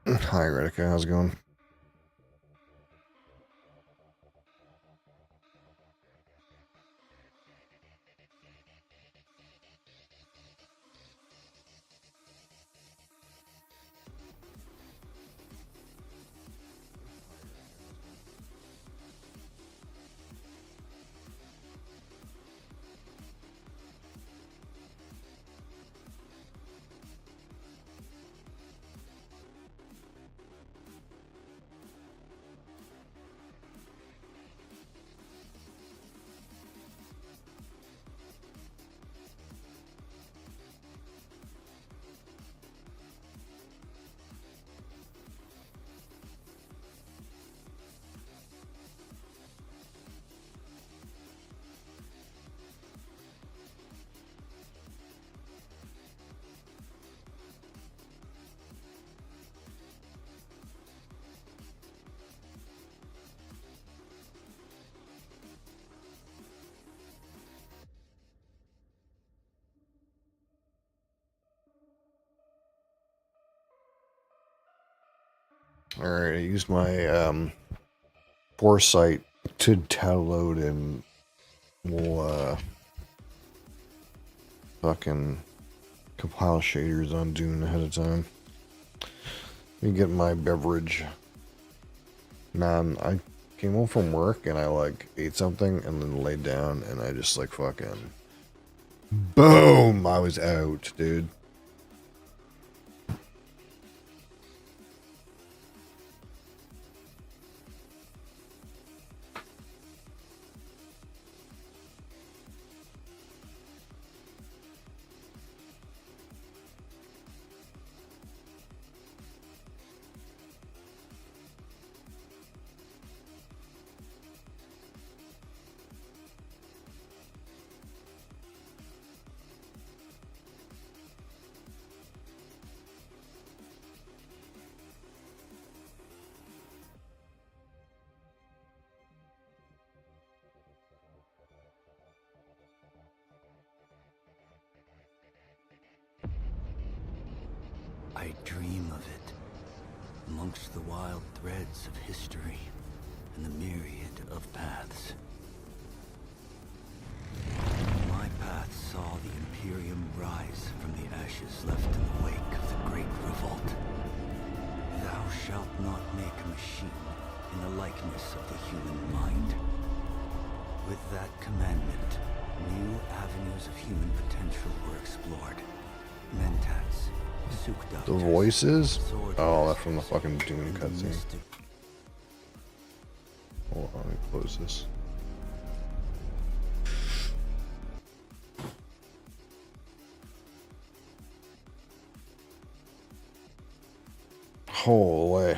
Hi, Reddica. How's it going? Alright, I used my foresight to download and we'll fucking compile shaders on Doon ahead of time. Let me get my beverage. Man, I came home from work and I like ate something and then laid down and I just like fucking boom, I was out, dude. I dream of it, amongst the wild threads of history and the myriad of paths. My path saw the Imperium rise from the ashes left in the wake of the Great Revolt. Thou shalt not make a machine in the likeness of the human mind. With that commandment, new avenues of human potential were explored. Mentats, The voices? Oh, that's from the fucking Doom cutscene. Hold on, let me close this. Holy.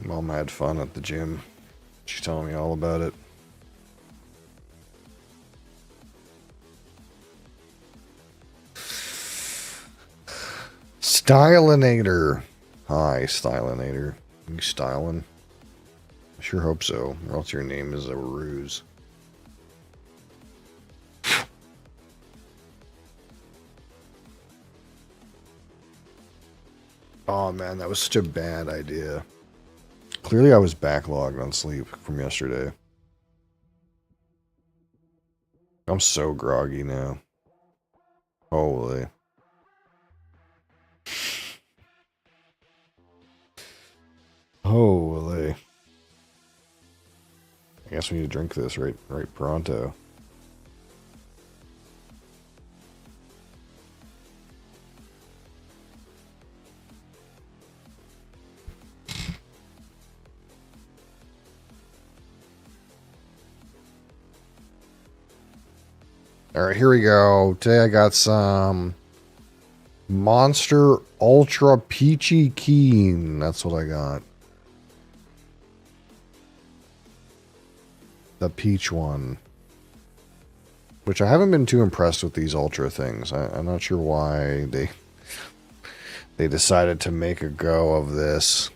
Mom had fun at the gym. She's telling me all about it. Stylinator. Hi, Stylinator. You styling? I sure hope so, or else your name is a ruse. Oh man, that was such a bad idea. Clearly I was backlogged on sleep from yesterday. I'm so groggy now. Holy. Holy. I guess we need to drink this right pronto. Alright, here we go. Today I got some Monster Ultra Peachy Keen. That's what I got. The peach one. Which I haven't been too impressed with these Ultra things. I'm not sure why they decided to make a go of this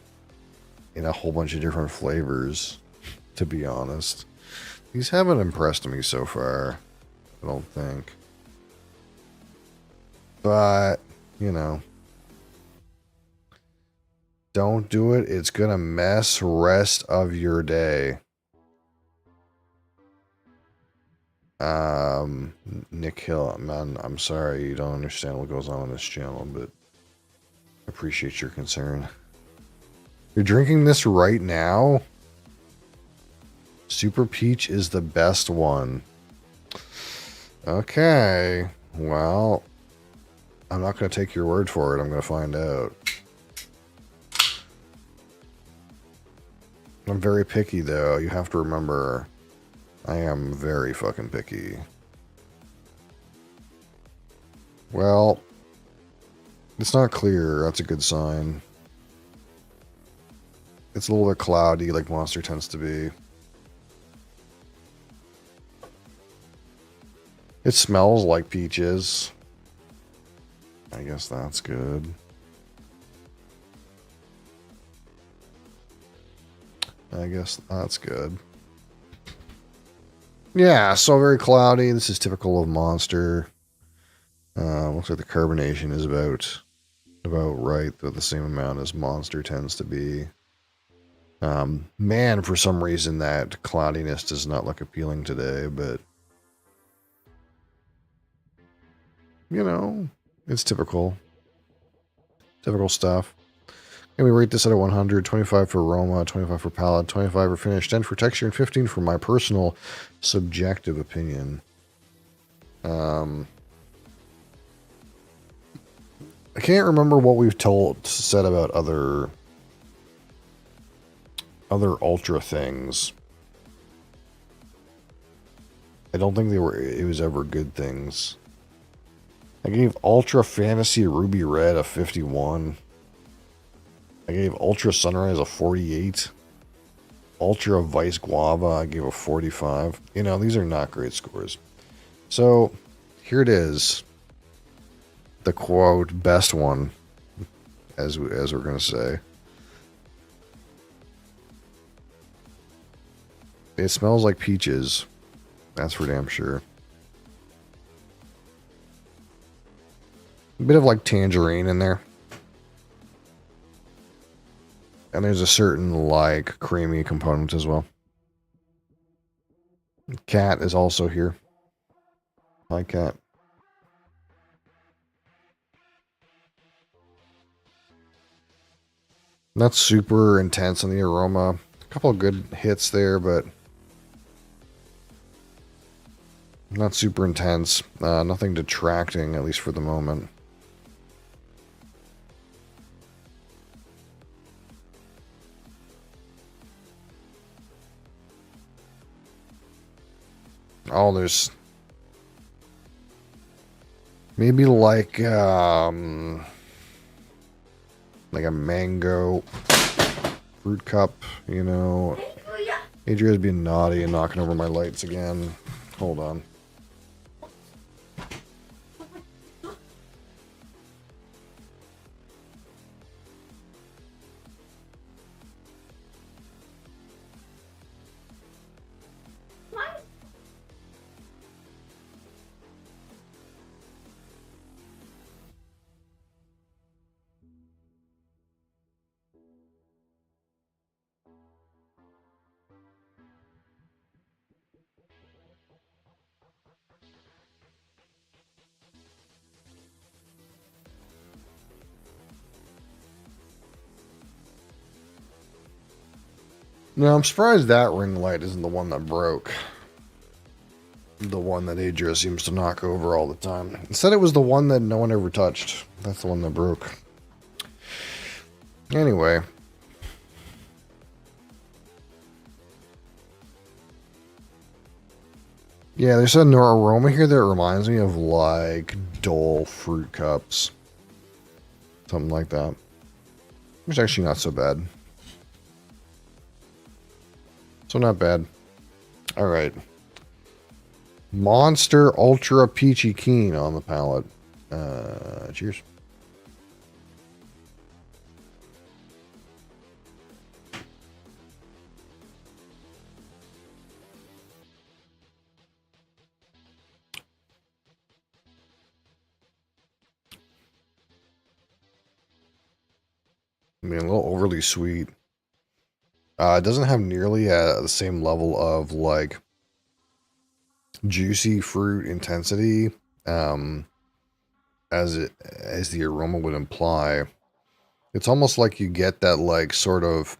in a whole bunch of different flavors, to be honest. These haven't impressed me so far, I don't think. But, you know. Don't do it. It's gonna mess rest of your day. Nick Hill, man, I'm sorry you don't understand what goes on this channel, but I appreciate your concern. You're drinking this right now? Super Peach is the best one. Okay, well, I'm not going to take your word for it. I'm going to find out. I'm very picky, though. You have to remember, I am very fucking picky. Well, it's not clear. That's a good sign. It's a little bit cloudy, like Monster tends to be. It smells like peaches. I guess that's good. I guess that's good. Yeah, so very cloudy. This is typical of Monster. Looks like the carbonation is about right, but the same amount as Monster tends to be. Man, for some reason that cloudiness does not look appealing today, but you know, it's typical. Typical stuff. And we rate this out of 100, 25 for aroma, 25 for palate, 25 for finish, 10 for texture, and 15 for my personal subjective opinion. I can't remember what we've said about other Ultra things. I don't think it was ever good things. I gave Ultra Fantasy Ruby Red a 51. I gave Ultra Sunrise a 48. Ultra Vice Guava, I gave a 45. You know, these are not great scores. So, here it is. The quote, best one, as we're going to say. It smells like peaches. That's for damn sure. A bit of like tangerine in there. And there's a certain like creamy component as well. Cat is also here. Hi, Cat. Not super intense on the aroma. A couple of good hits there, but not super intense. Nothing detracting, at least for the moment. Oh, there's maybe like a mango. Fruit cup, you know. Adria's being naughty and knocking over my lights again. Hold on. No, I'm surprised that ring light isn't the one that broke. The one that Adria seems to knock over all the time. Instead, it was the one that no one ever touched. That's the one that broke. Anyway. Yeah, there's an aroma here that reminds me of, like, Dole fruit cups. Something like that. It's actually not so bad. So not bad. Alright. Monster Ultra Peachy Keen on the palette. Cheers. I mean, a little overly sweet. It doesn't have nearly the same level of, like, juicy fruit intensity as the aroma would imply. It's almost like you get that, like, sort of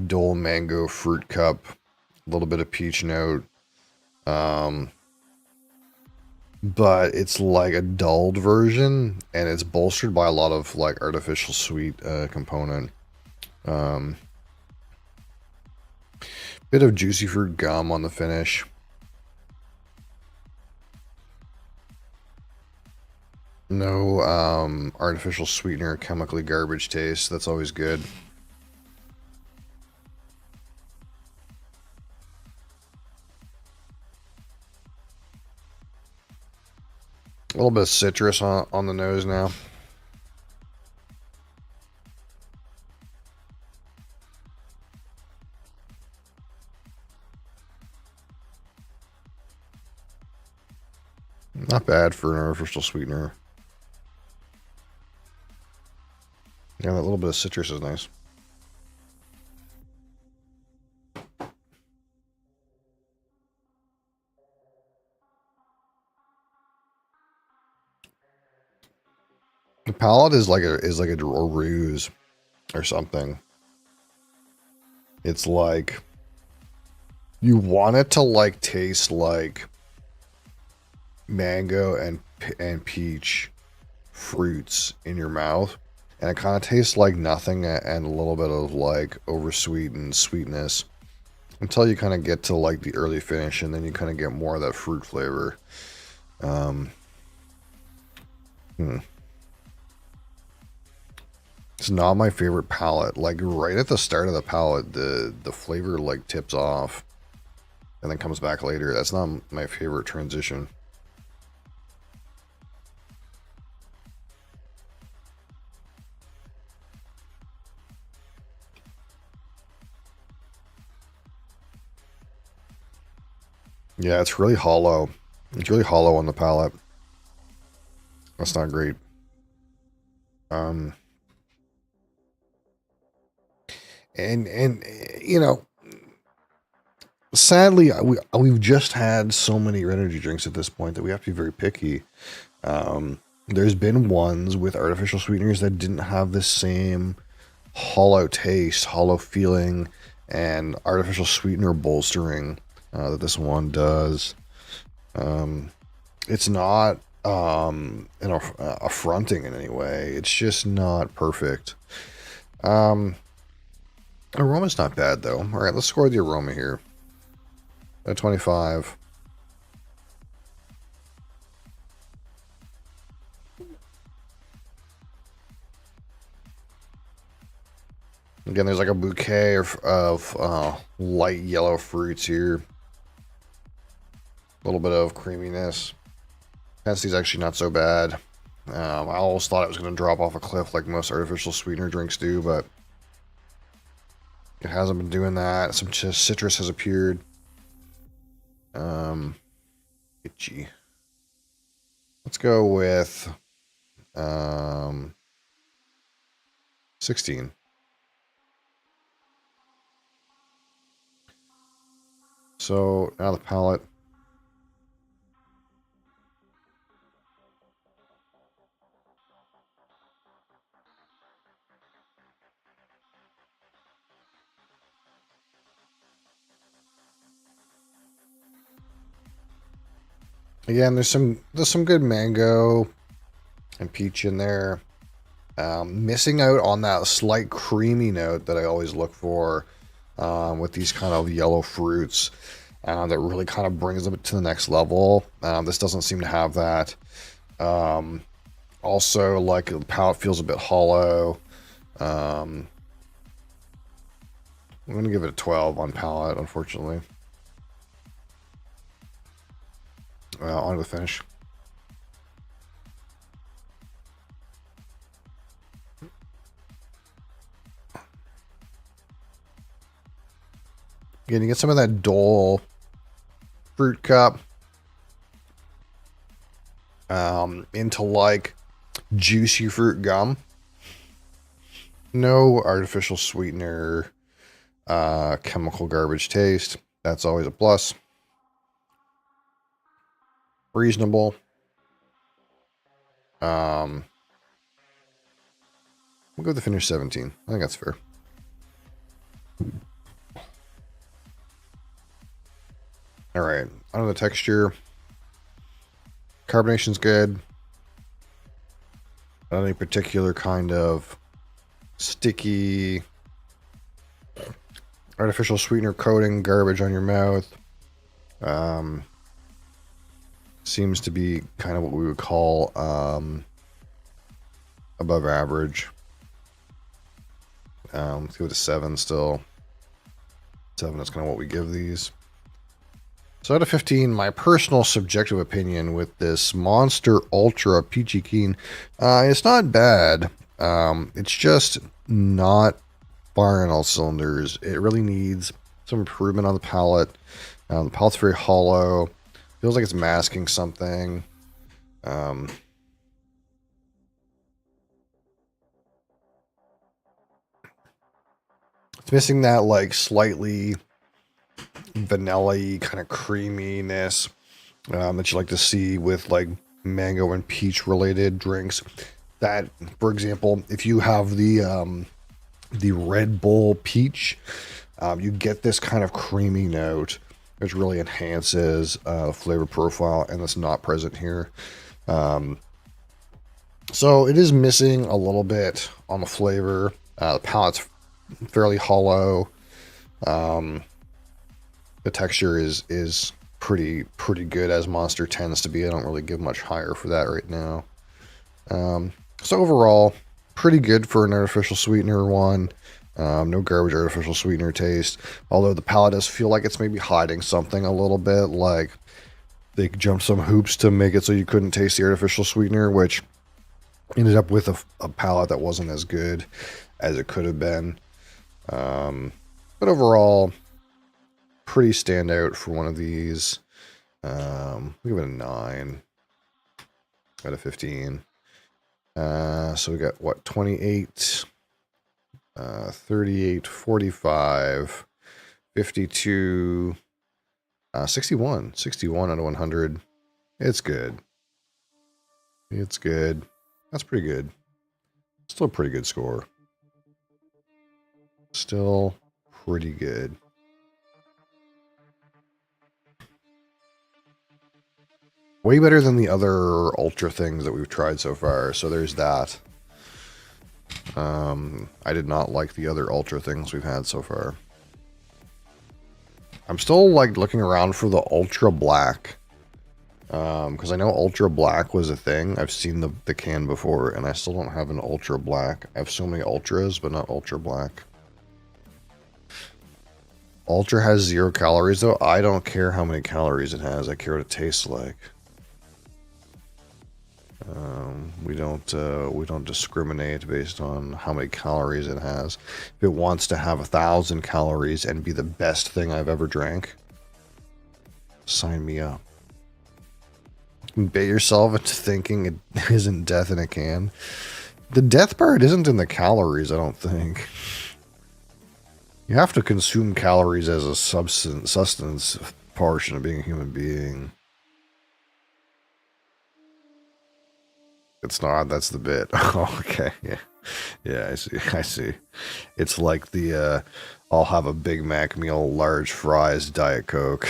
Dole mango fruit cup, a little bit of peach note, but it's like a dulled version, and it's bolstered by a lot of, like, artificial sweet component. Bit of juicy fruit gum on the finish. No artificial sweetener, chemically garbage taste. That's always good. A little bit of citrus on the nose now. Not bad for an artificial sweetener. Yeah, that little bit of citrus is nice. The palette is like a ruse or something. It's like you want it to, like, taste like mango and peach fruits in your mouth, and it kind of tastes like nothing and a little bit of, like, oversweetened sweetness until you kind of get to, like, the early finish, and then you kind of get more of that fruit flavor. It's not my favorite palette. Like, right at the start of the palette, the flavor, like, tips off and then comes back later. That's not my favorite transition. Yeah, it's really hollow. It's really hollow on the palate. That's not great. And you know, sadly, we've just had so many energy drinks at this point that we have to be very picky. There's been ones with artificial sweeteners that didn't have the same hollow taste, hollow feeling, and artificial sweetener bolstering that this one does. It's not affronting in any way. It's just not perfect. Aroma's not bad though. All right, let's score the aroma here. At 25. Again, there's like a bouquet of light yellow fruits here. A little bit of creaminess. Density's actually not so bad. I always thought it was going to drop off a cliff like most artificial sweetener drinks do, but it hasn't been doing that. Some citrus has appeared. Itchy. Let's go with 16. So now the palette. Again, there's some good mango and peach in there. Missing out on that slight creamy note that I always look for with these kind of yellow fruits that really kind of brings them to the next level. This doesn't seem to have that. Also, like the palate feels a bit hollow. I'm going to give it a 12 on palate, unfortunately. On to the finish. Again, you get some of that dull fruit cup into like juicy fruit gum. No artificial sweetener, chemical garbage taste. That's always a plus. Reasonable. We'll go with the finish 17. I think that's fair. All right, on the texture. Carbonation's good. Not any particular kind of sticky artificial sweetener coating garbage on your mouth. Seems to be kind of what we would call above average. Let's go to 7 still. 7 is kind of what we give these. So out of 15, my personal subjective opinion with this Monster Ultra Peachy Keen, it's not bad. It's just not firing all cylinders. It really needs some improvement on the palate. The palate's very hollow. Feels like it's masking something. It's missing that like slightly vanilla-y kind of creaminess that you like to see with like mango and peach related drinks. That, for example, if you have the Red Bull peach, you get this kind of creamy note, which really enhances the flavor profile, and that's not present here. So it is missing a little bit on the flavor. The palate's fairly hollow. The texture is pretty good, as Monster tends to be. I don't really give much higher for that right now. So overall, pretty good for an artificial sweetener one. No garbage artificial sweetener taste. Although the palate does feel like it's maybe hiding something a little bit. Like they jumped some hoops to make it so you couldn't taste the artificial sweetener, which ended up with a palate that wasn't as good as it could have been. But overall, pretty standout for one of these. We'll give it a 9 out of 15. So we got what, 28, 38, 45, 52, 61 out of 100. It's good. It's good. That's pretty good. Still a pretty good score. Still pretty good. Way better than the other Ultra things that we've tried so far. So there's that. I did not like the other Ultra things we've had so far. I'm still like looking around for the Ultra Black. Because I know Ultra Black was a thing. I've seen the can before, and I still don't have an Ultra Black. I have so many Ultras, but not Ultra Black. Ultra has 0 calories though. I don't care how many calories it has. I care what it tastes like. We don't discriminate based on how many calories it has. If it wants to have 1,000 calories and be the best thing I've ever drank, sign me up. Bait yourself into thinking it isn't death in a can. The death part isn't in the calories, I don't think. You have to consume calories as a sustenance portion of being a human being. It's not, that's the bit. Oh, okay, yeah. Yeah, I see. It's like the, I'll have a Big Mac meal, large fries, Diet Coke.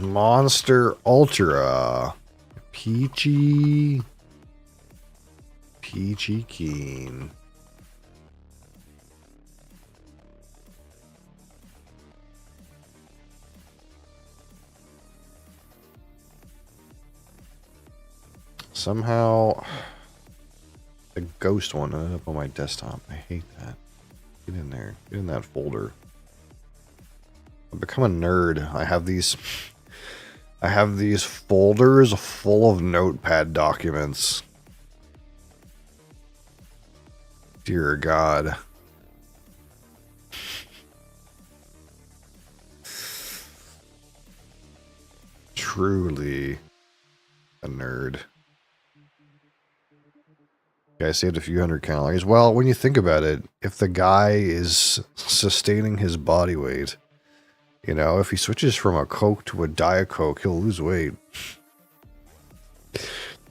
Monster Ultra. Peachy Keen. Somehow, the ghost one ended up on my desktop. I hate that. Get in there. Get in that folder. I've become a nerd. I have these folders full of notepad documents. Dear God. Truly a nerd. I saved a few hundred calories. Well, when you think about it, if the guy is sustaining his body weight, you know, if he switches from a Coke to a Diet Coke, he'll lose weight.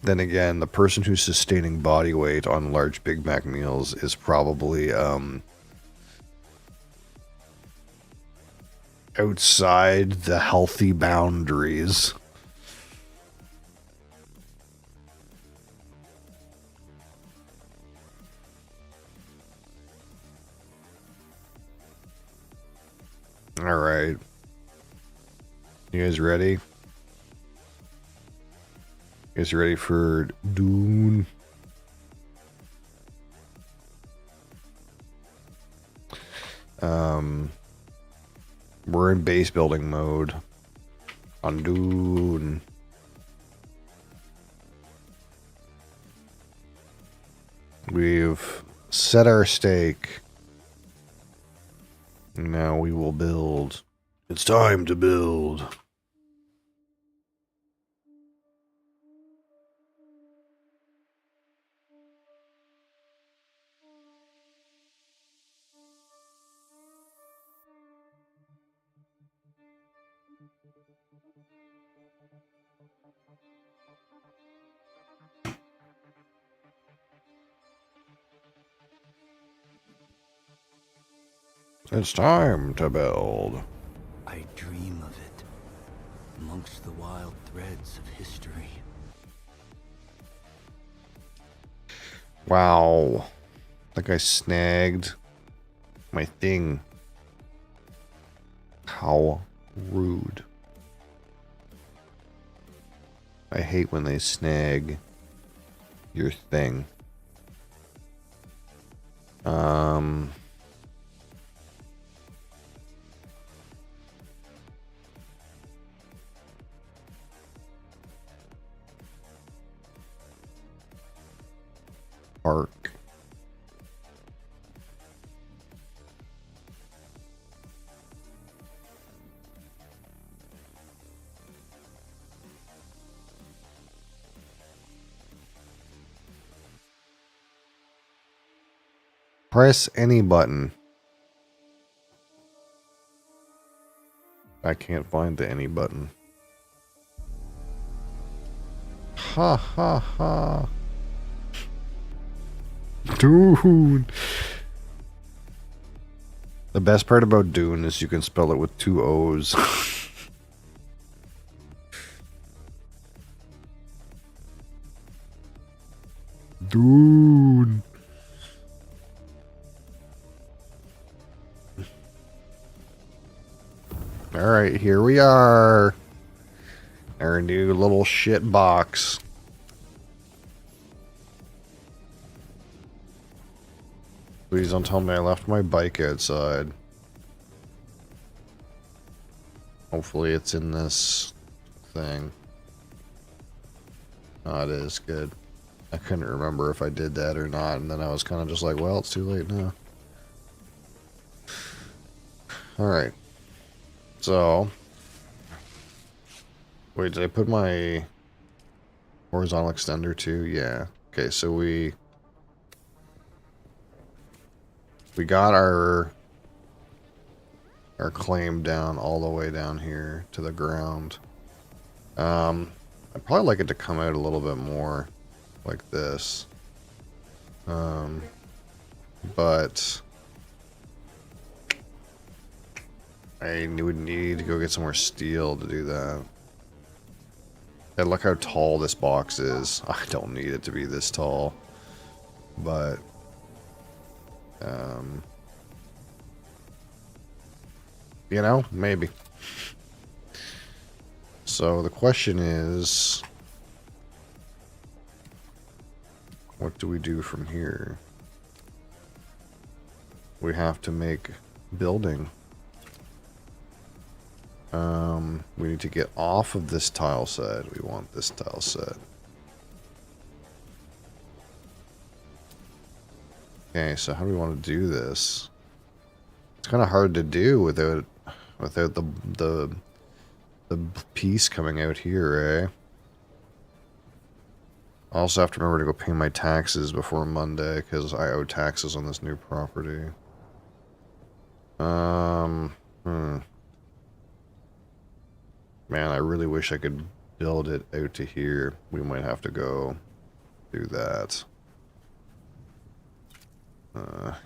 Then again, the person who's sustaining body weight on large Big Mac meals is probably outside the healthy boundaries. All right. You guys ready? You guys ready for Doon? We're in base building mode on Doon. We've set our stake. Now we will build. It's time to build. It's time to build. I dream of it, amongst the wild threads of history. Wow. I think I snagged my thing. How rude. I hate when they snag your thing. Park. Press any button. I can't find the any button. Ha ha ha. Dude. The best part about Dune is you can spell it with 2 O's. Dune. Alright, here we are. Our new little shit box. Please don't tell me I left my bike outside. Hopefully it's in this thing. Oh, it is. Good. I couldn't remember if I did that or not, and then I was kind of just like, well, it's too late now. Alright. So... Wait, did I put my horizontal extender too? Yeah. Okay, so we got our claim down all the way down here to the ground. I'd probably like it to come out a little bit more like this. But I would need to go get some more steel to do that. And look how tall this box is. I don't need it to be this tall. But you know, maybe. So the question is, what do we do from here? We have to make building. We need to get off of this tile set. We want this tile set. Okay, so how do we want to do this? It's kind of hard to do without the piece coming out here, eh? I also have to remember to go pay my taxes before Monday because I owe taxes on this new property. Man, I really wish I could build it out to here. We might have to go do that.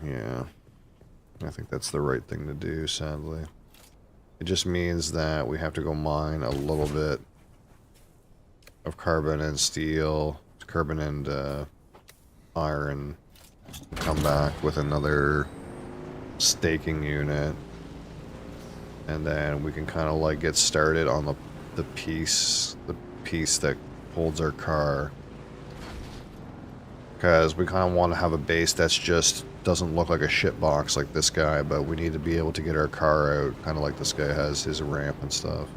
Yeah. I think that's the right thing to do, sadly. It just means that we have to go mine a little bit of carbon and steel, carbon and iron, and come back with another staking unit. And then we can kind of like get started on the piece that holds our car. Because we kind of want to have a base that's just doesn't look like a shit box like this guy, but we need to be able to get our car out, kind of like this guy has his ramp and stuff.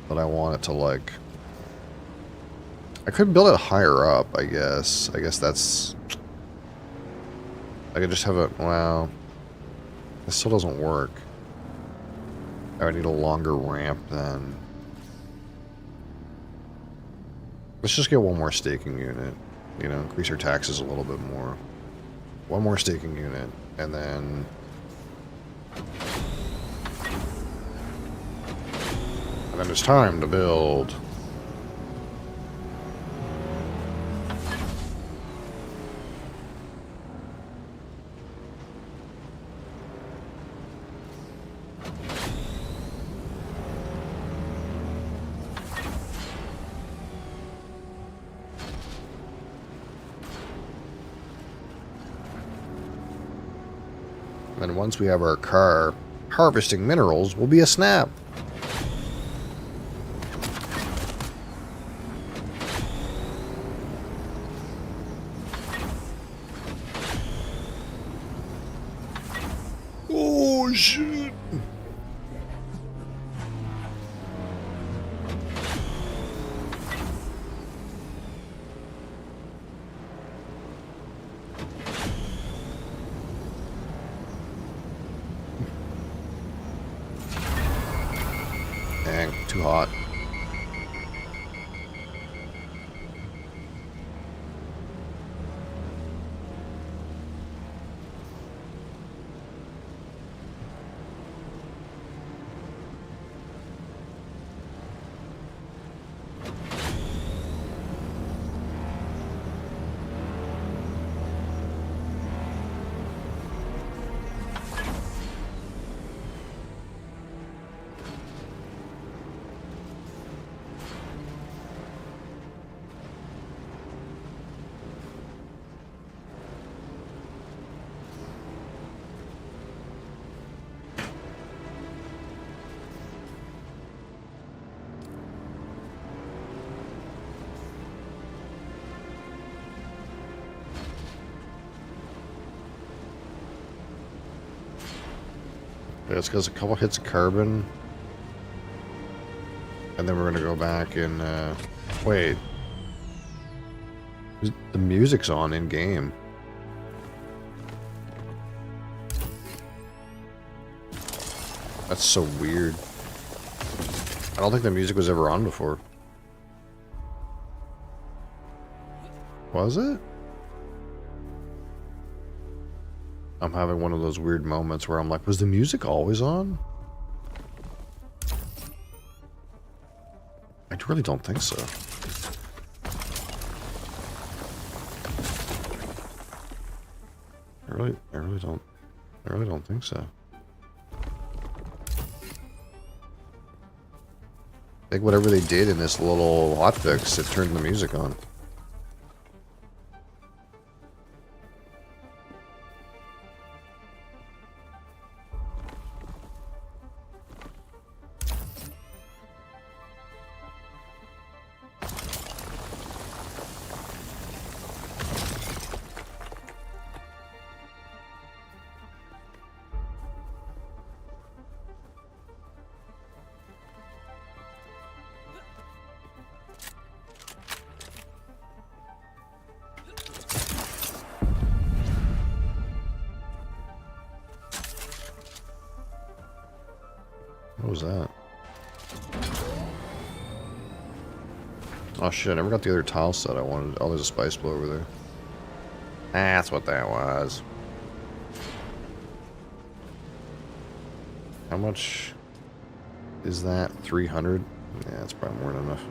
But I want it to like... I could build it higher up, I guess. I guess that's... I could just have it... Wow. This still doesn't work. I would need a longer ramp then. Let's just get one more staking unit. You know, increase our taxes a little bit more. One more staking unit, and then... And then it's time to build. And once we have our car, harvesting minerals will be a snap. Oh, shit. Dang, too hot. Yeah, it's because a couple hits of carbon. And then we're going to go back and, wait. The music's on in-game. That's so weird. I don't think the music was ever on before. Was it? I'm having one of those weird moments where I'm like, was the music always on? I really don't think so. I really don't think so. I think whatever they did in this little hotfix, it turned the music on. What was that? Oh shit, I never got the other tile set I wanted. Oh, there's a spice blow over there. That's what that was. How much is that? 300? Yeah, that's probably more than enough.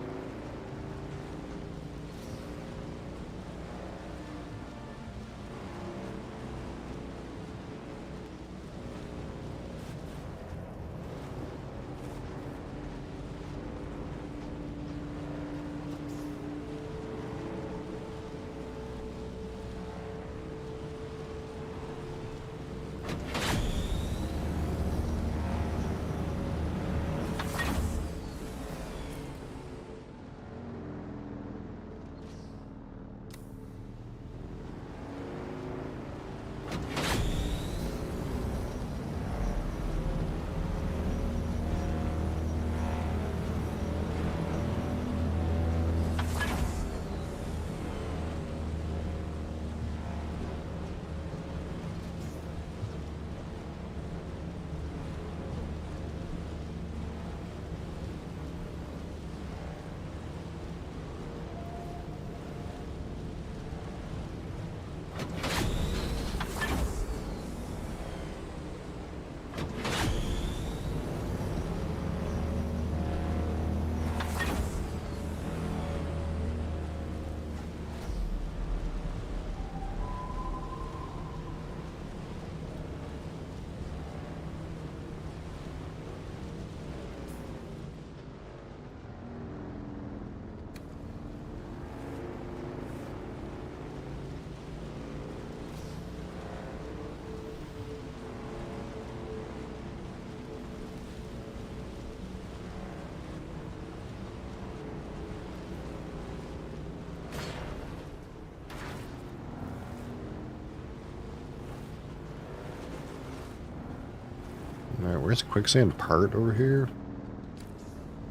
Alright, where's the quicksand part over here?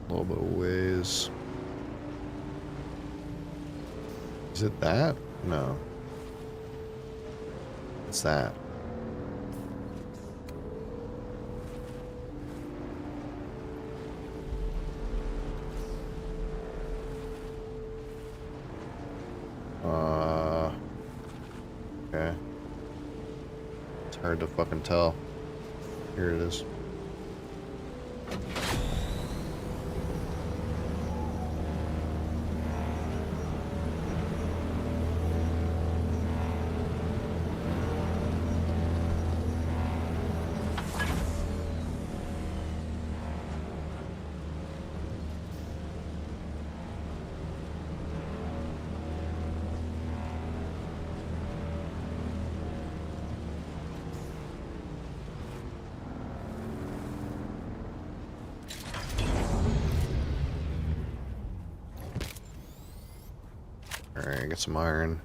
A little bit of ways. Is it that? No. It's that. Okay. It's hard to fucking tell. Here it is. Alright, get some iron.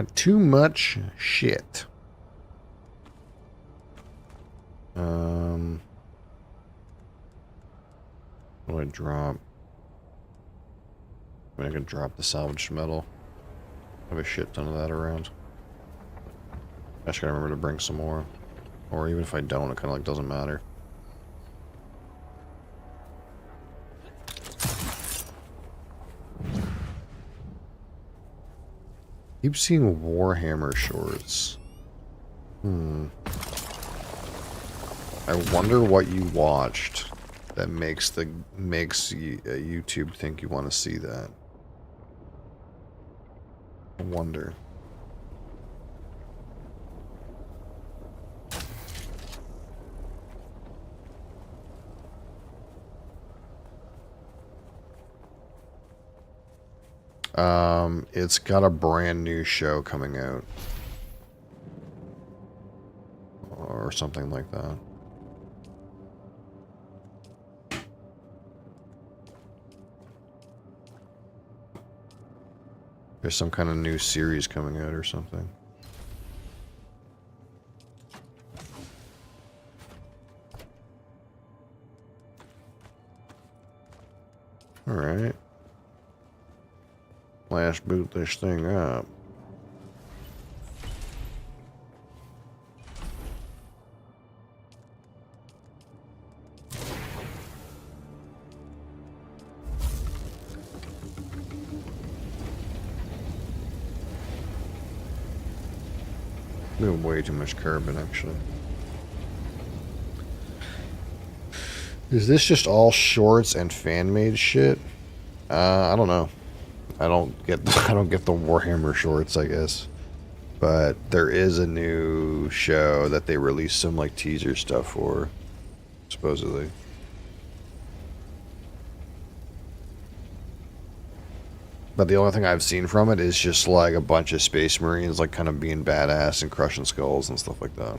Got too much shit. What do I drop? I mean, I can drop the salvaged metal. I have a shit ton of that around. I just gotta remember to bring some more. Or even if I don't, it kind of like doesn't matter. Keep seeing Warhammer shorts. I wonder what you watched that makes YouTube think you want to see that. I wonder. It's got a brand new show coming out. Or something like that. There's some kind of new series coming out or something. Alright. Let's boot this thing up. Doing way too much carbon, actually. Is this just all shorts and fan-made shit? I don't know. I don't get the Warhammer shorts, I guess. But there is a new show that they released some like teaser stuff for, supposedly. But the only thing I've seen from it is just like a bunch of Space Marines like kind of being badass and crushing skulls and stuff like that.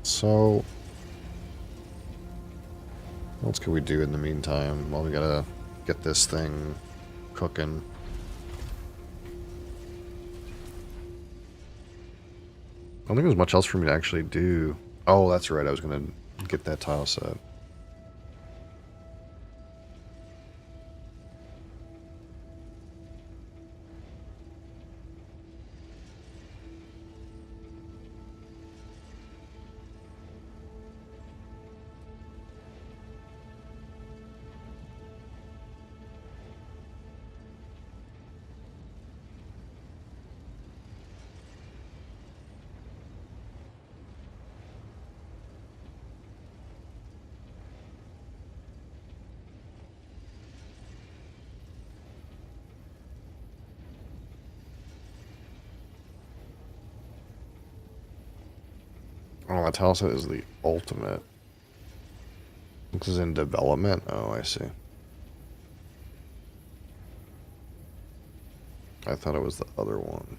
So what else can we do in the meantime? Well, we gotta get this thing cooking. I don't think there's much else for me to actually do. Oh, that's right. I was gonna get that tile set. Oh, that tile set is the ultimate. This is in development? Oh, I see. I thought it was the other one.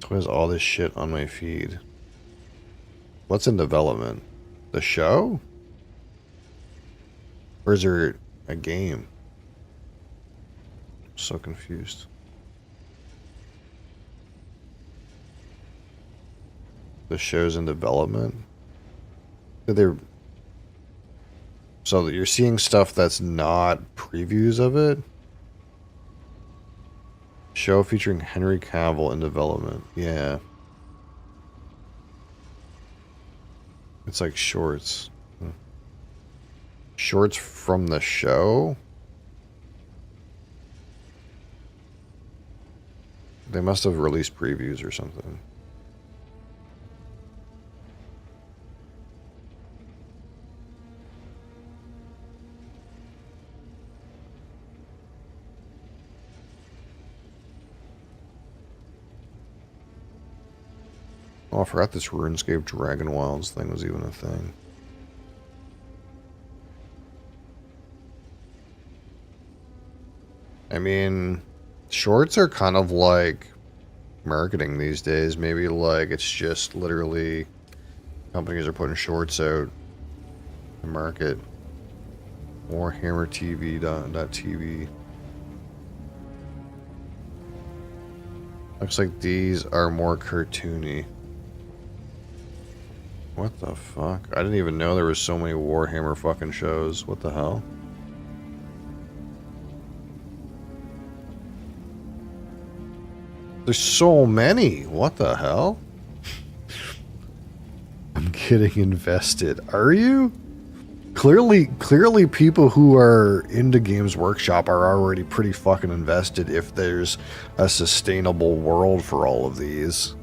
What is all this shit on my feed? What's in development? The show? Or is there a game? I'm so confused. The show's in development? So that you're seeing stuff that's not previews of it? Show featuring Henry Cavill in development. Yeah. It's like shorts. Shorts from the show? They must have released previews or something. Oh, I forgot this RuneScape Dragon Wilds thing was even a thing. I mean, shorts are kind of like marketing these days. Maybe like it's just literally companies are putting shorts out to market. Warhammer TV.TV. Looks like these are more cartoony. What the fuck? I didn't even know there was so many Warhammer fucking shows. What the hell? There's so many. What the hell? I'm getting invested. Are you? Clearly people who are into Games Workshop are already pretty fucking invested if there's a sustainable world for all of these.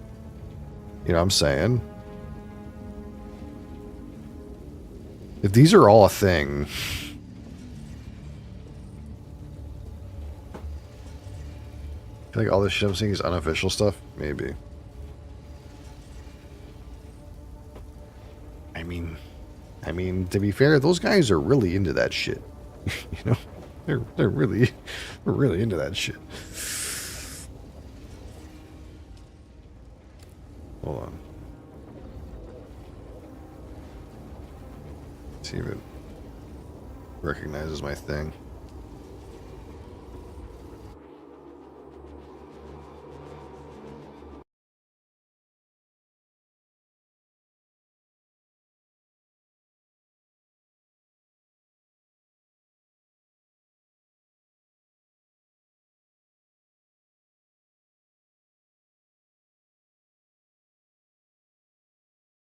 You know what I'm saying? If these are all a thing... I feel like all this shit I'm seeing is unofficial stuff. Maybe. I mean, to be fair, those guys are really into that shit. You know, they're really into that shit. Hold on. See if it recognizes my thing.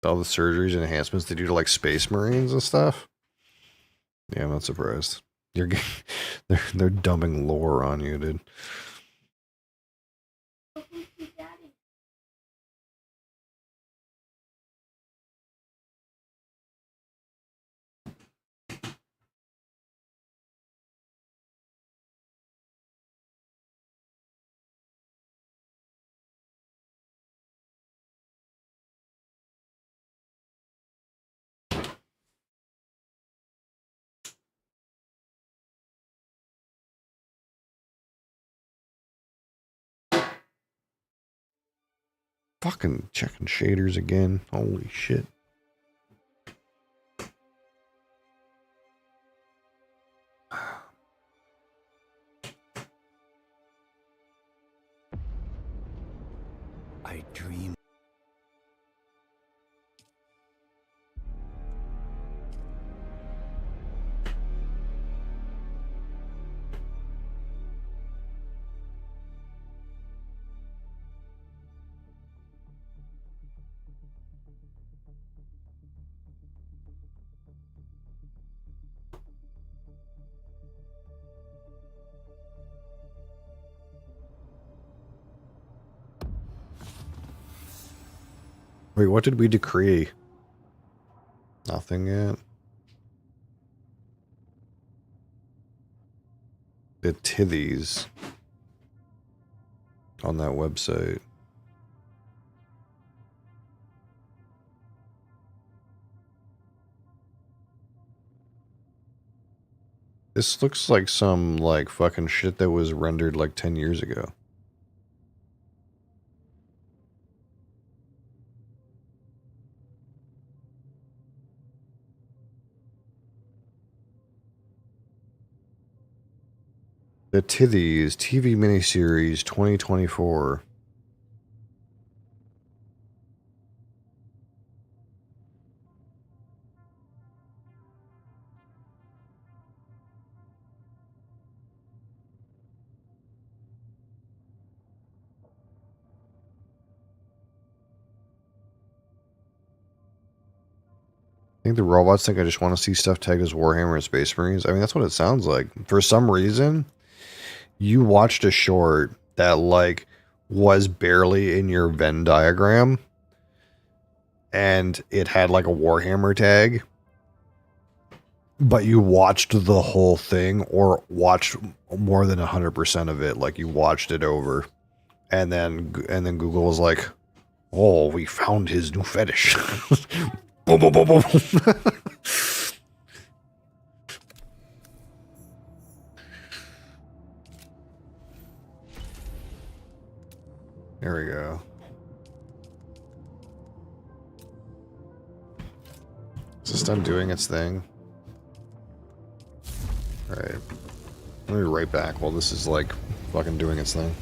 All the surgeries and enhancements they do to like Space Marines and stuff. Yeah, I'm not surprised. You're they're dumping lore on you, dude. Fucking checking shaders again. Holy shit. I dream. Wait, what did we decree? Nothing yet. The titties on that website. This looks like some like fucking shit that was rendered like 10 years ago. The Titties TV miniseries 2024. I think the robots think I just want to see stuff tagged as Warhammer and Space Marines. I mean, that's what it sounds like. For some reason, you watched a short that like was barely in your Venn diagram and it had like a Warhammer tag, but you watched the whole thing or watched more than 100% of it. Like you watched it over and then Google was like, Oh, we found his new fetish. Boom, boom, boom, boom. There we go. Is this done doing its thing? Alright. Let me be right back while this is like fucking doing its thing.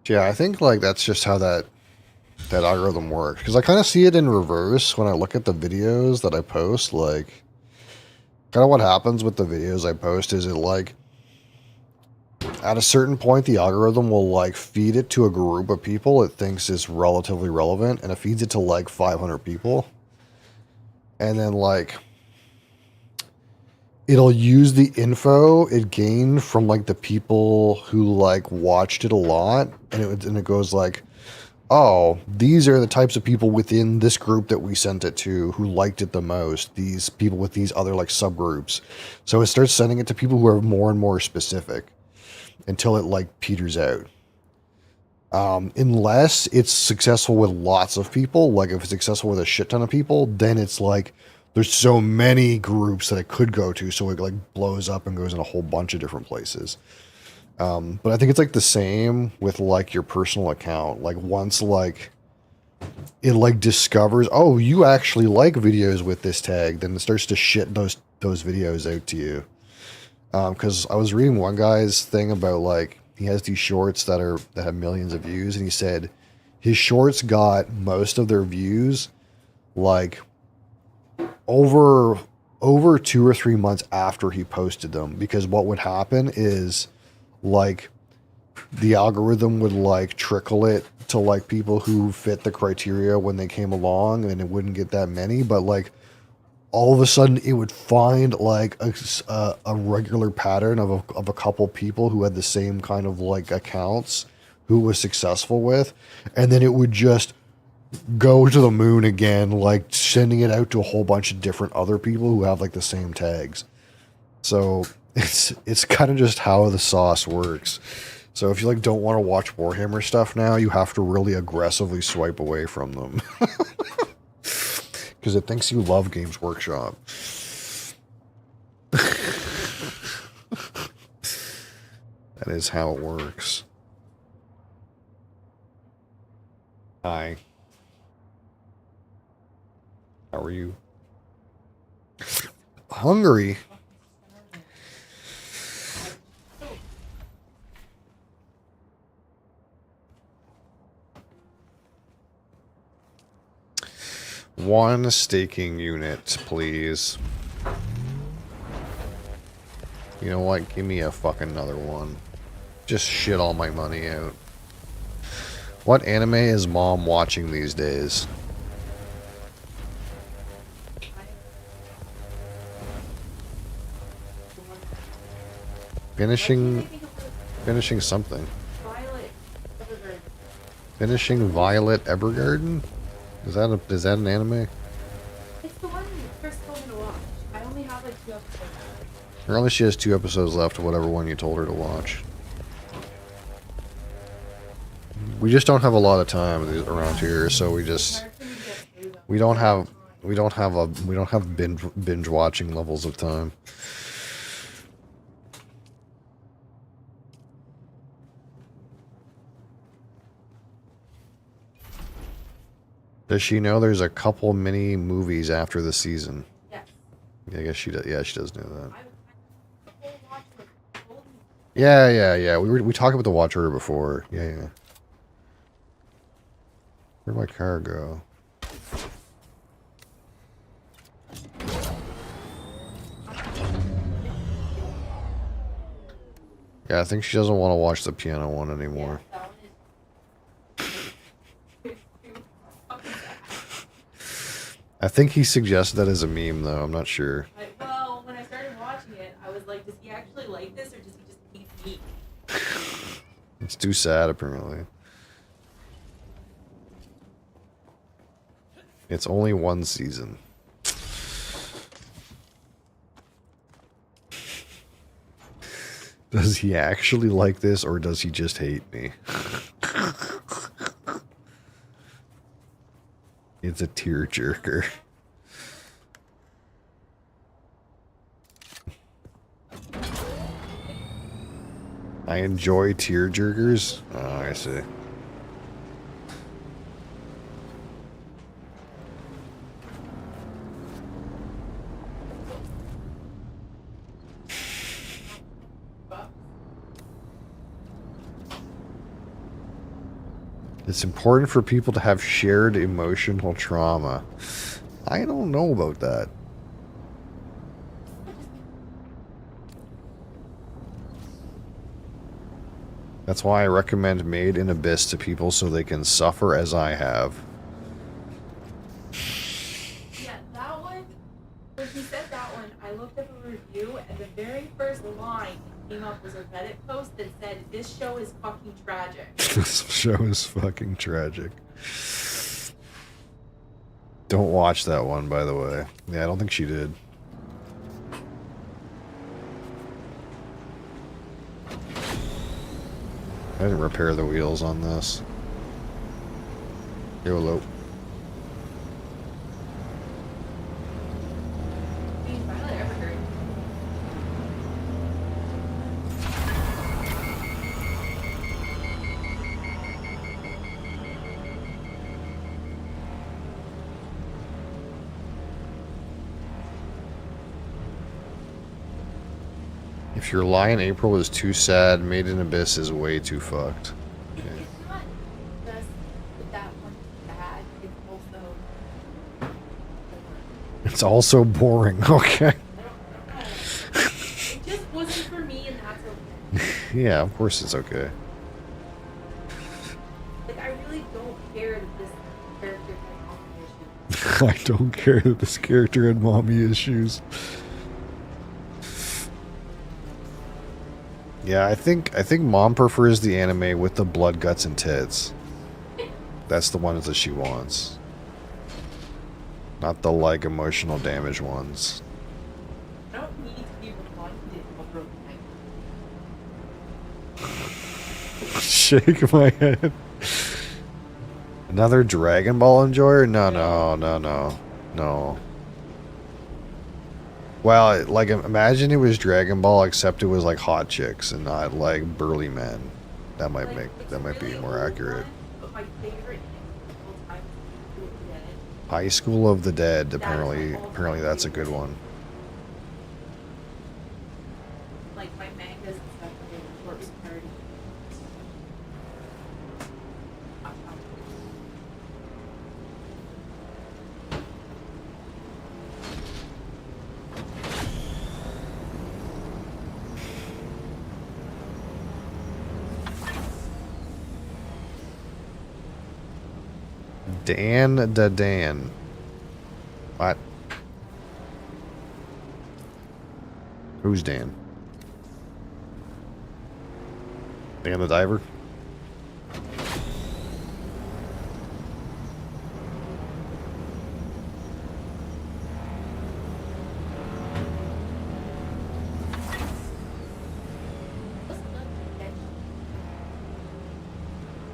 Yeah, I think like that's just how that algorithm works. Because I kind of see it in reverse when I look at the videos that I post. Like, kind of what happens with the videos I post is it like at a certain point the algorithm will like feed it to a group of people it thinks is relatively relevant, and it feeds it to like 500 people, and then like it'll use the info it gained from like the people who like watched it a lot, and it goes like, oh, these are the types of people within this group that we sent it to who liked it the most, these people with these other like subgroups. So it starts sending it to people who are more and more specific until it like peters out. Unless it's successful with lots of people, like if it's successful with a shit ton of people, then it's like there's so many groups that it could go to, so it like blows up and goes in a whole bunch of different places. But I think it's like the same with like your personal account. Like once like it like discovers, oh, you actually like videos with this tag, then it starts to shit those videos out to you. Because I was reading one guy's thing about like he has these shorts that have millions of views, and he said his shorts got most of their views like over 2 or 3 months after he posted them, because what would happen is like the algorithm would like trickle it to like people who fit the criteria when they came along, and it wouldn't get that many, but like all of a sudden it would find like a regular pattern of a couple people who had the same kind of like accounts who was successful with, and then it would just go to the moon again, like sending it out to a whole bunch of different other people who have like the same tags. So it's kind of just how the sauce works. So if you like don't want to watch Warhammer stuff now, you have to really aggressively swipe away from them. Because it thinks you love Games Workshop. That is how it works. Hi. How are you? Hungry? One staking unit, please. You know what? Give me a fucking another one. Just shit all my money out. What anime is mom watching these days? Finishing something. Finishing Violet Evergarden? Is that an anime? It's the one Chris told me to watch. I only have like 2 episodes left. Apparently she has 2 episodes left of whatever one you told her to watch. We just don't have a lot of time around here, so we don't have binge watching levels of time. Does she know there's a couple mini movies after the season? Yes. Yeah, I guess she does. Yeah, she does know that. I watched the whole Yeah. We talked about the watch order before. Yeah. Where'd my car go? Yeah, I think she doesn't want to watch the piano one anymore. that one I think he suggested that as a meme, though. I'm not sure. well, when I started watching it, I was like, does he actually like this, or does he just hate me? It's too sad, apparently. It's only one season. Does he actually like this, or does he just hate me? It's a tearjerker. I enjoy tearjerkers. Oh, I see. It's important for people to have shared emotional trauma. I don't know about that. That's why I recommend Made in Abyss to people so they can suffer as I have. Yeah, that one, when he said that one, I looked up a review, and the very first line that came up was a Reddit post that said, "This show is fucking tragic." This show is fucking tragic. Don't watch that one, by the way. Yeah, I don't think she did. I didn't repair the wheels on this. YOLO. I mean, Violet Evergarden. If your lie in April is too sad, Made in Abyss is way too fucked. It's not just that one bad, it's also boring. It's also boring, okay. I don't know. It just wasn't for me, and that's okay. Yeah, of course it's okay. Like, I really don't care that this character has mommy issues. I don't care that this character had mommy issues. Yeah, I think Mom prefers the anime with the blood, guts, and tits. That's the ones that she wants. Not the, like, emotional damage ones. I don't need to be reminded of broken ankle. Shake my head. Another Dragon Ball enjoyer? No. Well, like, imagine it was Dragon Ball, except it was like hot chicks and not like burly men. That might be more accurate. But my favorite of all time is High School of the Dead. Apparently that's a good one. like my mangas and stuff are in Corpse Party. Dan. What? Who's Dan? Dan the Diver?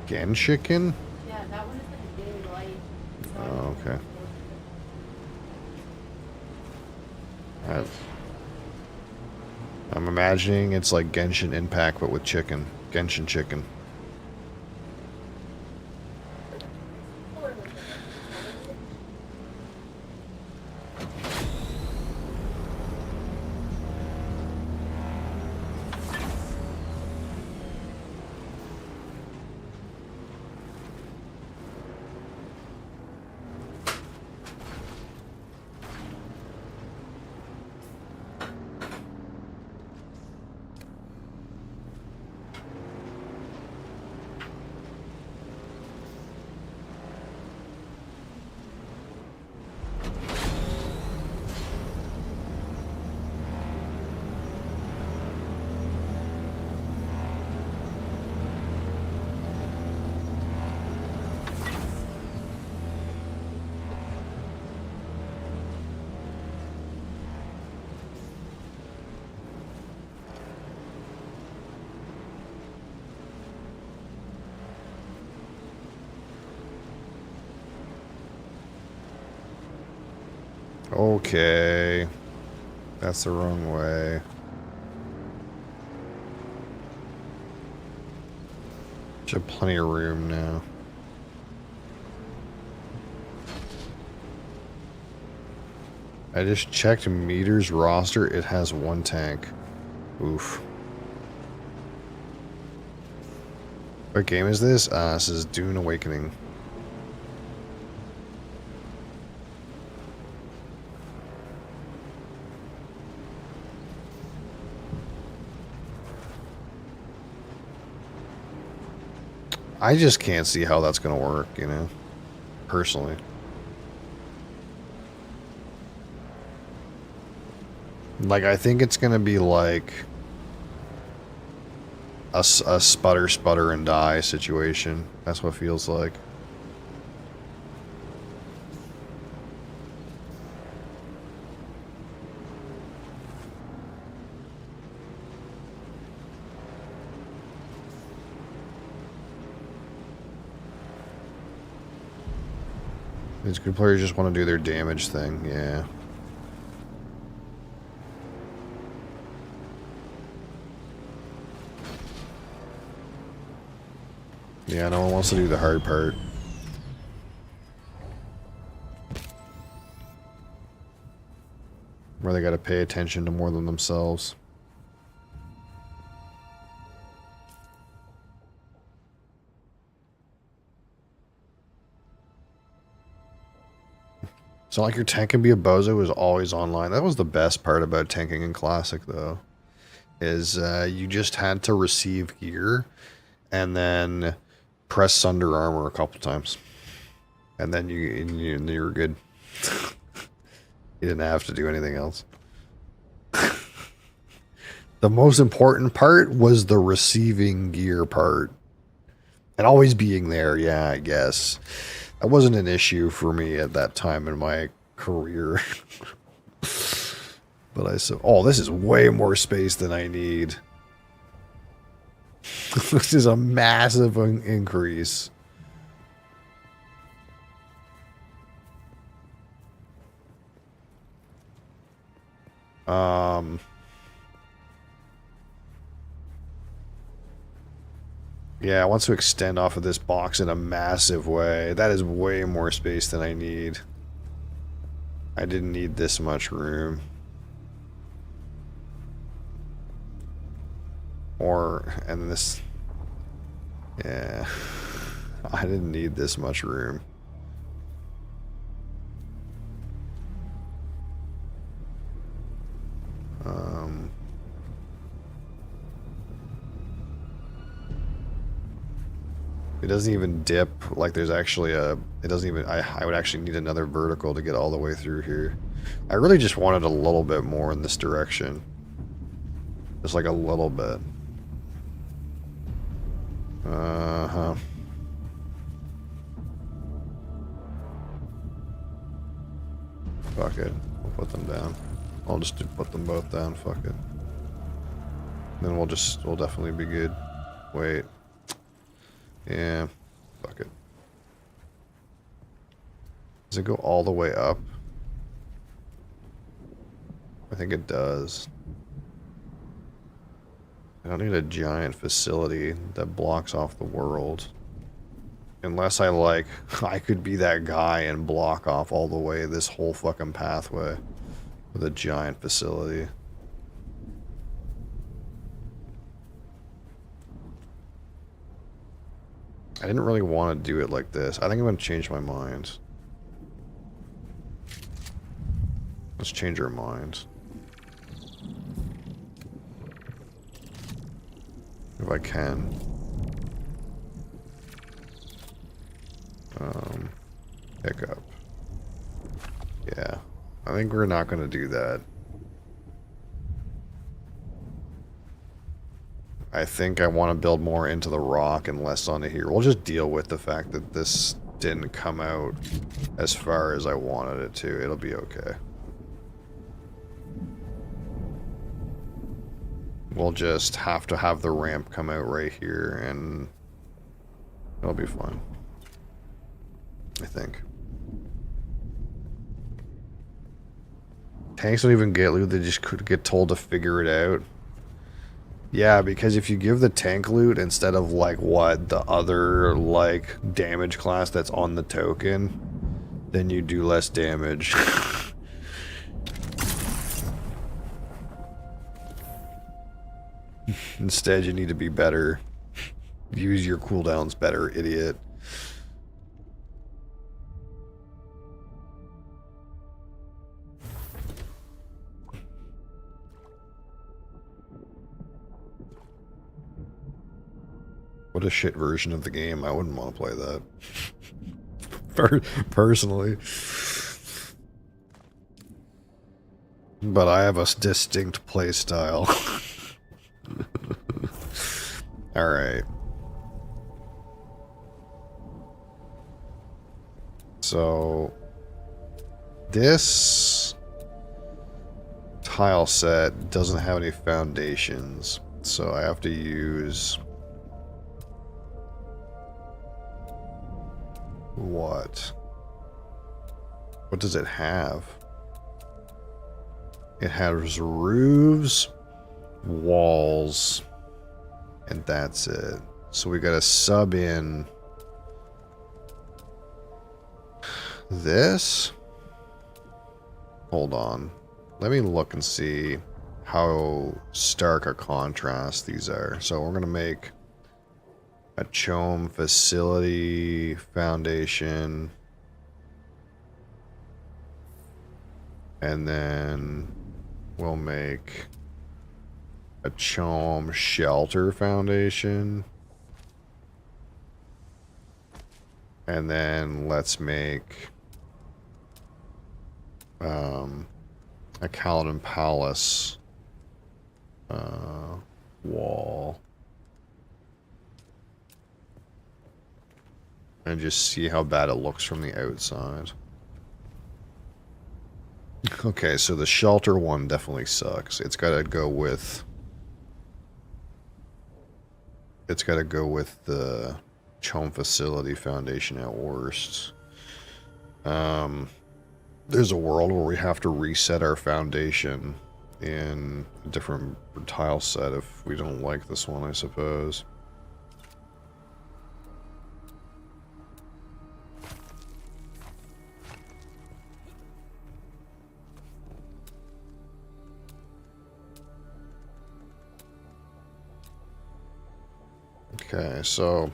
Genshiken? Yeah, that one is like a daily life. Oh, okay. I'm imagining it's like Genshin Impact, but with chicken. Genshin chicken. Okay. That's the wrong way. Should have plenty of room now. I just checked Meter's roster. It has one tank. Oof. What game is this? This is Dune Awakening. I just can't see how that's going to work, you know, personally. Like, I think it's going to be like a sputter and die situation. That's what it feels like. These good players just want to do their damage thing, yeah. Yeah, no one wants to do the hard part. Where they gotta pay attention to more than themselves. It's not like your tank can be a bozo is always online. That was the best part about tanking in Classic, though. Is you just had to receive gear and then press Sunder Armor a couple times. And then you were good. You didn't have to do anything else. The most important part was the receiving gear part. And always being there, yeah, I guess. That wasn't an issue for me at that time in my career. But I said, oh, this is way more space than I need. This is a massive increase. Yeah, I want to extend off of this box in a massive way. That is way more space than I need. I didn't need this much room. And this... Yeah. I didn't need this much room. It doesn't even dip, like there's actually a, it doesn't even, I would actually need another vertical to get all the way through here. I really just wanted a little bit more in this direction. Just like a little bit. Uh-huh. Fuck it. We'll put them down. I'll just put them both down, fuck it. Then we'll definitely be good. Wait. Yeah, fuck it. Does it go all the way up? I think it does. I don't need a giant facility that blocks off the world. Unless I could be that guy and block off all the way this whole fucking pathway with a giant facility. I didn't really want to do it like this. I think I'm going to change my mind. Let's change our minds. If I can. Pick up. Yeah. I think we're not going to do that. I think I want to build more into the rock and less onto here. We'll just deal with the fact that this didn't come out as far as I wanted it to. It'll be okay. We'll just have to have the ramp come out right here and it'll be fine. I think. Tanks don't even get loot, they just could get told to figure it out. Yeah, because if you give the tank loot instead of like what the other like damage class that's on the token, then you do less damage. Instead, you need to be better. Use your cooldowns better, idiot. What a shit version of the game. I wouldn't want to play that. Personally. But I have a distinct play style. Alright. So this tile set doesn't have any foundations, so I have to use what? What does it have? It has roofs, walls, and that's it. So we gotta sub in this. Hold on. Let me look and see how stark a contrast these are. So we're gonna make a Chome facility foundation. And then we'll make a Chome shelter foundation. And then let's make a Kaladin Palace wall. And just see how bad it looks from the outside. Okay, so the shelter one definitely sucks. It's gotta go with the Chome facility foundation at worst. There's a world where we have to reset our foundation in a different tile set if we don't like this one, I suppose. Okay, so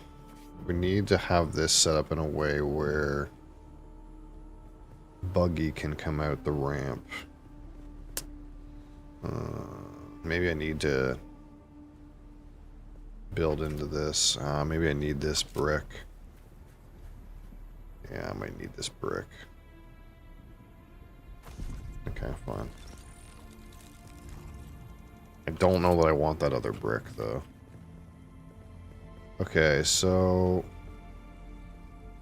we need to have this set up in a way where Buggy can come out the ramp. Maybe I need to build into this. Maybe I need this brick. Yeah, I might need this brick. Okay, fine. I don't know that I want that other brick, though. Okay, so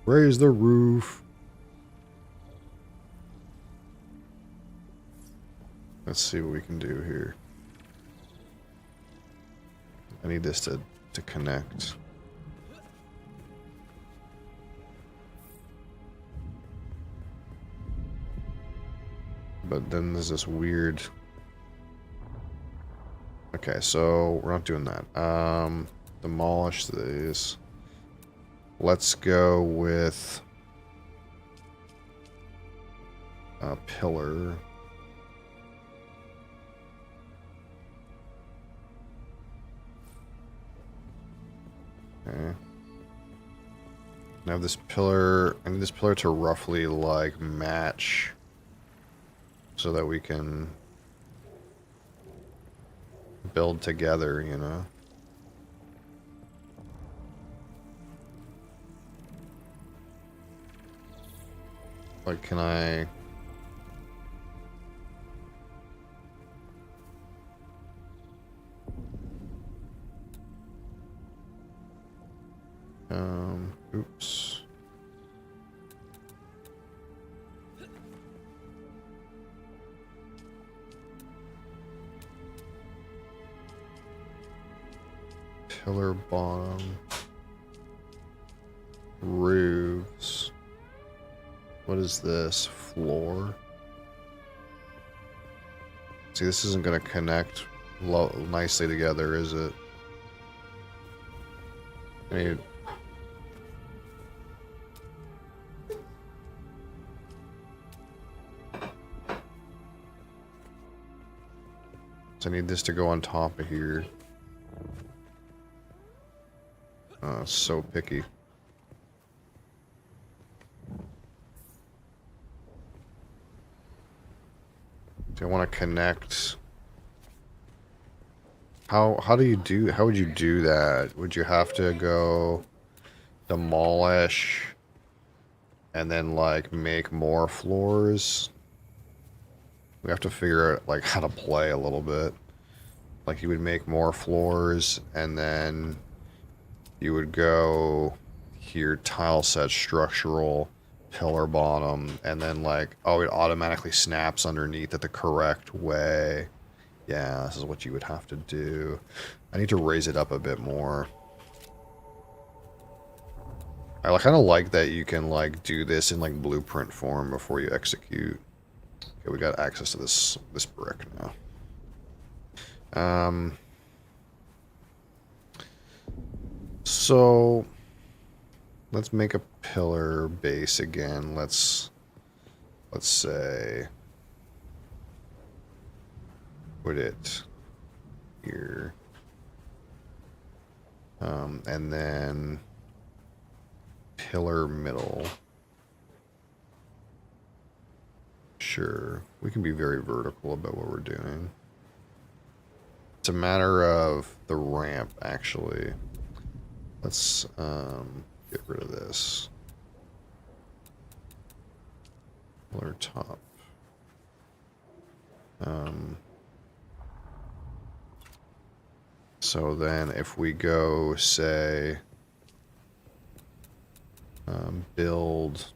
raise the roof. Let's see what we can do here. I need this to connect. But then there's this weird... Okay, so we're not doing that. Demolish these. Let's go with a pillar. Okay. Now this pillar, I need this pillar to roughly like match so that we can build together, you know? Like, can I... oops. Pillar bottom. Roofs. What is this? Floor? See, this isn't going to connect nicely together, is it? I need... So I need this to go on top of here. So picky. Do I want to connect? How would you do that? Would you have to go demolish and then like make more floors? We have to figure out like how to play a little bit. Like you would make more floors and then you would go here, tile set, structural, pillar bottom, and then like, oh, it automatically snaps underneath it the correct way. Yeah, this is what you would have to do. I need to raise it up a bit more. I kind of like that you can like do this in like blueprint form before you execute. Okay, we got access to this brick now. So let's make a pillar base again. Let's say put it here. And then pillar middle. Sure, we can be very vertical about what we're doing. It's a matter of the ramp, actually. Let's get rid of this. Pillar top. So then if we go, say, build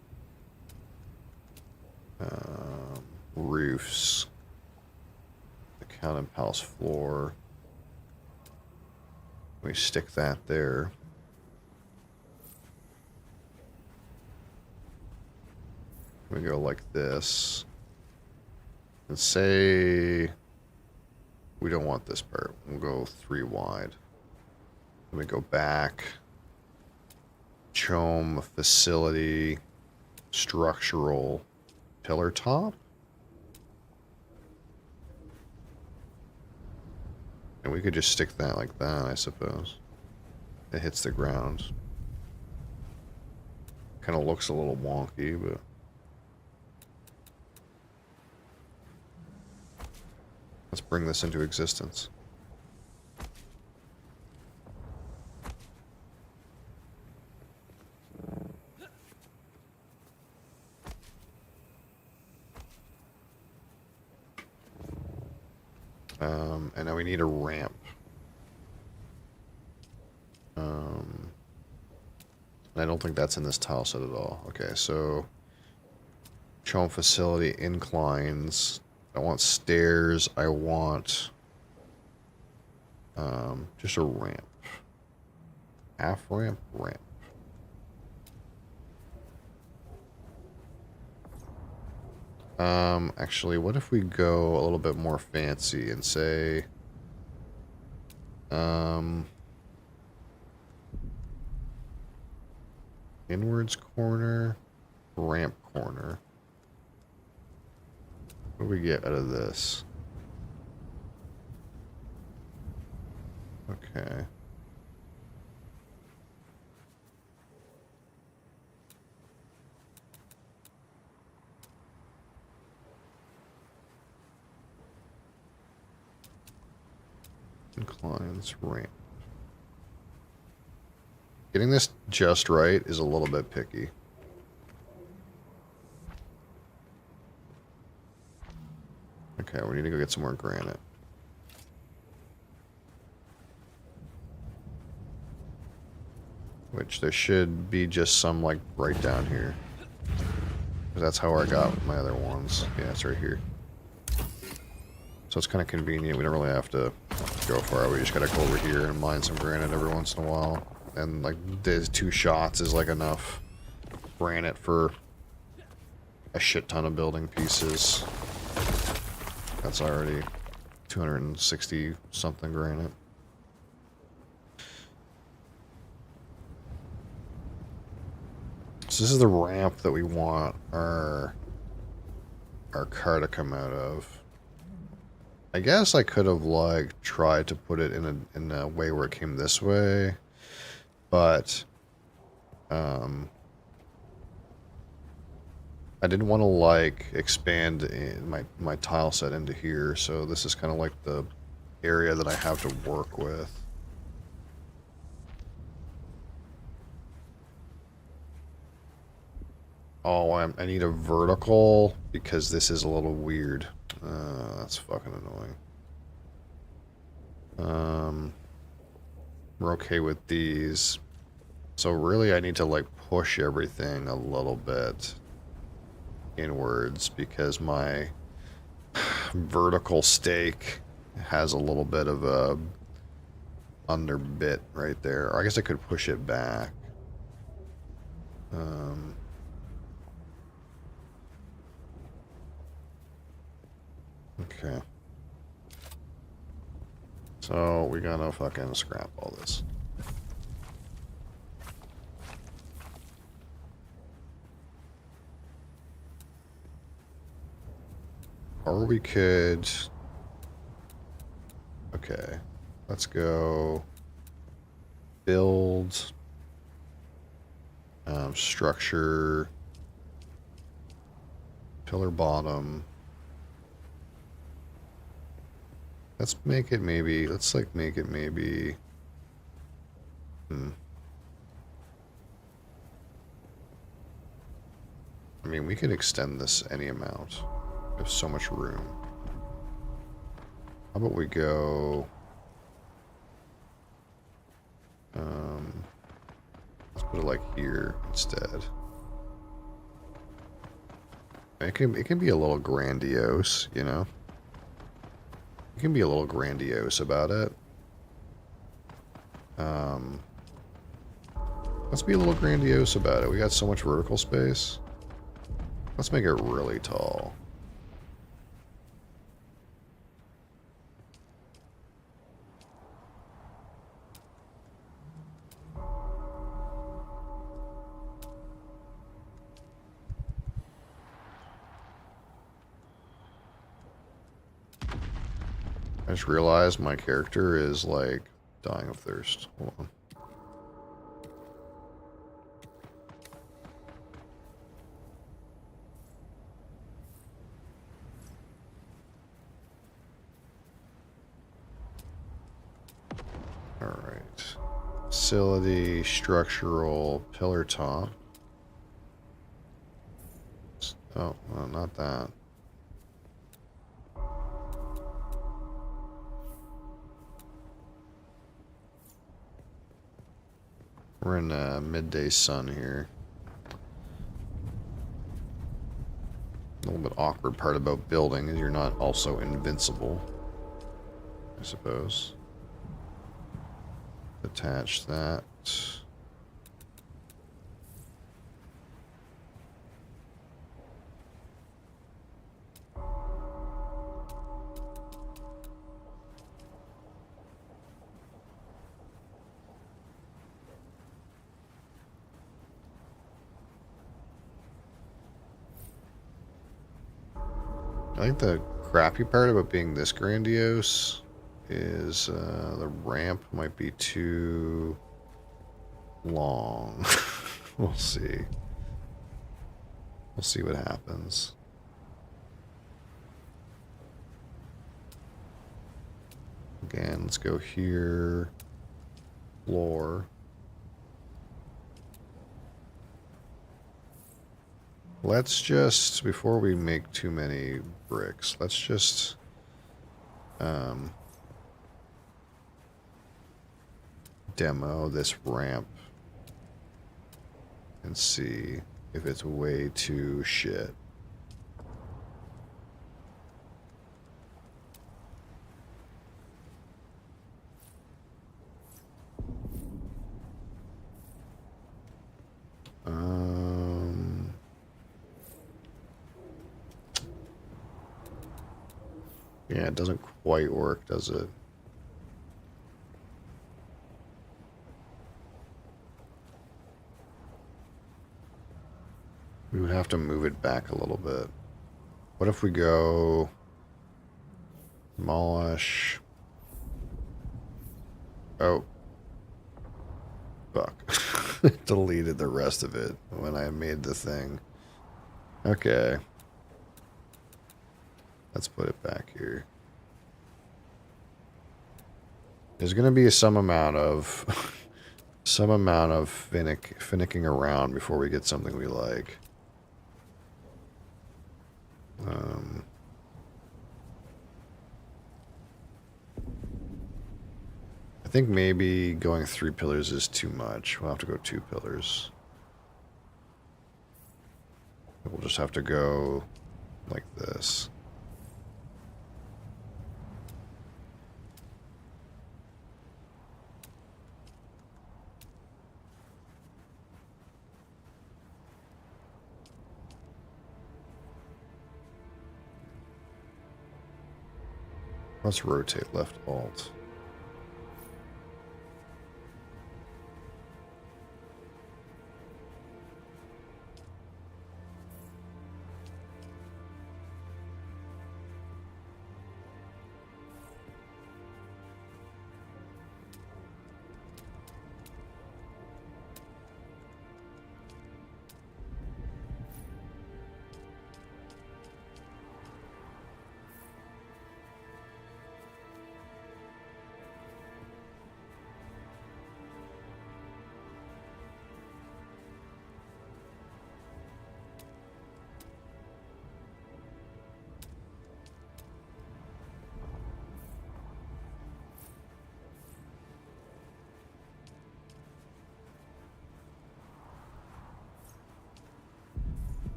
roofs, the counting palace floor, we stick that there. We go like this. And say we don't want this part. We'll go 3 wide. Then we go back. Chome facility structural pillar top. And we could just stick that like that, I suppose. It hits the ground. Kind of looks a little wonky, but let's bring this into existence. And now we need a ramp. I don't think that's in this tile set at all. Okay, so Chome facility inclines. I want stairs. I want just a ramp. Half ramp, ramp. Actually, what if we go a little bit more fancy and say, inwards corner, ramp corner. What do we get out of this? Okay. Inclines ramp. Getting this just right is a little bit picky. Okay, we need to go get some more granite. Which there should be just some like right down here. That's how I got my other ones. Yeah, it's right here. So it's kind of convenient. We don't really have to go far. We just gotta go over here and mine some granite every once in a while. And like the 2 shots is like enough granite for a shit ton of building pieces. That's already 260 something granite. So this is the ramp that we want our car to come out of. I guess I could have like tried to put it in a way where it came this way, but I didn't want to like expand my tile set into here, so this is kind of like the area that I have to work with. Oh, I need a vertical because this is a little weird. That's fucking annoying. We're okay with these. So really I need to like push everything a little bit inwards because my vertical stake has a little bit of a under bit right there. I guess I could push it back. Okay. So we gotta fucking scrap all this. Or we could... Okay. Let's go... Build... structure... Pillar bottom... Let's make it maybe... Let's like make it maybe... I mean, we could extend this any amount. We have so much room. How about we go... let's put it like here instead. It can be a little grandiose, you know? You can be a little grandiose about it. Let's be a little grandiose about it. We got so much vertical space. Let's make it really tall. I just realized my character is like dying of thirst. Hold on. Alright. Facility, structural, pillar top. Oh, well, not that. We're in midday sun here. A little bit awkward part about building is you're not also invincible, I suppose. Attach that. I think the crappy part about being this grandiose is the ramp might be too long. We'll see. We'll see what happens. Again, let's go here. Floor. Let's just, before we make too many bricks, let's just demo this ramp and see if it's way too shit. Yeah, it doesn't quite work, does it? We would have to move it back a little bit. What if we go demolish? Oh. Fuck. Deleted the rest of it when I made the thing. Okay. Let's put it back here. There's going to be some amount of finicking around before we get something we like. I think maybe going 3 pillars is too much. We'll have to go 2 pillars. We'll just have to go like this. Let's rotate left alt.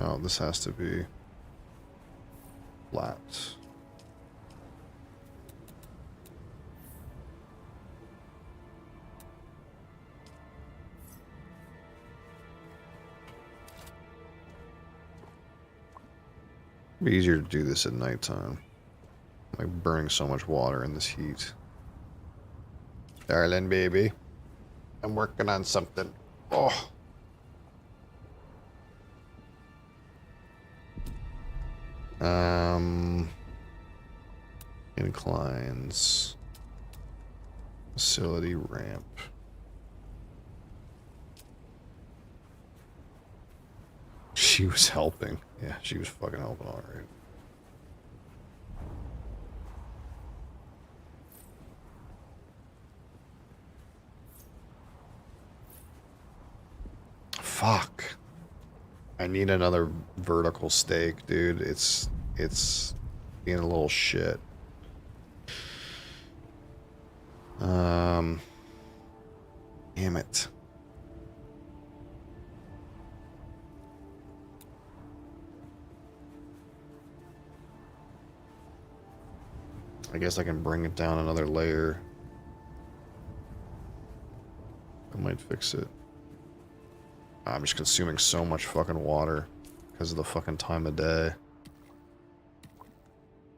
Oh, this has to be flat. It'd be easier to do this at nighttime. Like burning so much water in this heat. Darling baby, I'm working on something. Oh. Inclines. Facility ramp. She was helping. Yeah, she was fucking helping all right. Fuck. I need another vertical stake, dude. It's being a little shit. Damn it. I guess I can bring it down another layer. I might fix it. I'm just consuming so much fucking water because of the fucking time of day.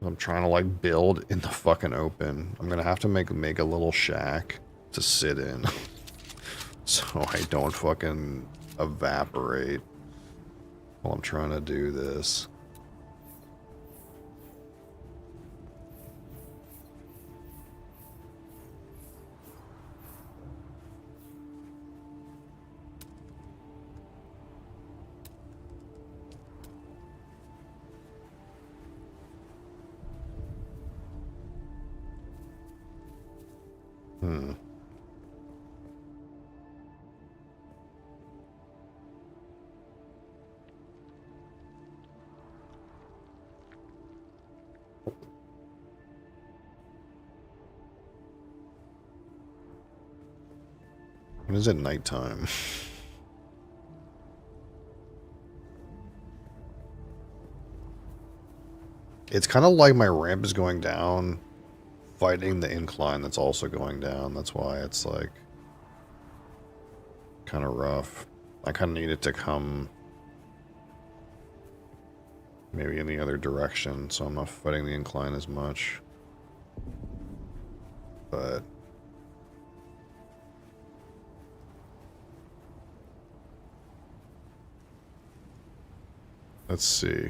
I'm trying to like build in the fucking open. I'm gonna have to make a little shack to sit in so I don't fucking evaporate while I'm trying to do this. When is it nighttime? It's kind of like my ramp is going down, fighting the incline that's also going down. That's why it's like kind of rough. I kind of need it to come maybe in the other direction, so I'm not fighting the incline as much. But let's see.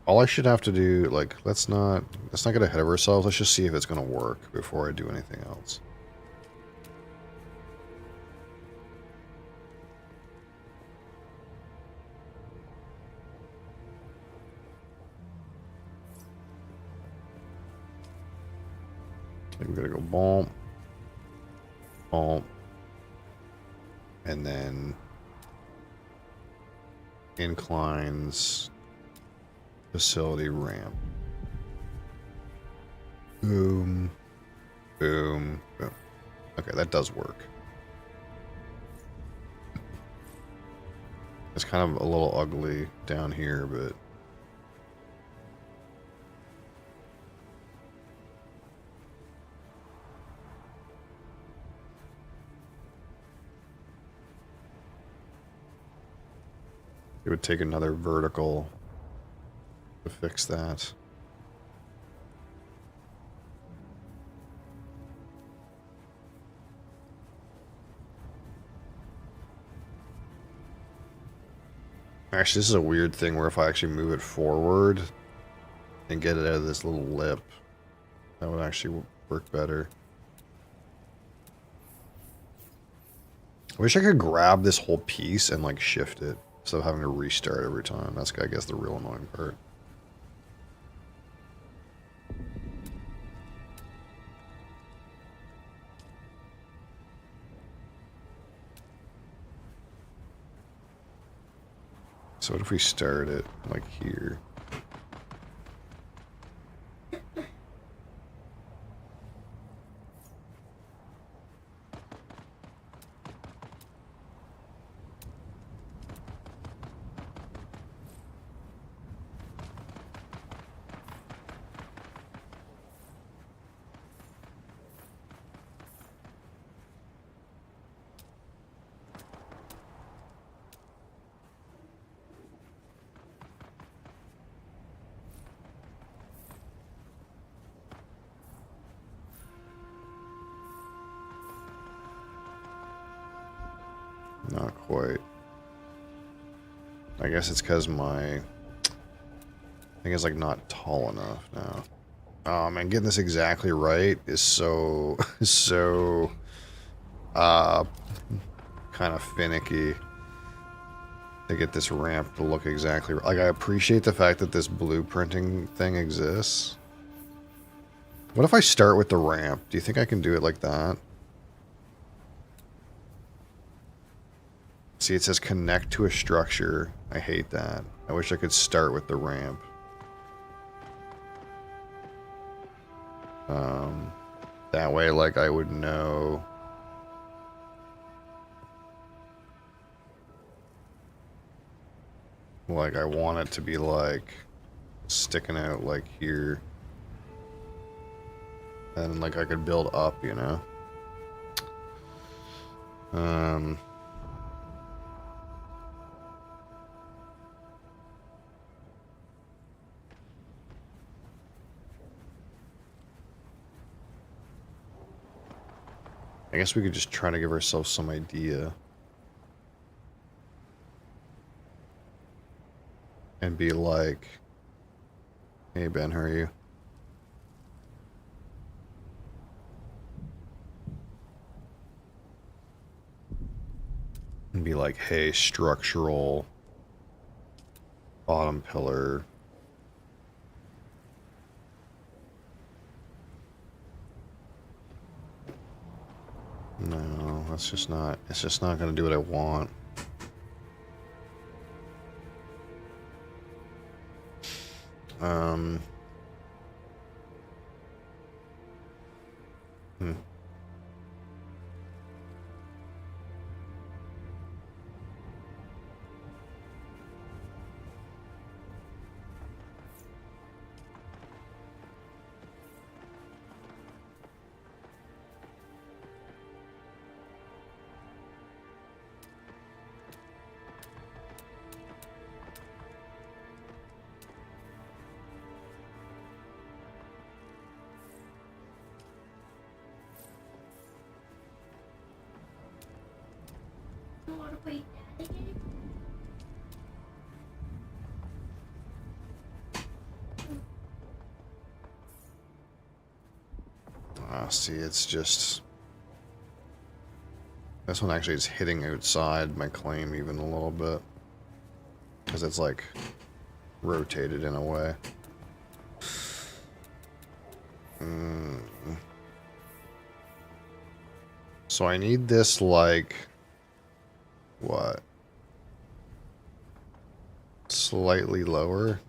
All I should have to do, like, let's not get ahead of ourselves. Let's just see if it's going to work before I do anything else. think we're gonna go bomb, bomb, and then inclines, facility ramp. Boom, boom, boom. Okay, that does work. It's kind of a little ugly down here, but it would take another vertical to fix that. Actually, this is a weird thing where if I actually move it forward and get it out of this little lip, that would actually work better. I wish I could grab this whole piece and like shift it instead of having to restart every time. That's, I guess, the real annoying part. So what if we start it like here? Not quite. I guess it's because my thing is like not tall enough now. Oh man, getting this exactly right is so kind of finicky to get this ramp to look exactly right. Like, I appreciate the fact that this blueprinting thing exists. What if I start with the ramp? Do you think I can do it like that? See, it says connect to a structure. I hate that. I wish I could start with the ramp. That way, like, I would know. Like, I want it to be, like, sticking out, like, here. And, like, I could build up, you know? I guess we could just try to give ourselves some idea. And be like, hey Ben, how are you? And be like, hey, structural bottom pillar. No, that's just not, it's just not going to do what I want. See, it's just... This one actually is hitting outside my claim even a little bit. Because it's like rotated in a way. So I need this, like, what? Slightly lower.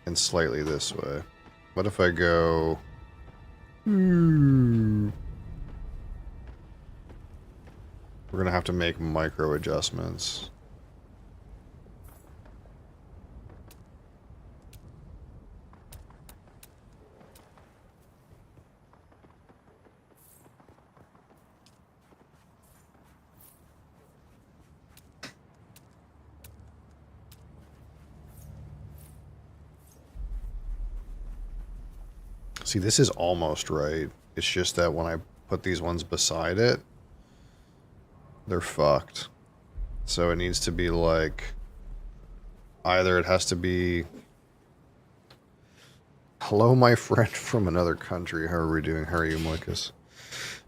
And slightly this way. What if I go... We're gonna have to make micro adjustments. See, this is almost right. It's just that when I put these ones beside it, they're fucked. So it needs to be like... Either it has to be... Hello, my friend from another country. How are we doing? How are you, Moikas?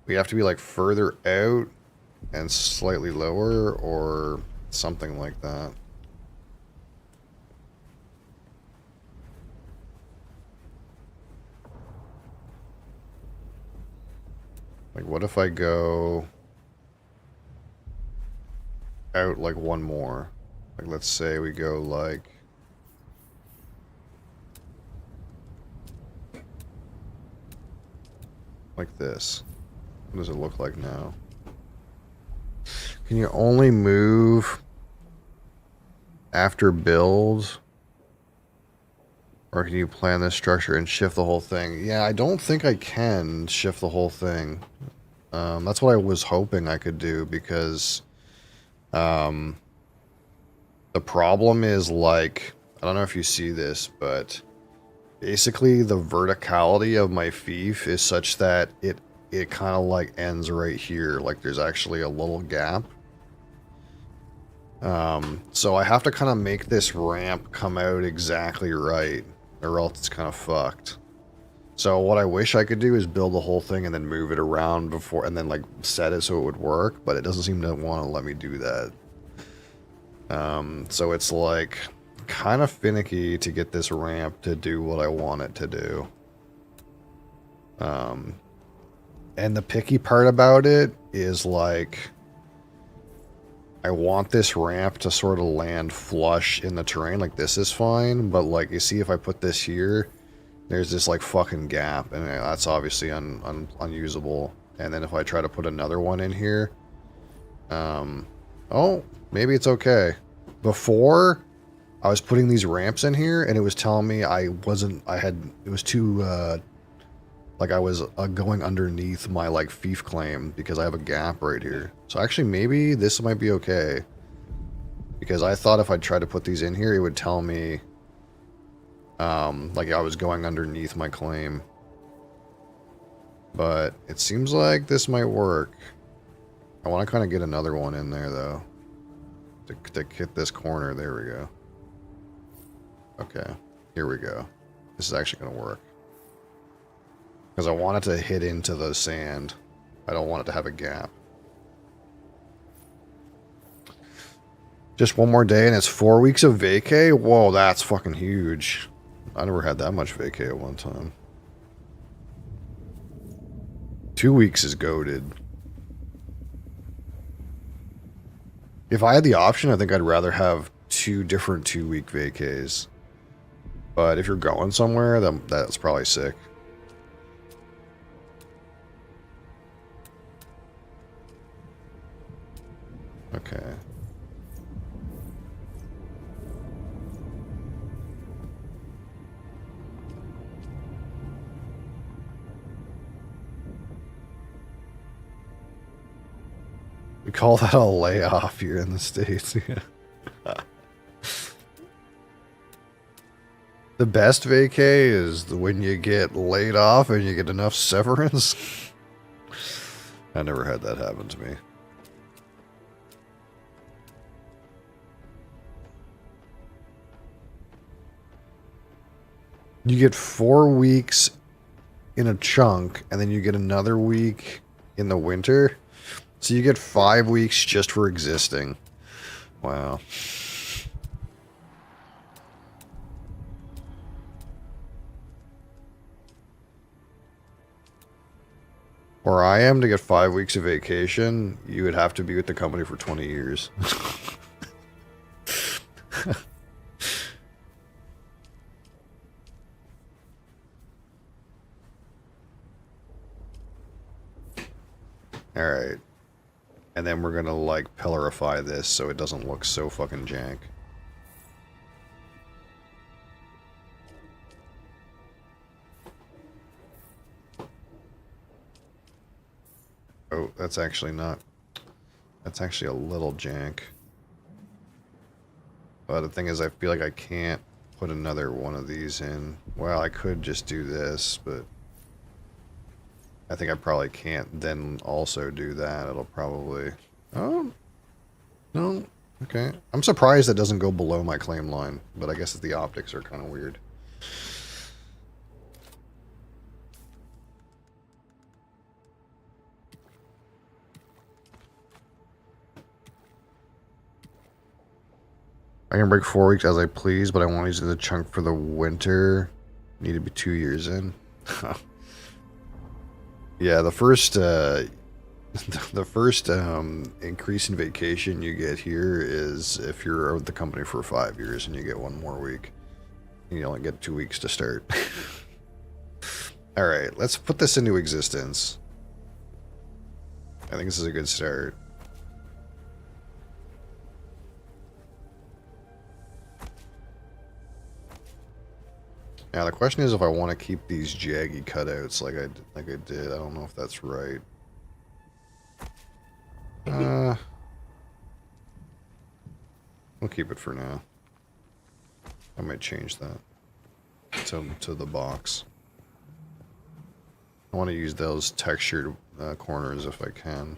We have to be like further out and slightly lower or something like that. Like, what if I go out like one more? Like, let's say we go like... like this. What does it look like now? Can you only move after build? Or can you plan this structure and shift the whole thing? Yeah, I don't think I can shift the whole thing. That's what I was hoping I could do because the problem is, like, I don't know if you see this, but basically the verticality of my fief is such that it kind of like ends right here. Like there's actually a little gap. So I have to kind of make this ramp come out exactly right, or else it's kind of fucked. So what I wish I could do is build the whole thing and then move it around before, and then like set it so it would work, but it doesn't seem to want to let me do that. So it's like kind of finicky to get this ramp to do what I want it to do. And the picky part about it is like, I want this ramp to sort of land flush in the terrain. Like this is fine, but like you see if I put this here, there's this like fucking gap, and that's obviously unusable. And then if I try to put another one in here, oh, maybe it's okay. Before, I was putting these ramps in here, and it was telling me it was too, like I was going underneath my like fief claim because I have a gap right here. So actually maybe this might be okay. Because I thought if I tried to put these in here, it would tell me like I was going underneath my claim. But it seems like this might work. I want to kind of get another one in there though. To hit this corner, there we go. Okay, here we go. This is actually going to work. Because I want it to hit into the sand. I don't want it to have a gap. Just one more day and it's 4 weeks of vacay? Whoa, that's fucking huge. I never had that much vacay at one time. 2 weeks is goated. If I had the option, I think I'd rather have 2 different 2-week vacays. But if you're going somewhere, then that's probably sick. Okay. We call that a layoff here in the States. The best vacay is when you get laid off and you get enough severance. I never had that happen to me. You get 4 weeks in a chunk, and then you get another week in the winter. So you get 5 weeks just for existing. Wow. Where I am, to get 5 weeks of vacation, you would have to be with the company for 20 years. Alright. And then we're gonna, like, pillarify this so it doesn't look so fucking jank. Oh, that's actually not... That's actually a little jank. But the thing is, I feel like I can't put another one of these in. Well, I could just do this, but... I think I probably can't then also do that. It'll probably... Oh, no. Okay. I'm surprised that doesn't go below my claim line, but I guess the optics are kind of weird. I can break 4 weeks as I please, but I want to use the chunk for the winter. Need to be 2 years in. Yeah, the first increase in vacation you get here is if you're with the company for 5 years and you get 1 more week. You only get 2 weeks to start. Alright, let's put this into existence. I think this is a good start. Now the question is if I want to keep these jaggy cutouts like I did. I don't know if that's right. We'll keep it for now. I might change that to the box. I want to use those textured corners if I can.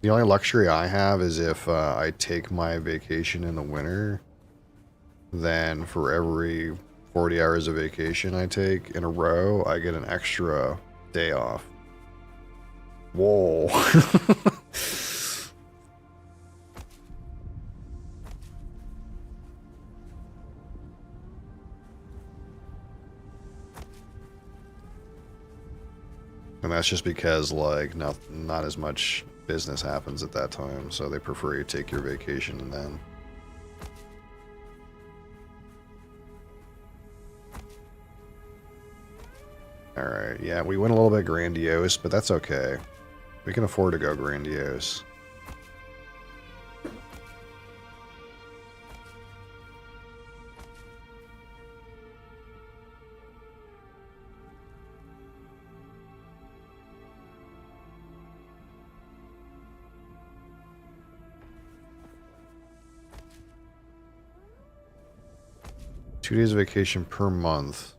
The only luxury I have is if I take my vacation in the winter, then for every 40 hours of vacation I take in a row, I get an extra day off. Whoa. And that's just because, like, not as much business happens at that time, so they prefer you take your vacation and then. Alright, yeah, we went a little bit grandiose, but that's okay. We can afford to go grandiose. Two days of vacation per month.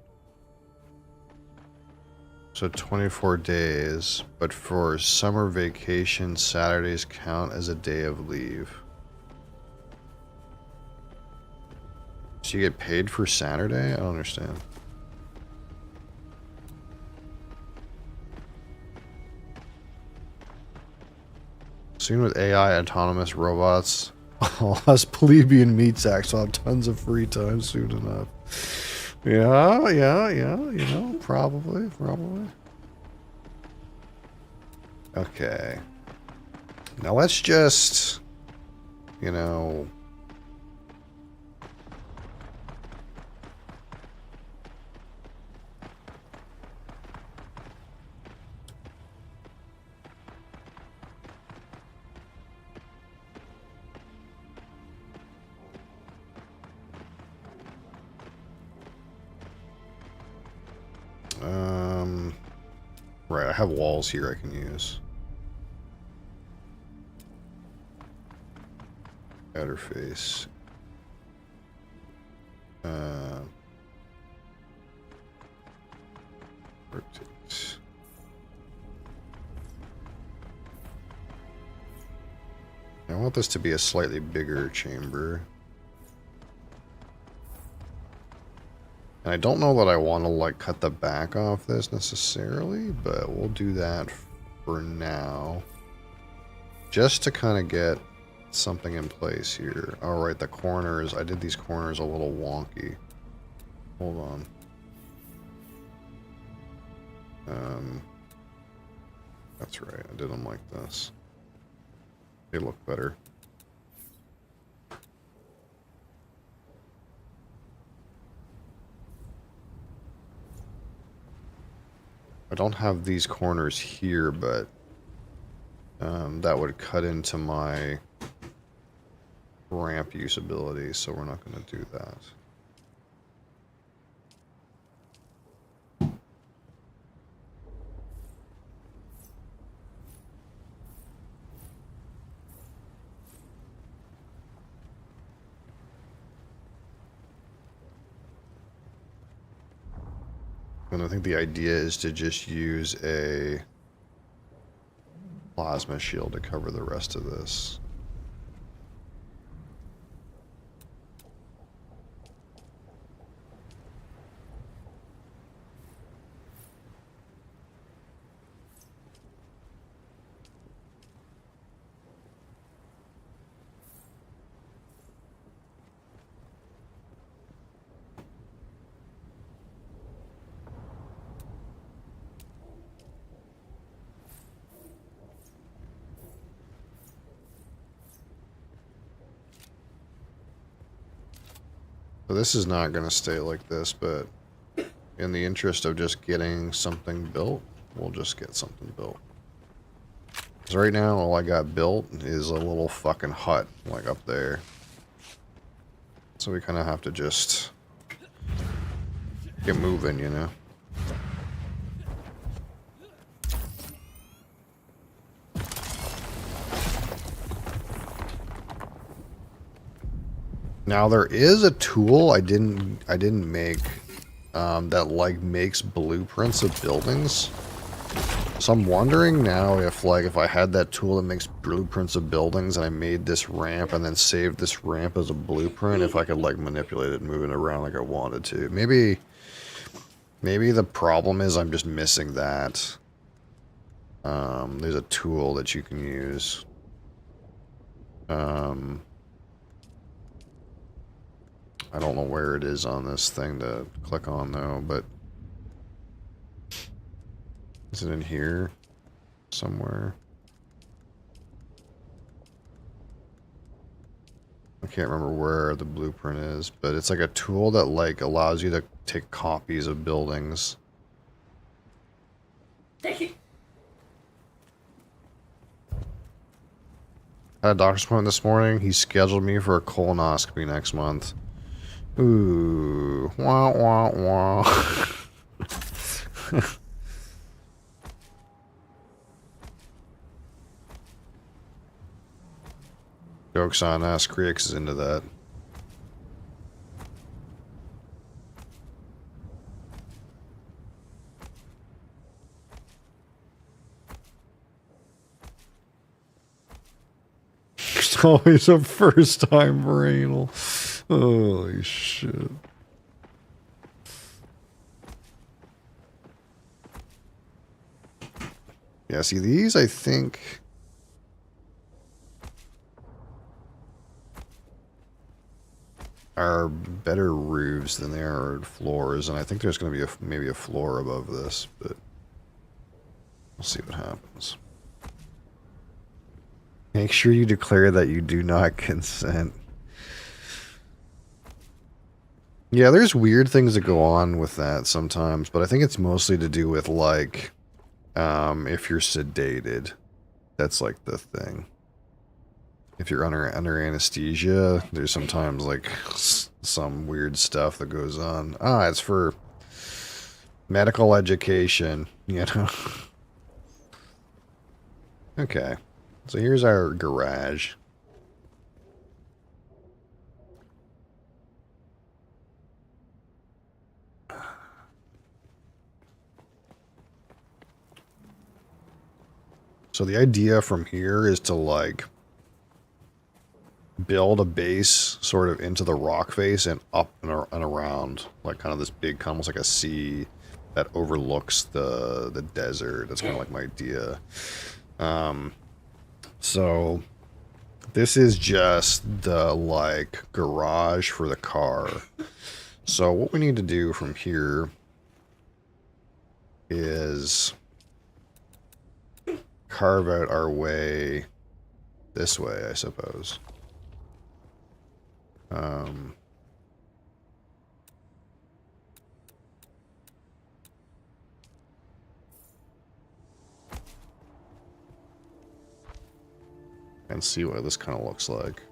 So 24 days, but for summer vacation, Saturdays count as a day of leave. So you get paid for Saturday? I don't understand. Soon with AI, autonomous robots, us plebeian meat sacks will have tons of free time soon enough. Yeah, you know, probably. Okay. Now let's just, you know... Right, I have walls here I can use. Outer face. Rotate. I want this to be a slightly bigger chamber. And I don't know that I want to, like, cut the back off this necessarily, but we'll do that for now. Just to kind of get something in place here. Alright, the corners. I did these corners a little wonky. Hold on. That's right. I did them like this. They look better. I don't have these corners here, but that would cut into my ramp usability, so we're not going to do that. And I think the idea is to just use a plasma shield to cover the rest of this. So this is not going to stay like this, but in the interest of just getting something built, we'll just get something built. Because right now, all I got built is a little fucking hut, like up there. So we kind of have to just get moving, you know? Now there is a tool I didn't make that like makes blueprints of buildings. So I'm wondering now if I had that tool that makes blueprints of buildings and I made this ramp and then saved this ramp as a blueprint, if I could like manipulate it and move it around like I wanted to. Maybe the problem is I'm just missing that. There's a tool that you can use. I don't know where it is on this thing to click on though, but is it in here somewhere? I can't remember where the blueprint is, but it's like a tool that like allows you to take copies of buildings. I had a doctor's appointment this morning. He scheduled me for a colonoscopy next month. Ooh, wah, wah, wah. Joke's on us, Creeks is into that. It's always a first time renal. Holy shit. Yeah, see these I think are better roofs than they are floors, and I think there's going to be maybe a floor above this, but we'll see what happens. Make sure you declare that you do not consent. Yeah, there's weird things that go on with that sometimes, but I think it's mostly to do with, like, if you're sedated. That's, like, the thing. If you're under anesthesia, there's sometimes, like, some weird stuff that goes on. Ah, it's for medical education, you know? Okay. So here's our garage. So the idea from here is to like build a base sort of into the rock face and up and around, like kind of this big, almost like a sea that overlooks the desert. That's kind of like my idea. So This is just the, like, garage for the car. So what we need to do from here is carve out our way this way, I suppose. And see what this kind of looks like.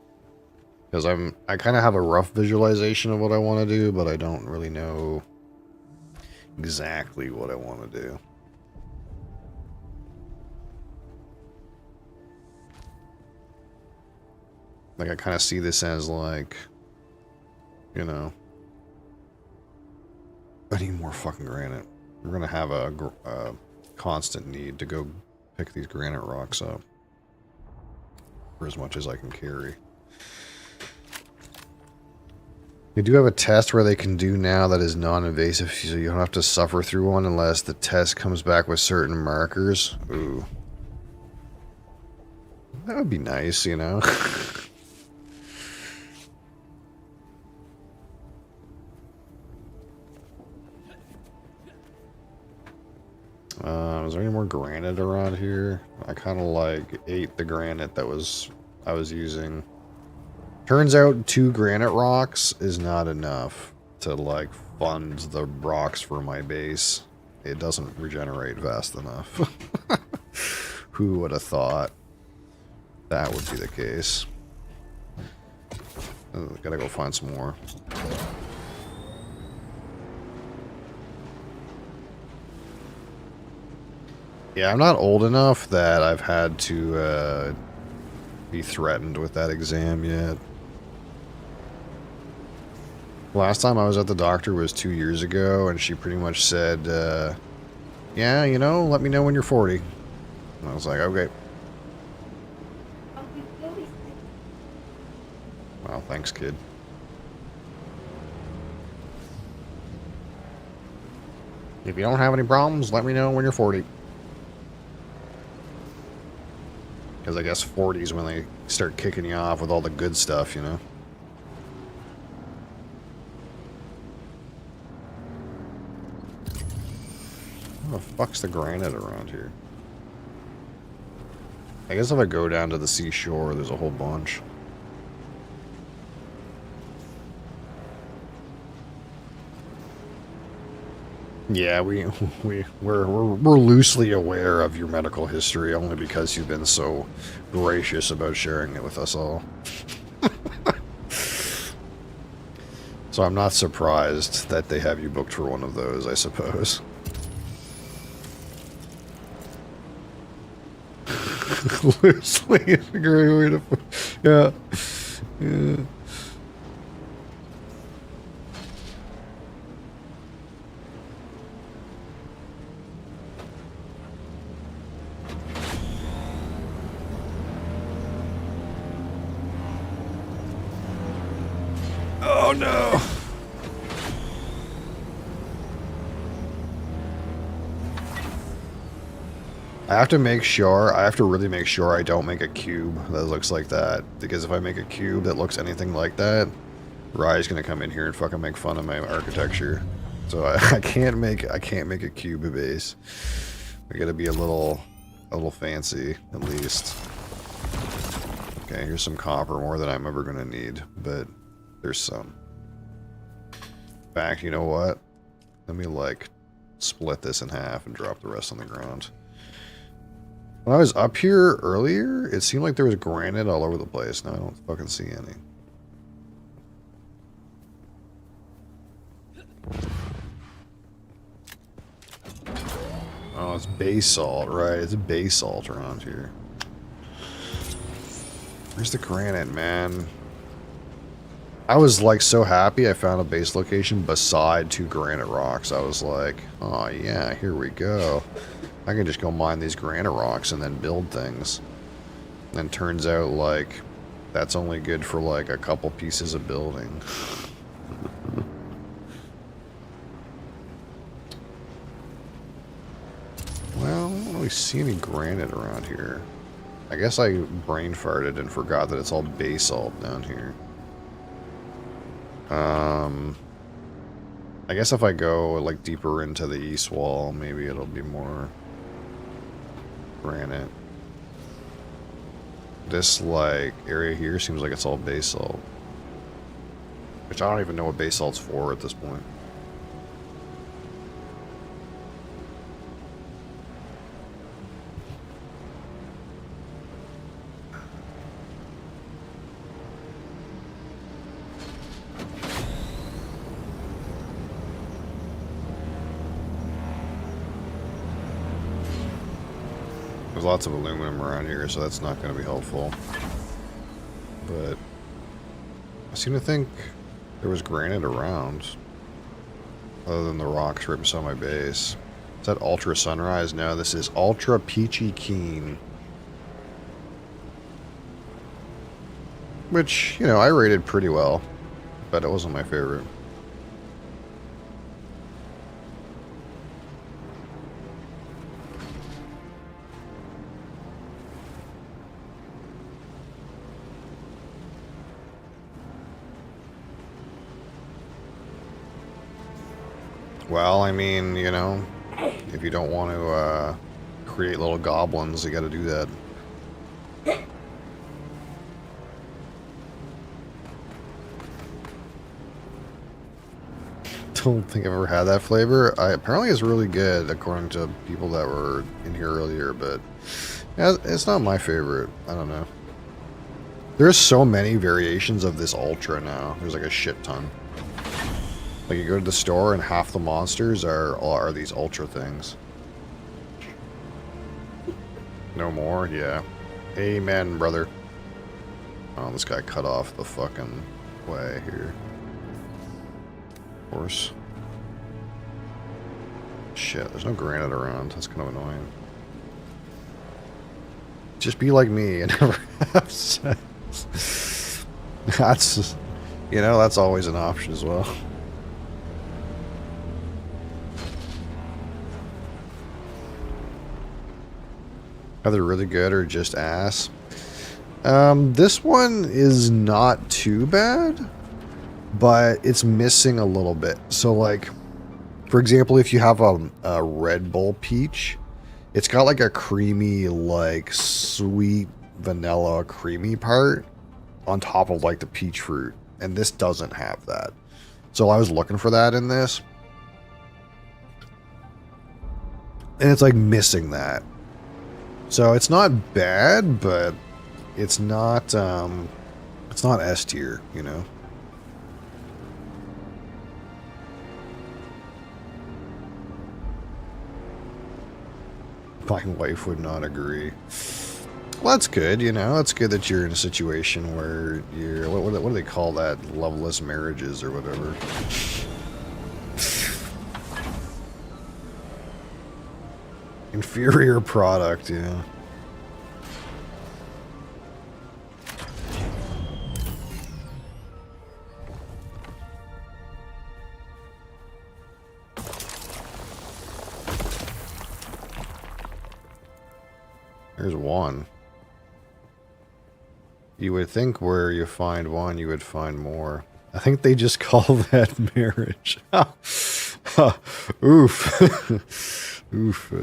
Because I kind of have a rough visualization of what I want to do, but I don't really know exactly what I want to do. Like, I kind of see this as, like, you know, I need more fucking granite. We're going to have a constant need to go pick these granite rocks up for as much as I can carry. They do have a test where they can do now that is non-invasive, so you don't have to suffer through one unless the test comes back with certain markers. Ooh. That would be nice, you know? Is there any more granite around here? I kind of like ate the granite that I was using. Turns out 2 granite rocks is not enough to like fund the rocks for my base. It doesn't regenerate fast enough. Who would have thought that would be the case? Gotta go find some more. Yeah, I'm not old enough that I've had to be threatened with that exam yet. Last time I was at the doctor was 2 years ago, and she pretty much said, yeah, you know, let me know when you're 40. And I was like, okay. Well, thanks, kid. If you don't have any problems, let me know when you're 40. Because I guess 40 is when they start kicking you off with all the good stuff, you know? What the fuck's the granite around here? I guess if I go down to the seashore, there's a whole bunch. Yeah, we're loosely aware of your medical history only because you've been so gracious about sharing it with us all. So I'm not surprised that they have you booked for one of those, I suppose. Loosely is a great way to put it. Yeah. Yeah. Oh no! I have to really make sure I don't make a cube that looks like that. Because if I make a cube that looks anything like that, Rye's gonna come in here and fucking make fun of my architecture. So I can't make a cube base. I gotta be a little fancy, at least. Okay, here's some copper, more than I'm ever gonna need, but there's some. In fact, you know what? Let me, like, split this in half and drop the rest on the ground. When I was up here earlier, it seemed like there was granite all over the place. Now I don't fucking see any. Oh, it's basalt, right? It's basalt around here. Where's the granite, man? I was like so happy I found a base location beside 2 granite rocks. I was like, oh yeah, here we go. I can just go mine these granite rocks and then build things. And turns out like that's only good for like a couple pieces of building. Well, I don't really see any granite around here. I guess I brain farted and forgot that it's all basalt down here. I guess if I go like deeper into the east wall, maybe it'll be more granite. This like area here seems like it's all basalt, which I don't even know what basalt's for at this point. There's lots of aluminum around here, so that's not going to be helpful. But I seem to think there was granite around, other than the rocks right beside my base. Is that Ultra Sunrise? No, this is Ultra Peachy Keen. Which, you know, I rated pretty well, but it wasn't my favorite. Well, I mean, you know, if you don't want to create little goblins, you got to do that. Don't think I've ever had that flavor. Apparently it's really good, according to people that were in here earlier, but yeah, it's not my favorite. I don't know. There's so many variations of this Ultra now. There's like a shit ton. Like, you go to the store and half the monsters are these Ultra things. No more? Yeah. Amen, brother. Oh, this guy cut off the fucking way here. Of course. Shit, there's no granite around. That's kind of annoying. Just be like me and never have sex. That's, you know, that's always an option as well. Either really good or just ass. This one is not too bad, but it's missing a little bit. So, like, for example, if you have a Red Bull peach, it's got like a creamy, like sweet vanilla creamy part on top of like the peach fruit, and this doesn't have that. So I was looking for that in this, and it's like missing that. So it's not bad, but it's not S tier, you know. My wife would not agree. Well, that's good, you know. It's good that you're in a situation where you're what do they call that? Loveless marriages or whatever. Inferior product, yeah. There's one. You would think where you find one, you would find more. I think they just call that marriage. Oof. Oof.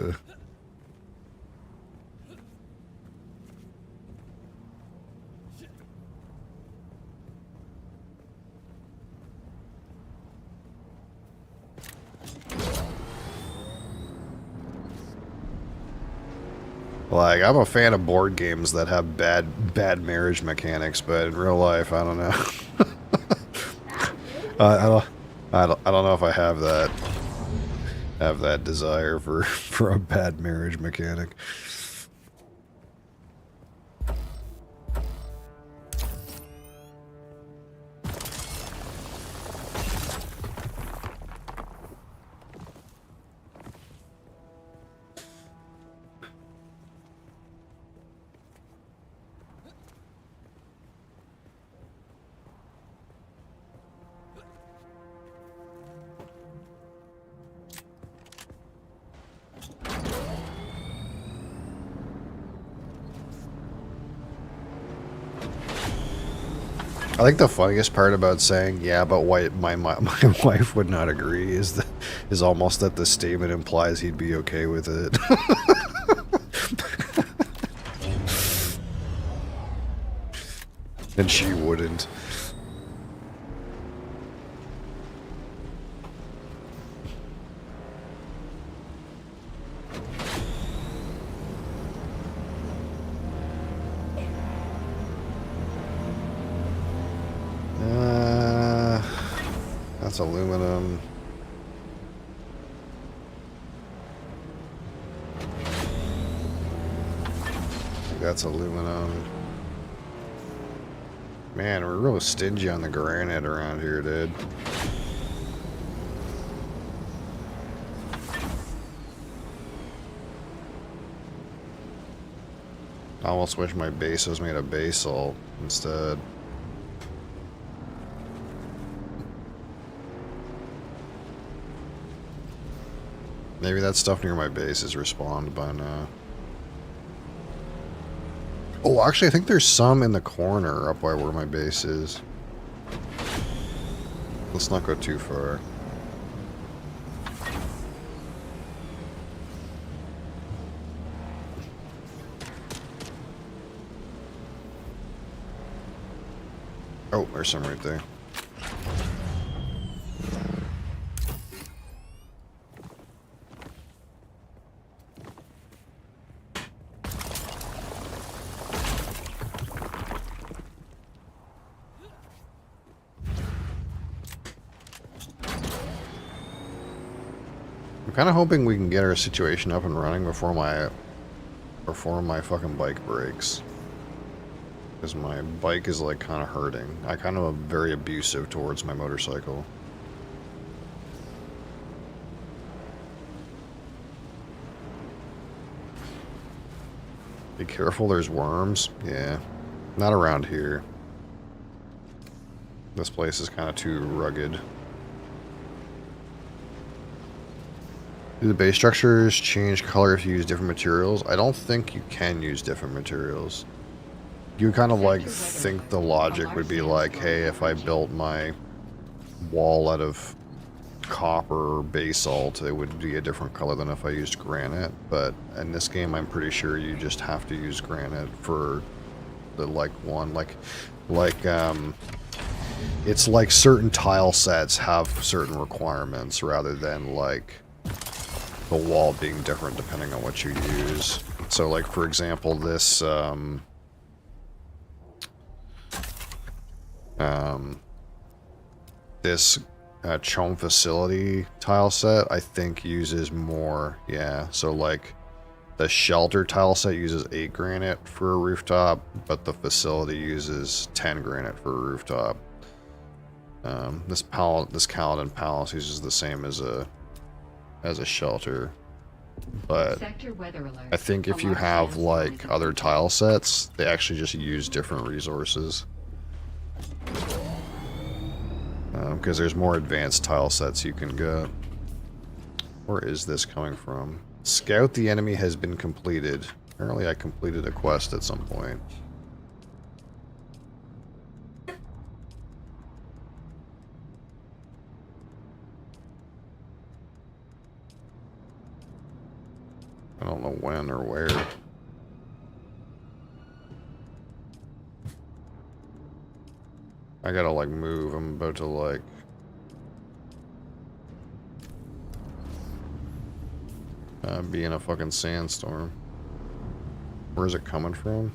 Like, I'm a fan of board games that have bad marriage mechanics, but in real life, I don't know. I don't know if I have that desire for a bad marriage mechanic. I think the funniest part about saying, yeah, but why my wife would not agree is almost that the statement implies he'd be okay with it. And she wouldn't. That's aluminum. That's aluminum. Man, we're real stingy on the granite around here, dude. I almost wish my base was made of basalt instead. Maybe that stuff near my base is respawned by now. Oh, actually, I think there's some in the corner up by where my base is. Let's not go too far. Oh, there's some right there. I'm kind of hoping we can get our situation up and running before my fucking bike breaks. Because my bike is like kind of hurting. I kind of am very abusive towards my motorcycle. Be careful, there's worms. Yeah. Not around here. This place is kind of too rugged. Do the base structures change color if you use different materials? I don't think you can use different materials. You kind of like think the logic would be like, hey, if I built my wall out of copper or basalt, it would be a different color than if I used granite. But in this game, I'm pretty sure you just have to use granite for the it's like certain tile sets have certain requirements rather than like the wall being different depending on what you use. So like for example, this Chome facility tile set I think uses more, yeah, so like the shelter tile set uses 8 granite for a rooftop, but the facility uses 10 granite for a rooftop. This Kaladin Palace uses the same as a shelter, but I think if you have like other tile sets, they actually just use different resources. Because there's more advanced tile sets you can get. Where is this coming from? Scout the enemy has been completed. Apparently I completed a quest at some point. I don't know when or where. I gotta like move. I'm about to like... be in a fucking sandstorm. Where is it coming from?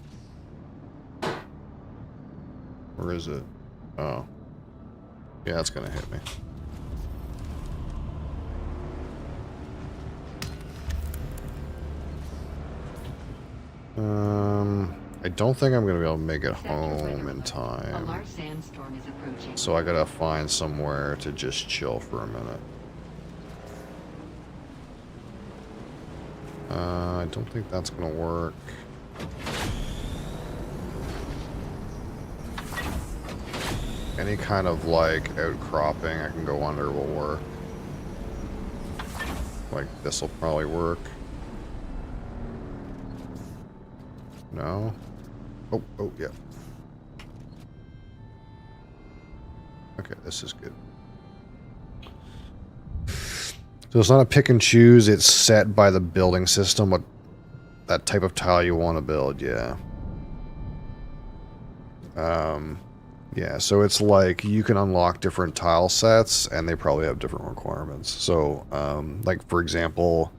Where is it? Oh. Yeah, it's gonna hit me. I don't think I'm gonna be able to make it home in time. So I gotta find somewhere to just chill for a minute. I don't think that's gonna work. Any kind of like outcropping I can go under will work. Like this will probably work. No? Oh, yeah. Okay, this is good. So it's not a pick and choose, it's set by the building system, what that type of tile you want to build, yeah. Yeah, so it's like you can unlock different tile sets and they probably have different requirements. So, like for example,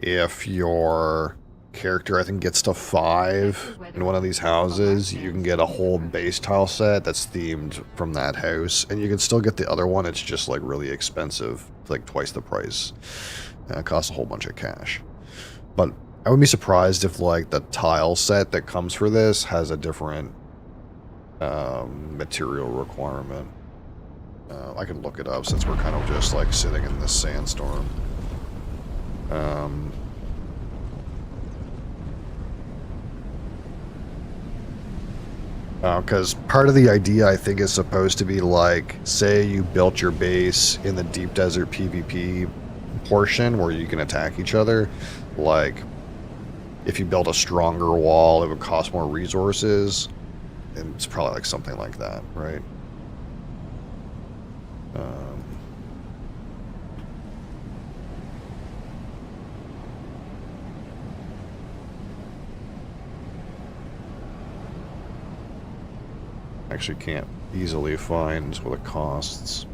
if your character, I think, gets to 5 in one of these houses, you can get a whole base tile set that's themed from that house, and you can still get the other one. It's just like really expensive, like twice the price. It costs a whole bunch of cash. But I would be surprised if like the tile set that comes for this has a different material requirement. I can look it up since we're kind of just like sitting in this sandstorm. Because part of the idea, I think, is supposed to be like, say you built your base in the deep desert PvP portion where you can attack each other. Like, if you built a stronger wall, it would cost more resources. And it's probably like something like that, right? Actually can't easily find what it costs.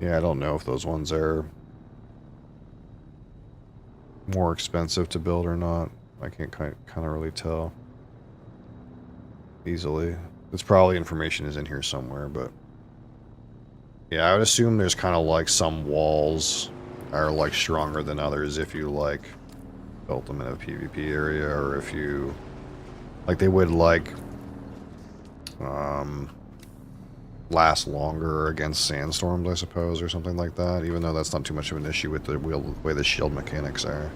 Yeah, I don't know if those ones are more expensive to build or not. I can't kind of really tell easily. It's probably information is in here somewhere, but yeah, I would assume there's kind of like some walls are like stronger than others if you like built them in a PvP area, or if you like they would like last longer against sandstorms, I suppose, or something like that, even though that's not too much of an issue with the way the shield mechanics are.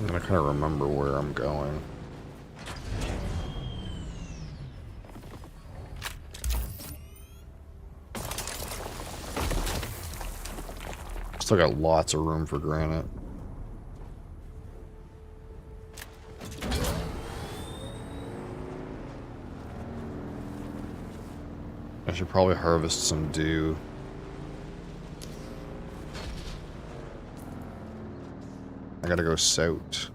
I kind of remember where I'm going. Still got lots of room for granite. I should probably harvest some dew. I gotta go south.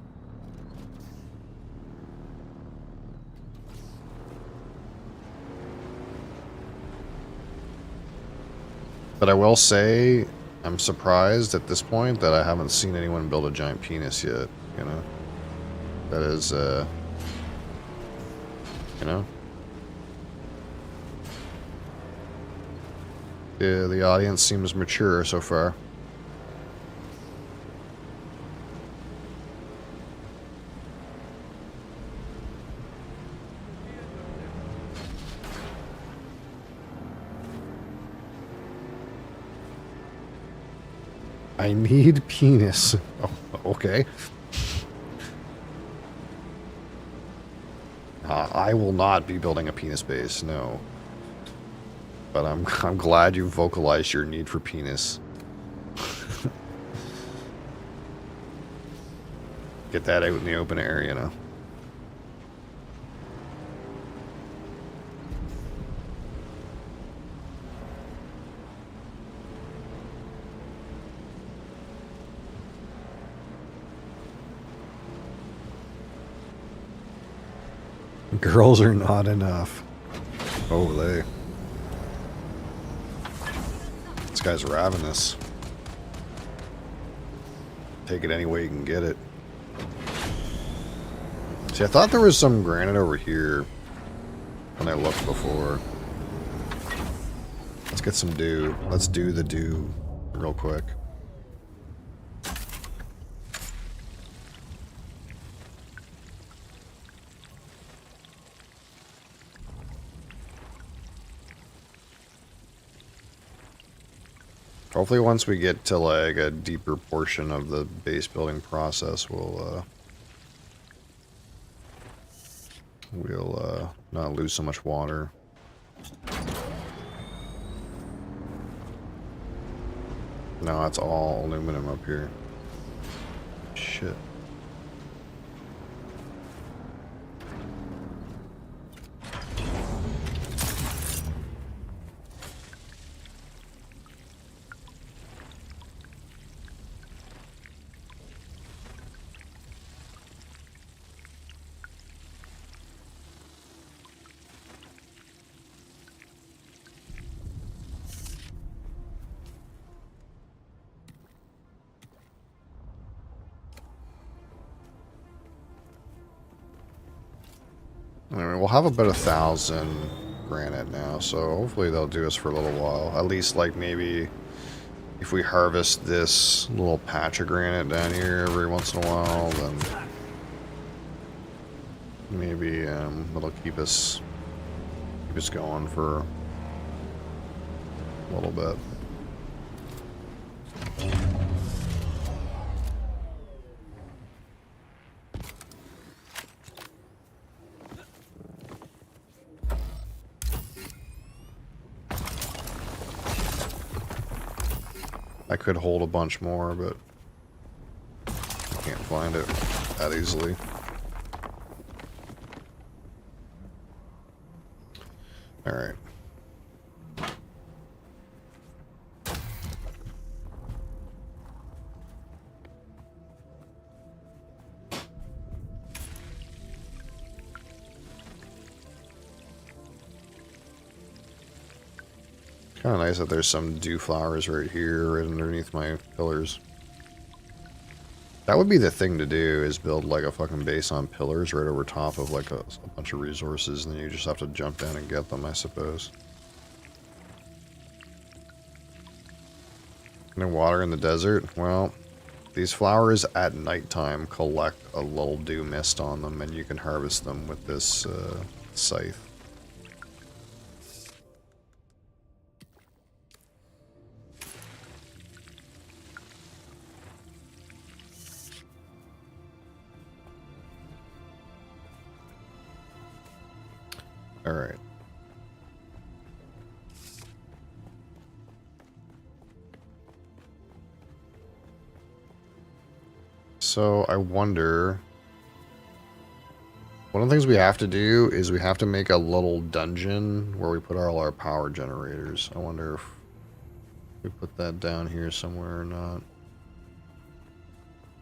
But I will say, I'm surprised at this point that I haven't seen anyone build a giant penis yet, you know? That is, you know? The audience seems mature so far. I need penis. Oh, okay. I will not be building a penis base, no. But I'm glad you vocalized your need for penis. Get that out in the open air, you know. Girls are not enough. Oh, they. This guy's ravenous. Take it any way you can get it. See, I thought there was some granite over here when I looked before. Let's get some dew. Let's do the dew real quick. Hopefully once we get to like a deeper portion of the base building process, we'll not lose so much water. No, that's all aluminum up here. Shit. Anyway, we'll have about 1,000 granite now, so hopefully they'll do us for a little while. At least, like, maybe if we harvest this little patch of granite down here every once in a while, then maybe it'll keep us going for a little bit. I could hold a bunch more, but can't find it that easily. All right. Kind of nice that there's some dew flowers right here, right underneath my pillars. That would be the thing to do, is build like a fucking base on pillars right over top of like a bunch of resources, and then you just have to jump down and get them, I suppose. No water in the desert? Well, these flowers at nighttime collect a little dew mist on them, and you can harvest them with this scythe. All right. So I wonder, one of the things we have to do is we have to make a little dungeon where we put all our power generators. I wonder if we put that down here somewhere or not.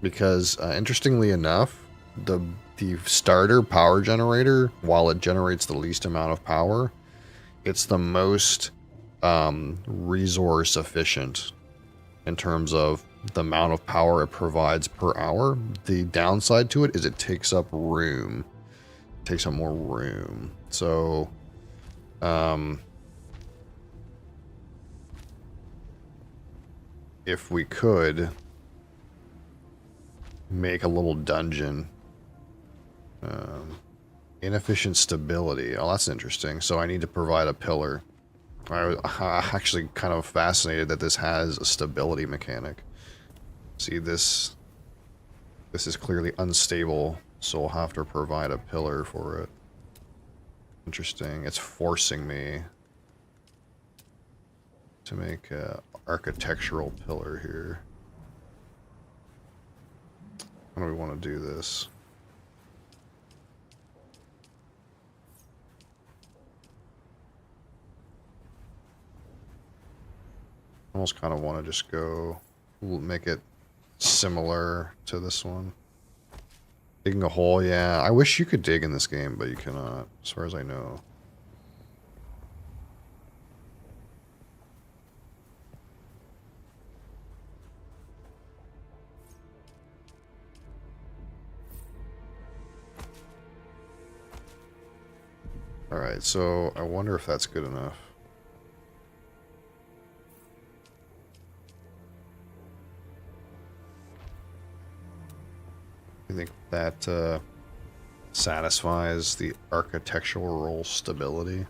Because interestingly enough, the starter power generator, while it generates the least amount of power, it's the most resource efficient in terms of the amount of power it provides per hour. The downside to it is it takes up room. It takes up more room. So if we could make a little dungeon. Inefficient stability. Oh, that's interesting. So I need to provide a pillar. I'm actually kind of fascinated that this has a stability mechanic. See, this is clearly unstable, so I'll have to provide a pillar for it. Interesting. It's forcing me to make an architectural pillar here. How do we want to do this? Almost kind of want to just go make it similar to this one. Digging a hole, yeah. I wish you could dig in this game, but you cannot, as far as I know. Alright, so I wonder if that's good enough. I think that satisfies the architectural stability.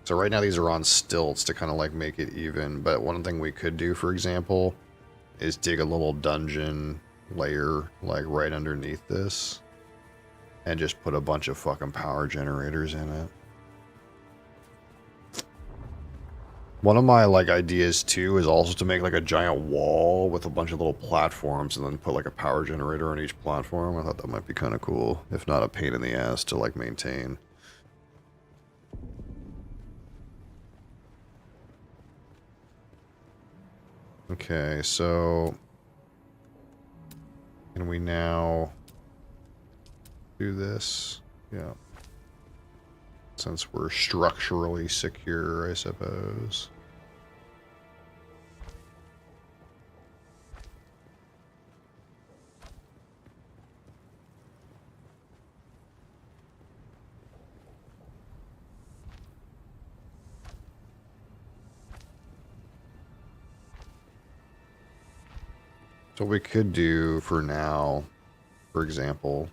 So right now these are on stilts to kind of like make it even, but one thing we could do, for example, is dig a little dungeon layer like right underneath this and just put a bunch of fucking power generators in it. One of my like ideas too is also to make like a giant wall with a bunch of little platforms and then put like a power generator on each platform. I thought that might be kind of cool, if not a pain in the ass to like maintain. Okay, so can we now do this? Yeah. Since we're structurally secure, I suppose. So what we could do for now, for example,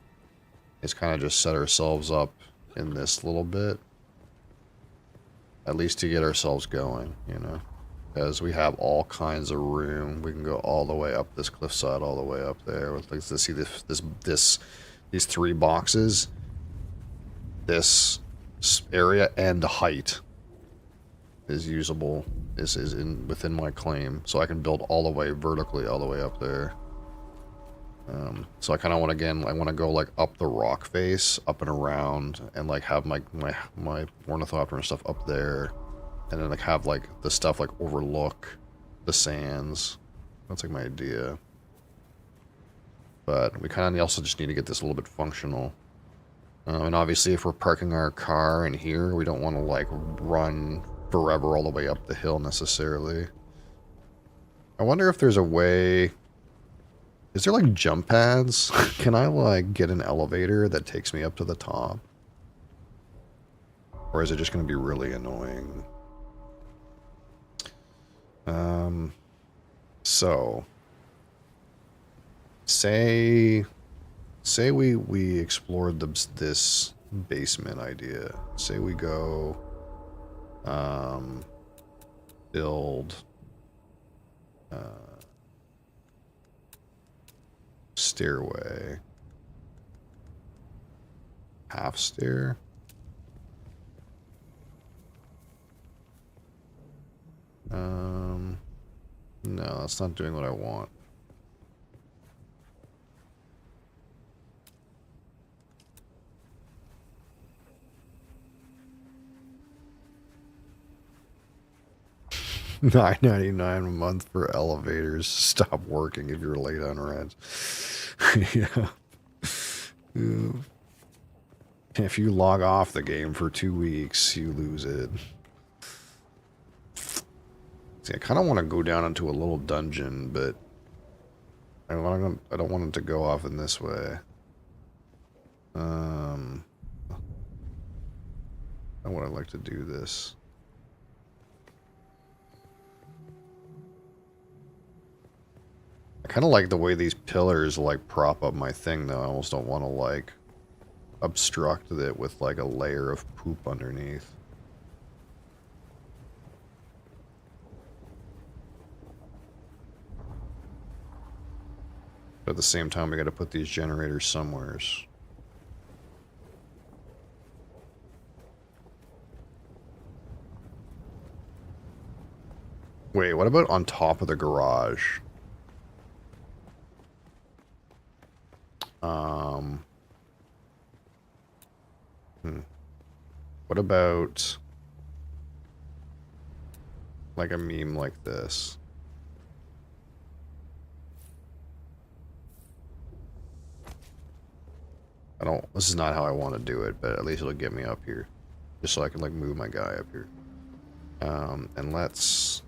is kind of just set ourselves up in this little bit. At least to get ourselves going, you know. Because we have all kinds of room. We can go all the way up this cliffside, all the way up there. With like, to see these 3 boxes, this area and height is usable. This is within my claim, so I can build all the way vertically, all the way up there. So I kind of want I want to go like up the rock face, up and around, and like have my ornithopter and stuff up there, and then like have like the stuff like overlook the sands. That's like my idea. But we kind of also just need to get this a little bit functional. And obviously, if we're parking our car in here, we don't want to like run forever all the way up the hill necessarily. I wonder if there's a way. Is there like jump pads? Can I like get an elevator that takes me up to the top? Or is it just going to be really annoying? So say we explored this basement idea. Say we go build stairway, half stair. No, that's not doing what I want. $9.99 a month for elevators. Stop working if you're late on rent. Yeah. If you log off the game for 2 weeks, you lose it. See, I kind of want to go down into a little dungeon, but I don't want it to go off in this way. How would I like to do this? I kind of like the way these pillars like prop up my thing, though. I almost don't want to like obstruct it with like a layer of poop underneath. But at the same time, we got to put these generators somewheres. Wait, what about on top of the garage? What about like a meme like this? This is not how I want to do it, but at least it'll get me up here. Just so I can like move my guy up here. And let's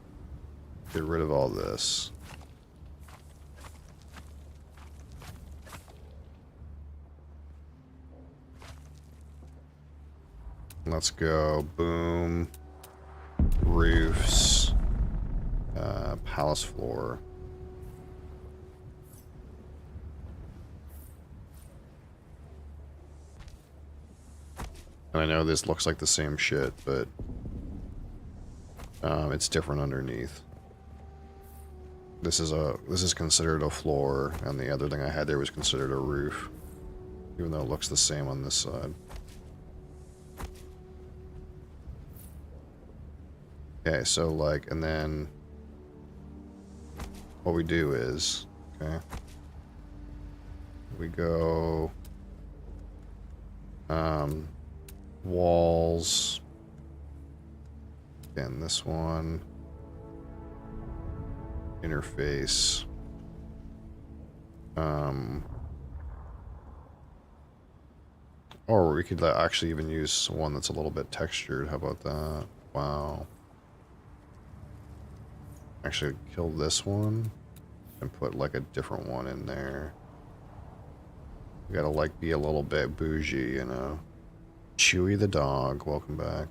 get rid of all this. Let's go boom, roofs, palace floor. And I know this looks like the same shit, but It's different underneath. This is considered a floor, and the other thing I had there was considered a roof, even though it looks the same on this side. Okay, so like, and then what we do is, okay, we go walls, and this one, interface, or we could actually even use one that's a little bit textured. How about that? Wow. Actually kill this one and put like a different one in there. We gotta like be a little bit bougie, you know. Chewy the dog, welcome back.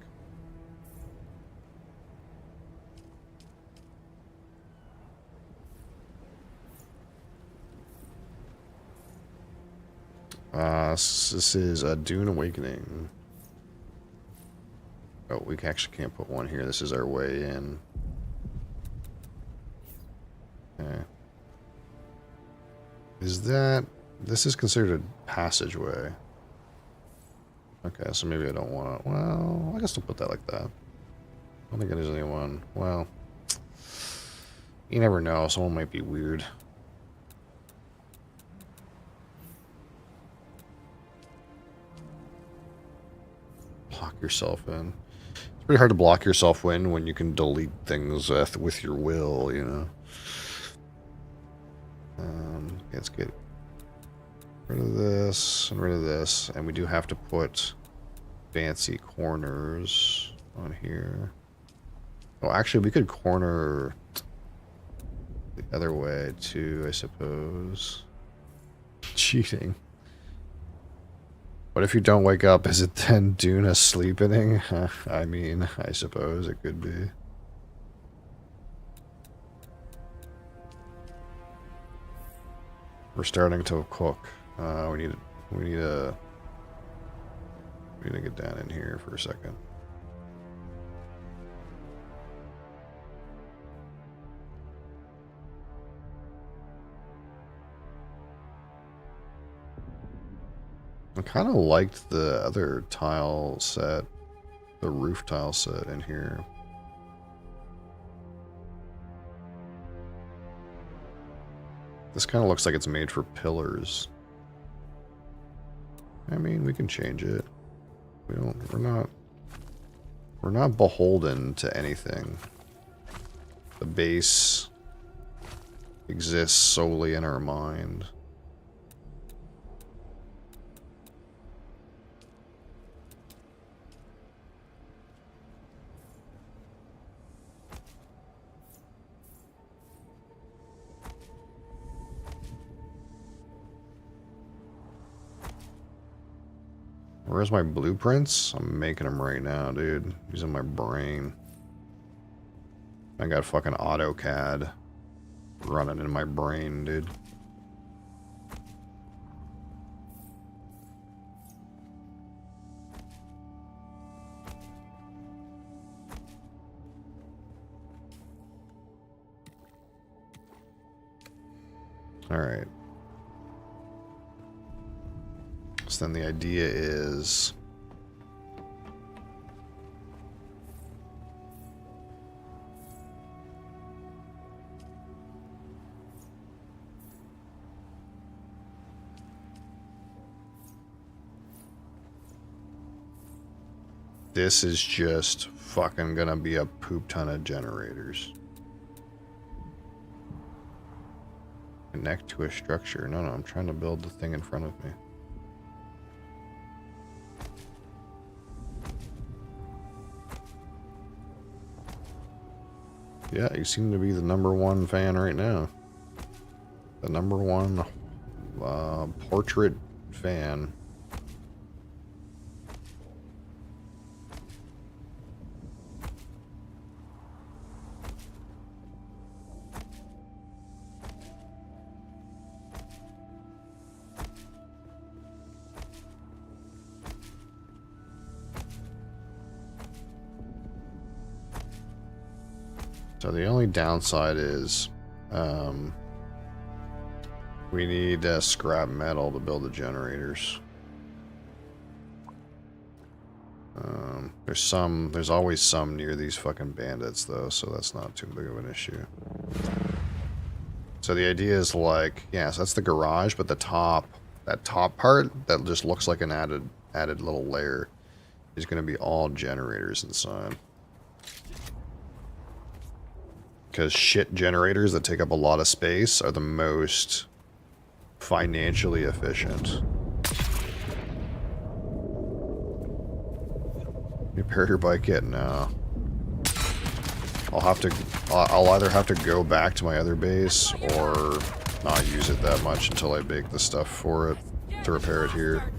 This is a Dune Awakening. Oh, we actually can't put one here. This is our way in. Okay. Is that... This is considered a passageway. Okay, so maybe I don't want to... Well, I guess I'll put that like that. I don't think there's anyone... Well... You never know. Someone might be weird. Block yourself in. It's pretty hard to block yourself in when you can delete things with your will, you know. Let's get rid of this and rid of this, and we do have to put fancy corners on here. Oh, actually, we could corner the other way too, I suppose. Cheating. What if you don't wake up? Is it then Dune sleeping? I mean, I suppose it could be. We're starting to cook. We need to get down in here for a second. I kind of liked the other tile set, the roof tile set in here. This kind of looks like it's made for pillars. I mean, we can change it. We're not beholden to anything. The base exists solely in our mind. Where's my blueprints? I'm making them right now, dude. Using my brain. I got fucking AutoCAD running in my brain, dude. Alright. So then the idea is... This is just fucking gonna be a poop ton of generators. Connect to a structure. No, I'm trying to build the thing in front of me. Yeah, you seem to be the #1 fan right now. The #1 portrait fan. So the only downside is we need scrap metal to build the generators. There's always some near these fucking bandits though, so that's not too big of an issue. So the idea is like, yeah, so that's the garage, but the top, that top part that just looks like an added little layer is going to be all generators inside. Because shit generators that take up a lot of space are the most financially efficient. Repair your bike yet? No. I'll either have to go back to my other base or not use it that much until I bake the stuff for it to repair it here.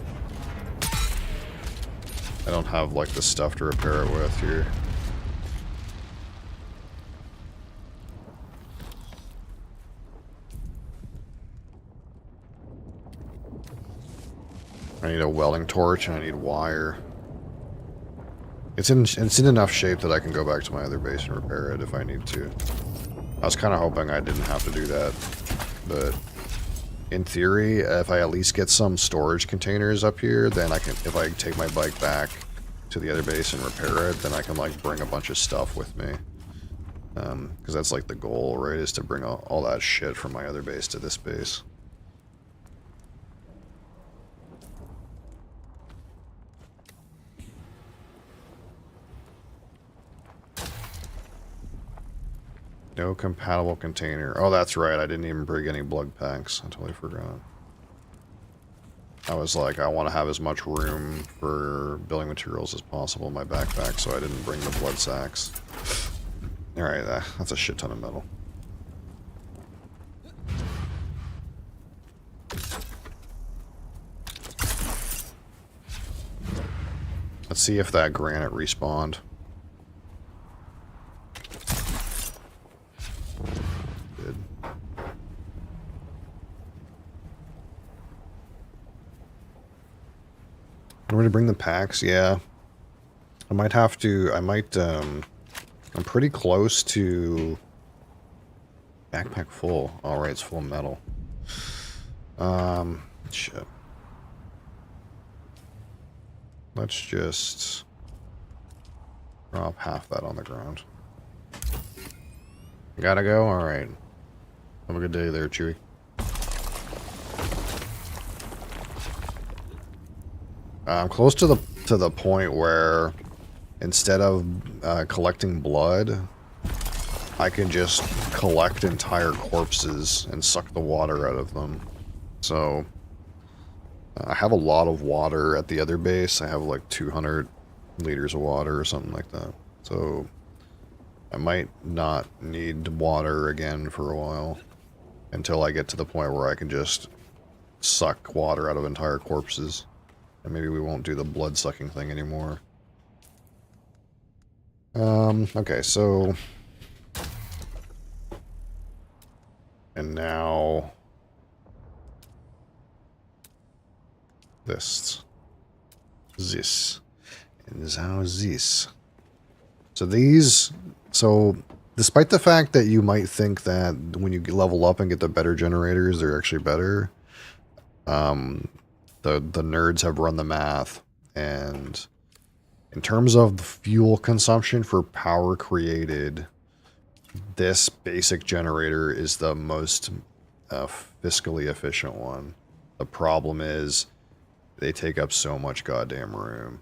I don't have like the stuff to repair it with here. I need a welding torch and I need wire. It's in enough shape that I can go back to my other base and repair it if I need to. I was kind of hoping I didn't have to do that, but in theory, if I at least get some storage containers up here, then I can, if I take my bike back to the other base and repair it, then I can like bring a bunch of stuff with me. Because that's like the goal, right, is to bring all that shit from my other base to this base. No compatible container. Oh, that's right. I didn't even bring any blood packs. I totally forgot. I was like, I want to have as much room for building materials as possible in my backpack, so I didn't bring the blood sacks. Alright, that's a shit ton of metal. Let's see if that granite respawned. Good. I'm going to bring the packs, yeah. I might have to, I'm pretty close to backpack full. Alright, it's full of metal. Shit. Let's just drop half that on the ground. Gotta go? Alright. Have a good day there, Chewie. I'm close to the point where instead of collecting blood, I can just collect entire corpses and suck the water out of them. So I have a lot of water at the other base. I have like 200 liters of water or something like that. So I might not need water again for a while until I get to the point where I can just suck water out of entire corpses. And maybe we won't do the blood sucking thing anymore. Okay, so... And now... This. And now this. So these... So, despite the fact that you might think that when you level up and get the better generators, they're actually better, the nerds have run the math, and in terms of the fuel consumption for power created, this basic generator is the most fiscally efficient one. The problem is they take up so much goddamn room.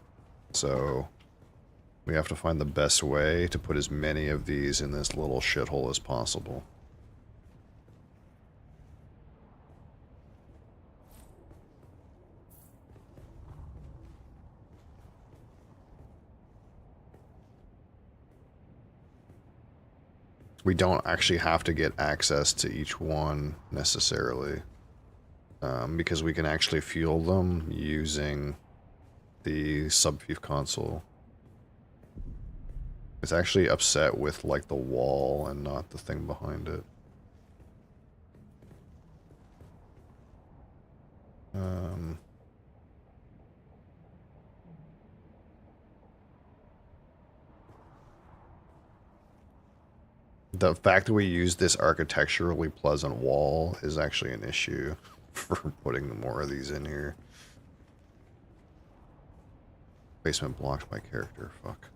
So we have to find the best way to put as many of these in this little shithole as possible. We don't actually have to get access to each one necessarily, because we can actually fuel them using the subfief console. It's actually upset with like the wall and not the thing behind it. the fact that we use this architecturally pleasant wall is actually an issue for putting more of these in here. Basement blocked by character, fuck.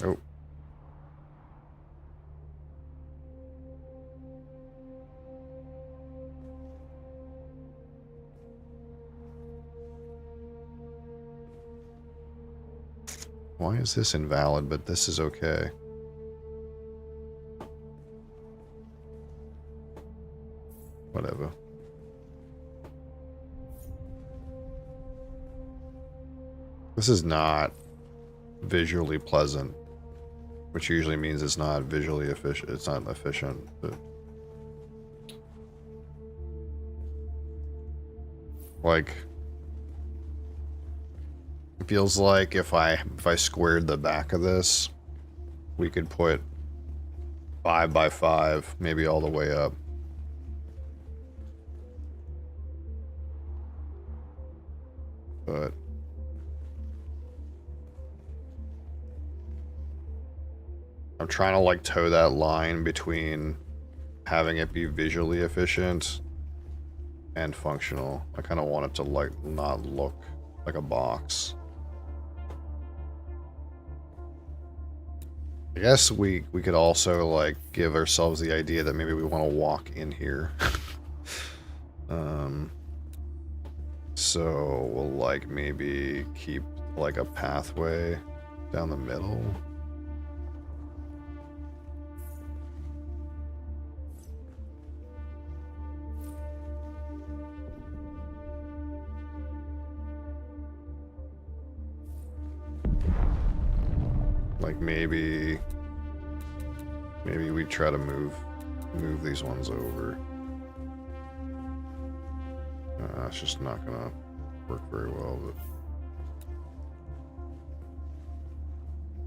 Oh. Why is this invalid, but this is okay? Whatever. This is not visually pleasant, which usually means it's not visually efficient. It's not efficient, but like it feels like if I squared the back of this, we could put 5 by 5, maybe all the way up. But I'm trying to like toe that line between having it be visually efficient and functional. I kind of want it to like not look like a box. I guess we could also like give ourselves the idea that maybe we want to walk in here. So we'll like maybe keep like a pathway down the middle. Like maybe we try to move these ones over. It's just not gonna work very well, but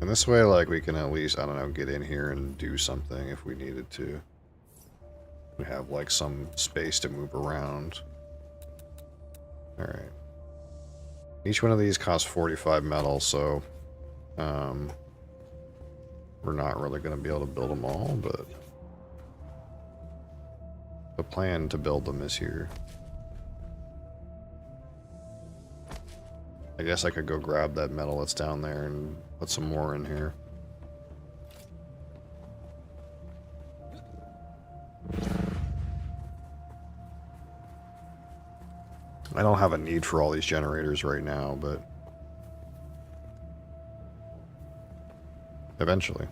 and this way, like, we can at least, I don't know, get in here and do something if we needed to. We have like some space to move around. All right. Each one of these costs 45 metal, so we're not really going to be able to build them all, but the plan to build them is here. I guess I could go grab that metal that's down there and put some more in here. I don't have a need for all these generators right now, but eventually.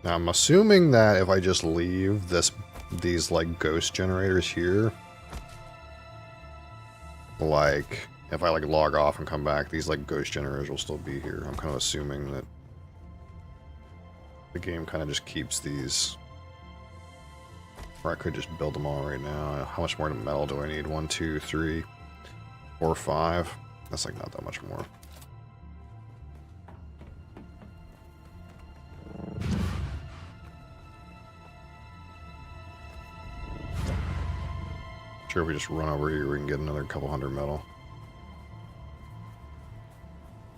Now I'm assuming that if I just leave these like ghost generators here, like if I like log off and come back, these like ghost generators will still be here. I'm kind of assuming that the game kind of just keeps these, or I could just build them all right now. How much more metal do I need? 1, 2, 3, 4, 5. That's like not that much more. Sure, if we just run over here, we can get another couple hundred metal.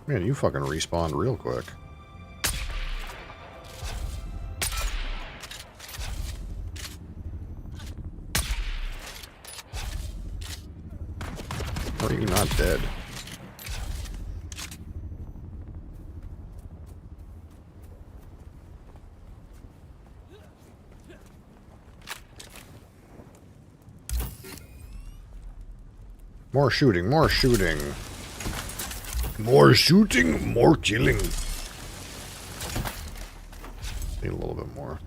Man, you fucking respawned real quick. How are you not dead? More shooting, more shooting. More shooting, more killing. Need a little bit more.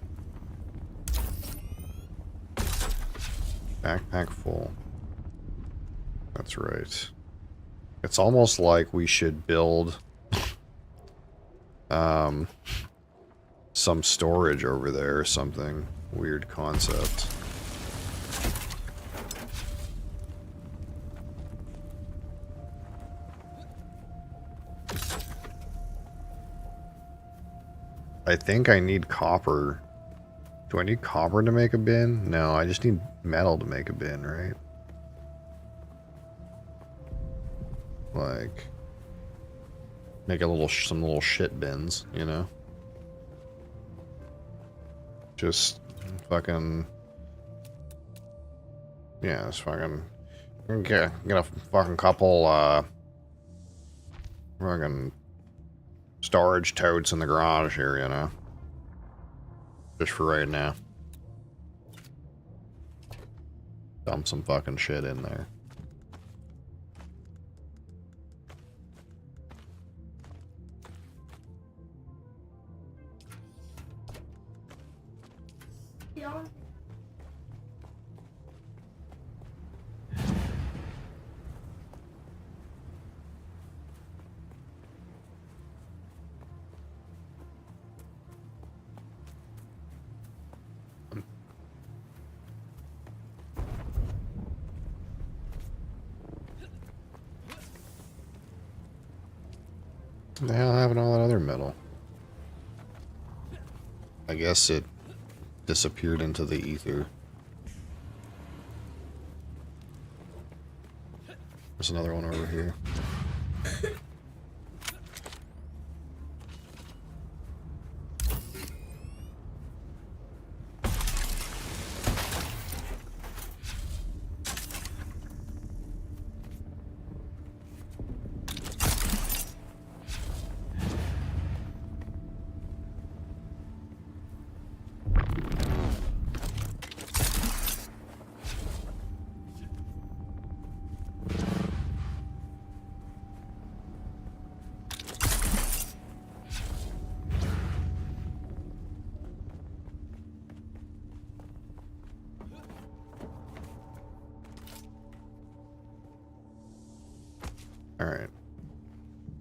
Backpack full. That's right. It's almost like we should build some storage over there or something. Weird concept. I think I need copper. Do I need copper to make a bin? No, I just need metal to make a bin, right? Like, make a little, some little shit bins, you know? Just fucking, yeah, just fucking, get a fucking couple, fucking storage totes in the garage here, you know? Just for right now. Dump some fucking shit in there. What the hell happened to all that other metal? I guess it disappeared into the ether. There's another one over here. Alright.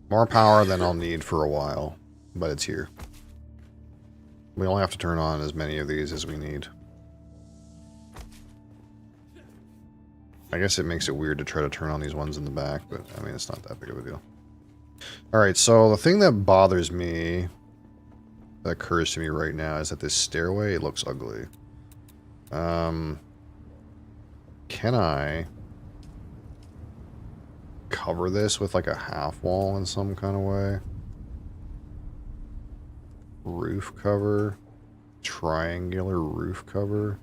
More power than I'll need for a while, but it's here. We only have to turn on as many of these as we need. I guess it makes it weird to try to turn on these ones in the back, but I mean, it's not that big of a deal. Alright, so the thing that bothers me, that occurs to me right now, is that this stairway, it looks ugly. Can I cover this with like a half wall in some kind of way? Roof cover, triangular roof cover.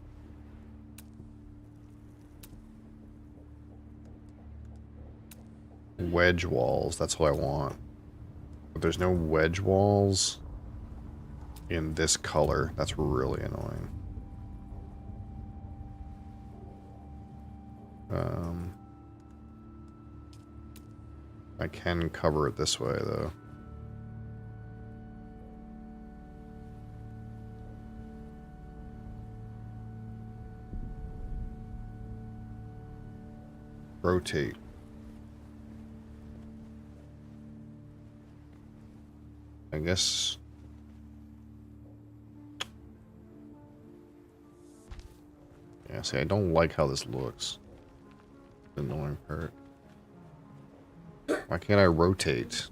Wedge walls, that's what I want. But there's no wedge walls in this color. That's really annoying. I can cover it this way, though. Rotate. I guess... Yeah, see, I don't like how this looks. The annoying part. Why can't I rotate?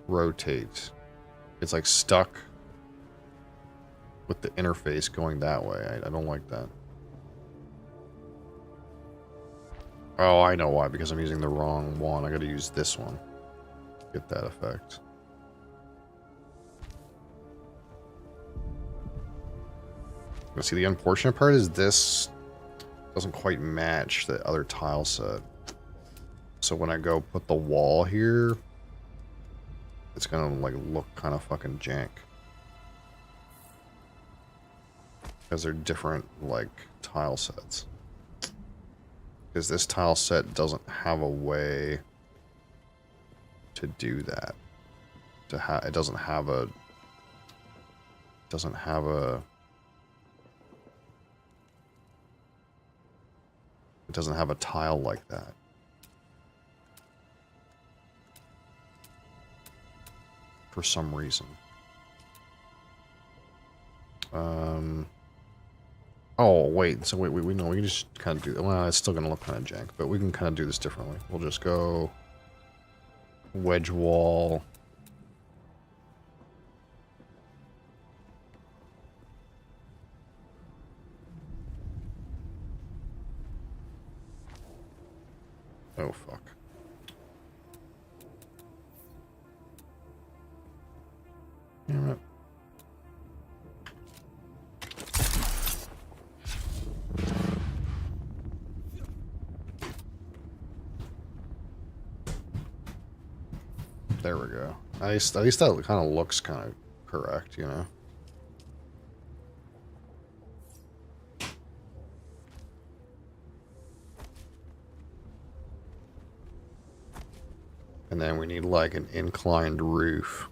Rotate. It's like stuck with the interface going that way. I don't like that. Oh, I know why. Because I'm using the wrong one. I gotta use this one. Get that effect. See, the unfortunate part is this doesn't quite match the other tile set. So when I go put the wall here, it's gonna like look kind of fucking jank. Because they're different like tile sets. Because this tile set doesn't have a way to do that. It doesn't have a tile like that. For some reason. Oh, wait. So wait, we know we can just kind of do that. Well, it's still going to look kind of jank, but we can kind of do this differently. We'll just go wedge wall. Oh, fuck. Damn it. There we go. At least that kind of looks kind of correct, you know? And then we need like an inclined roof.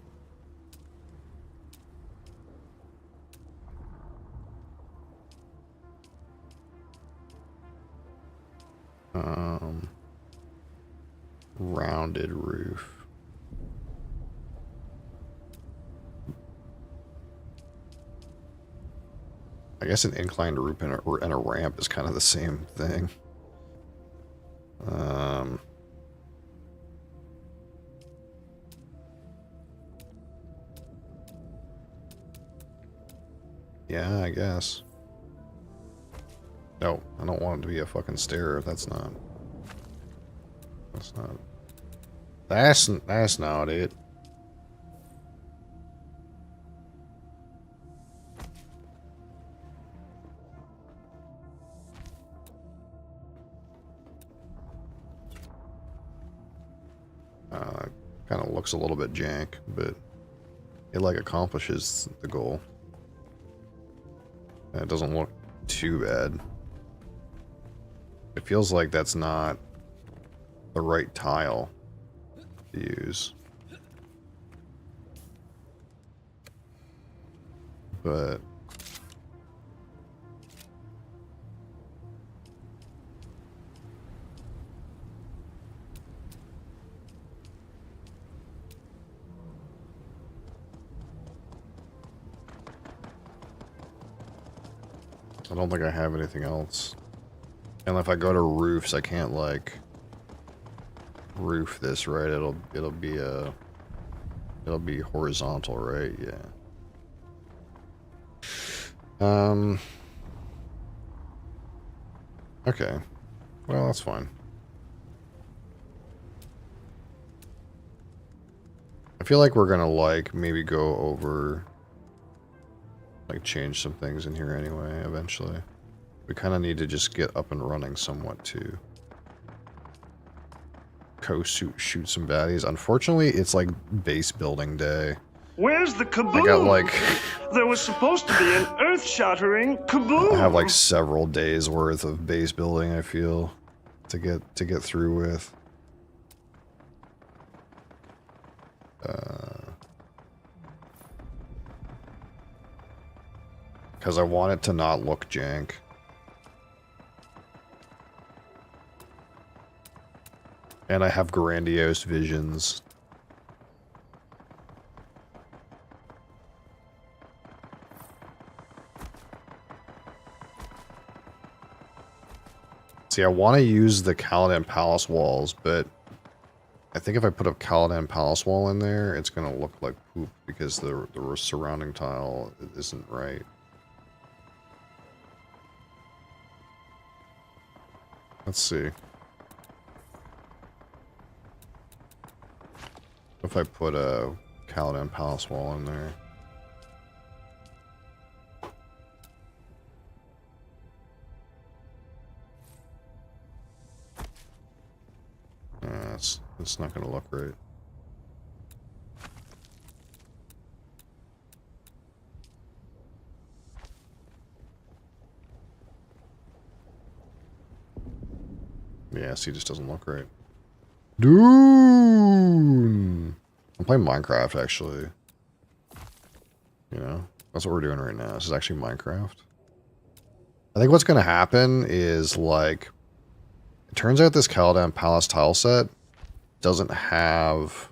Rounded roof. I guess an inclined roof and a ramp is kind of the same thing. Yeah, I guess. No, I don't want it to be a fucking stair. That's not it. Kind of looks a little bit jank, but it like accomplishes the goal. And it doesn't look too bad. It feels like that's not the right tile to use. But I don't think I have anything else. And if I go to roofs, I can't like roof this, right? It'll be horizontal, right? Yeah. Okay. Well, that's fine. I feel like we're gonna like maybe go over, like change some things in here anyway, eventually. We kind of need to just get up and running somewhat too. Shoot some baddies. Unfortunately, it's like base building day. Where's the kaboom? I got like... There was supposed to be an earth-shattering kaboom. I have like several days worth of base building, I feel, to get through with. Because I want it to not look jank. And I have grandiose visions. See, I want to use the Caladan Palace walls, but I think if I put a Caladan Palace wall in there, it's going to look like poop because the surrounding tile isn't right. Let's see. If I put a Caladan Palace wall in there. It's not going to look right. Yeah, see, it just doesn't look right. Doon! I'm playing Minecraft, actually. You know? That's what we're doing right now. This is actually Minecraft. I think what's going to happen is, like... It turns out this Caladan Palace tile set doesn't have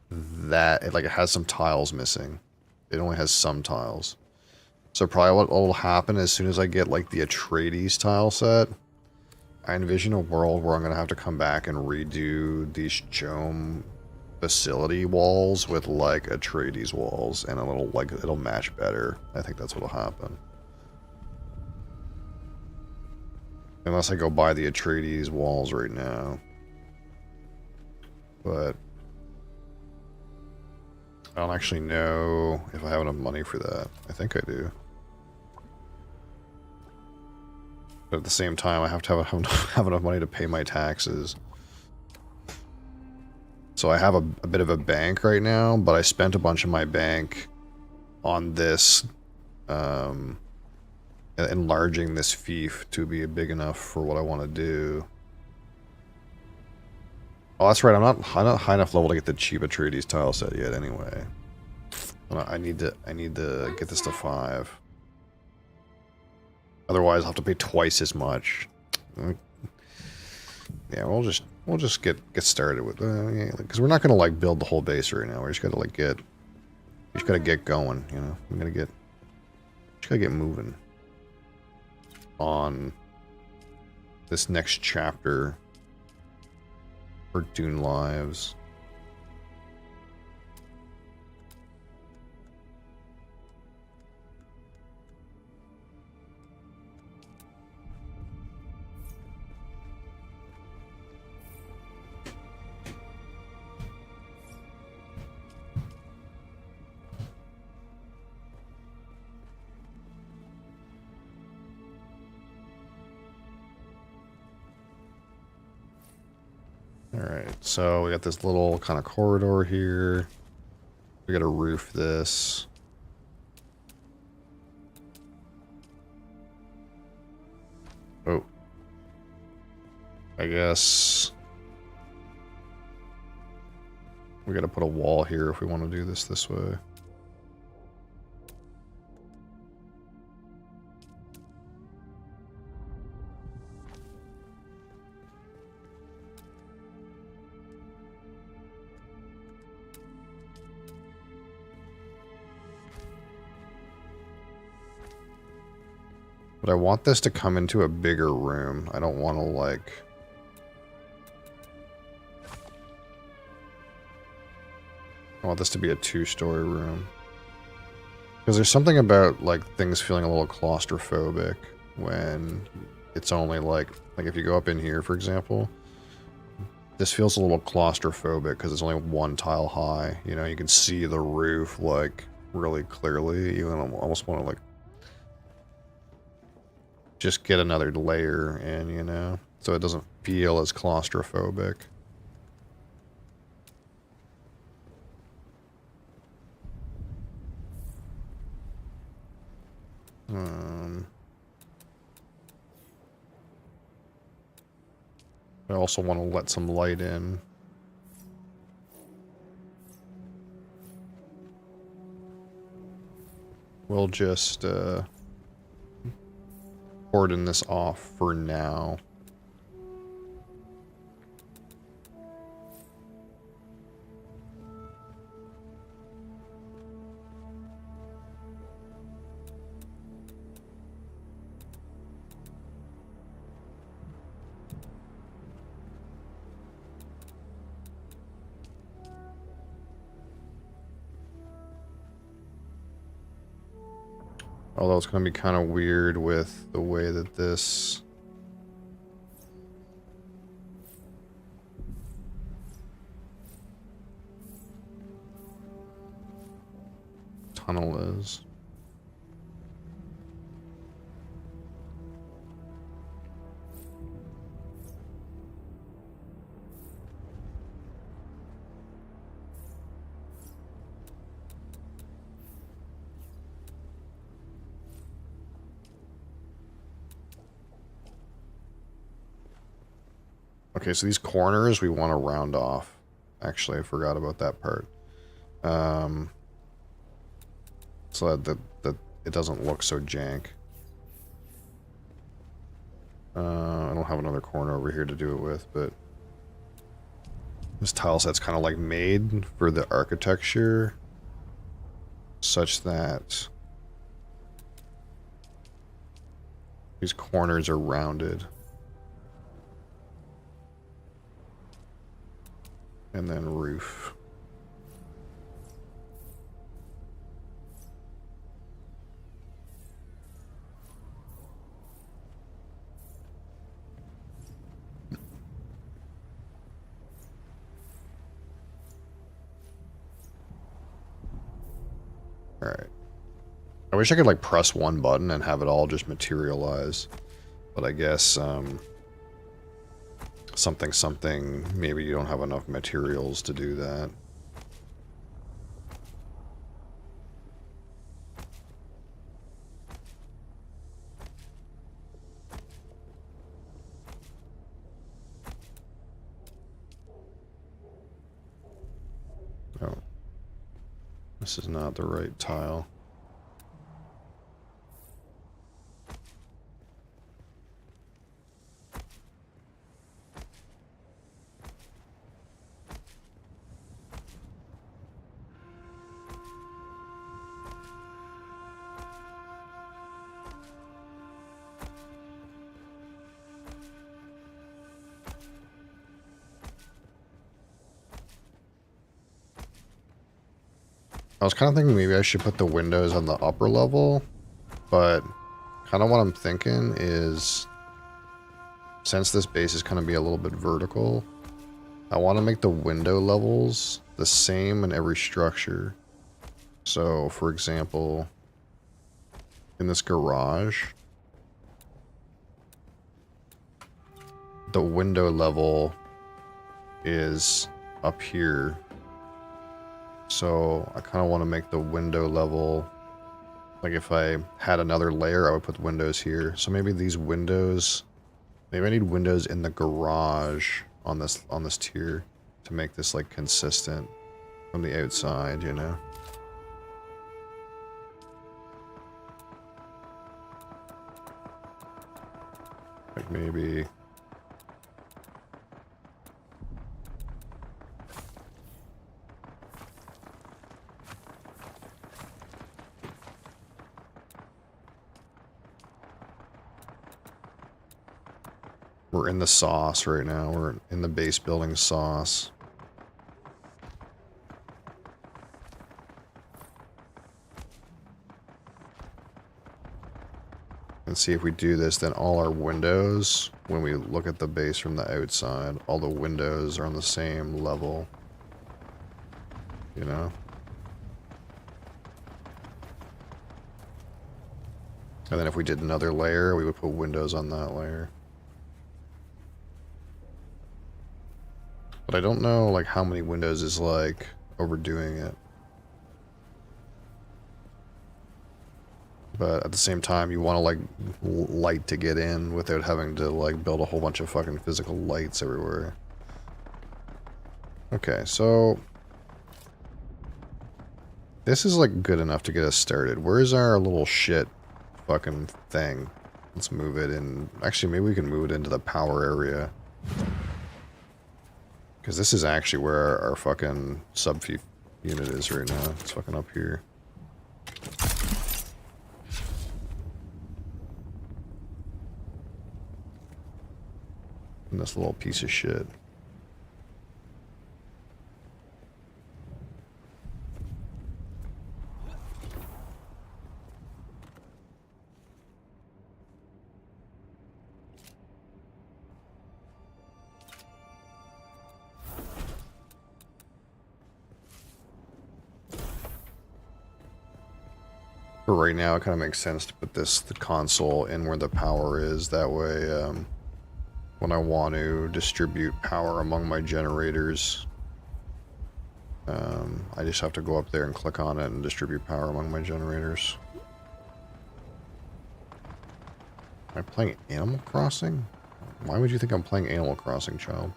that... It has some tiles missing. It only has some tiles. So probably what will happen as soon as I get, like, the Atreides tile set... I envision a world where I'm going to have to come back and redo these Chome facility walls with like Atreides walls, and it'll match better. I think that's what'll happen. Unless I go buy the Atreides walls right now. but I don't actually know if I have enough money for that. I think I do. But at the same time, I have to have enough money to pay my taxes. So I have a bit of a bank right now, but I spent a bunch of my bank on this, enlarging this fief to be big enough for what I want to do. Oh, that's right. I'm not high enough level to get the cheap Atreides tile set yet. Anyway, I need to get this to 5. Otherwise, I'll have to pay twice as much. Yeah, we'll just get started with because we're not gonna like build the whole base right now. We just gotta like get going. You know, just gotta get moving on this next chapter for Dune Lives. Alright, so we got this little kind of corridor here. We gotta roof this. Oh. I guess we gotta put a wall here if we want to do this way. But I want this to come into a bigger room. I don't want to, like... I want this to be a 2-story room. Because there's something about, like, things feeling a little claustrophobic when it's only, like if you go up in here, for example, this feels a little claustrophobic because it's only 1 tile high. You know, you can see the roof, like, really clearly. You almost want to, like, just get another layer in, you know, so it doesn't feel as claustrophobic. I also want to let some light in. We'll just cordon this off for now. Although it's going to be kind of weird with the way that this tunnel is. Okay, so these corners we want to round off. Actually, I forgot about that part. So that it doesn't look so jank. I don't have another corner over here to do it with, but this tile set's kind of like made for the architecture such that these corners are rounded. And then roof. Alright. I wish I could, like, press one button and have it all just materialize. But I guess, something, maybe you don't have enough materials to do that. Oh. This is not the right tile. I was kind of thinking maybe I should put the windows on the upper level, but kind of what I'm thinking is, since this base is going to be a little bit vertical, I want to make the window levels the same in every structure. So, for example, in this garage, the window level is up here. So I kind of want to make the window level, like if I had another layer, I would put windows here. So maybe these windows, maybe I need windows in the garage on this tier to make this like consistent from the outside, you know? Like maybe... We're in the sauce right now. We're in the base building sauce. And see if we do this, then all our windows, when we look at the base from the outside, all the windows are on the same level. You know? And then if we did another layer, we would put windows on that layer. But I don't know, like, how many windows is, like, overdoing it. But at the same time, you want to, like, light to get in without having to, like, build a whole bunch of fucking physical lights everywhere. Okay, so... this is, like, good enough to get us started. Where's our little shit fucking thing? Let's move it in. Actually, maybe we can move it into the power area. Because this is actually where our fucking sub-unit is right now. It's fucking up here. And this little piece of shit. For right now, it kind of makes sense to put the console in where the power is. That way, when I want to distribute power among my generators, I just have to go up there and click on it and distribute power among my generators. Am I playing Animal Crossing? Why would you think I'm playing Animal Crossing, child?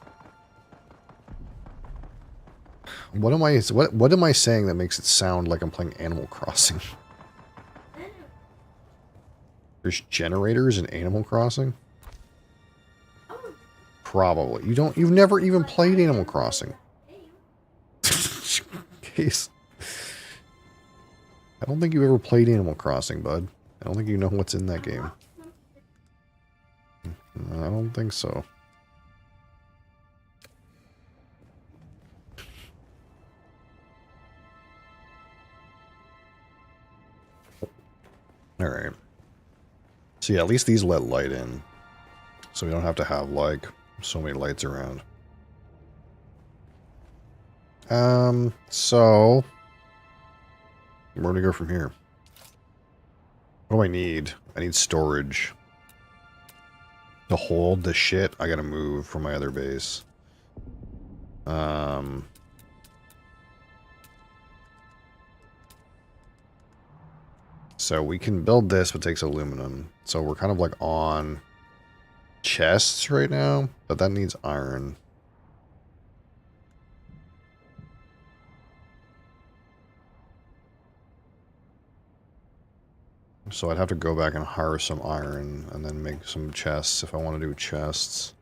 What am I saying that makes it sound like I'm playing Animal Crossing? There's generators in Animal Crossing? Probably. You've never even played Animal Crossing. Case. I don't think you've ever played Animal Crossing, bud. I don't think you know what's in that game. I don't think so. Alright. So yeah, at least these let light in. So we don't have to have, like, so many lights around. So... Where do we go from here? What do I need? I need storage. To hold the shit, I gotta move from my other base. So we can build this, but it takes aluminum. So we're kind of like on chests right now, but that needs iron. So I'd have to go back and harvest some iron and then make some chests if I want to do chests.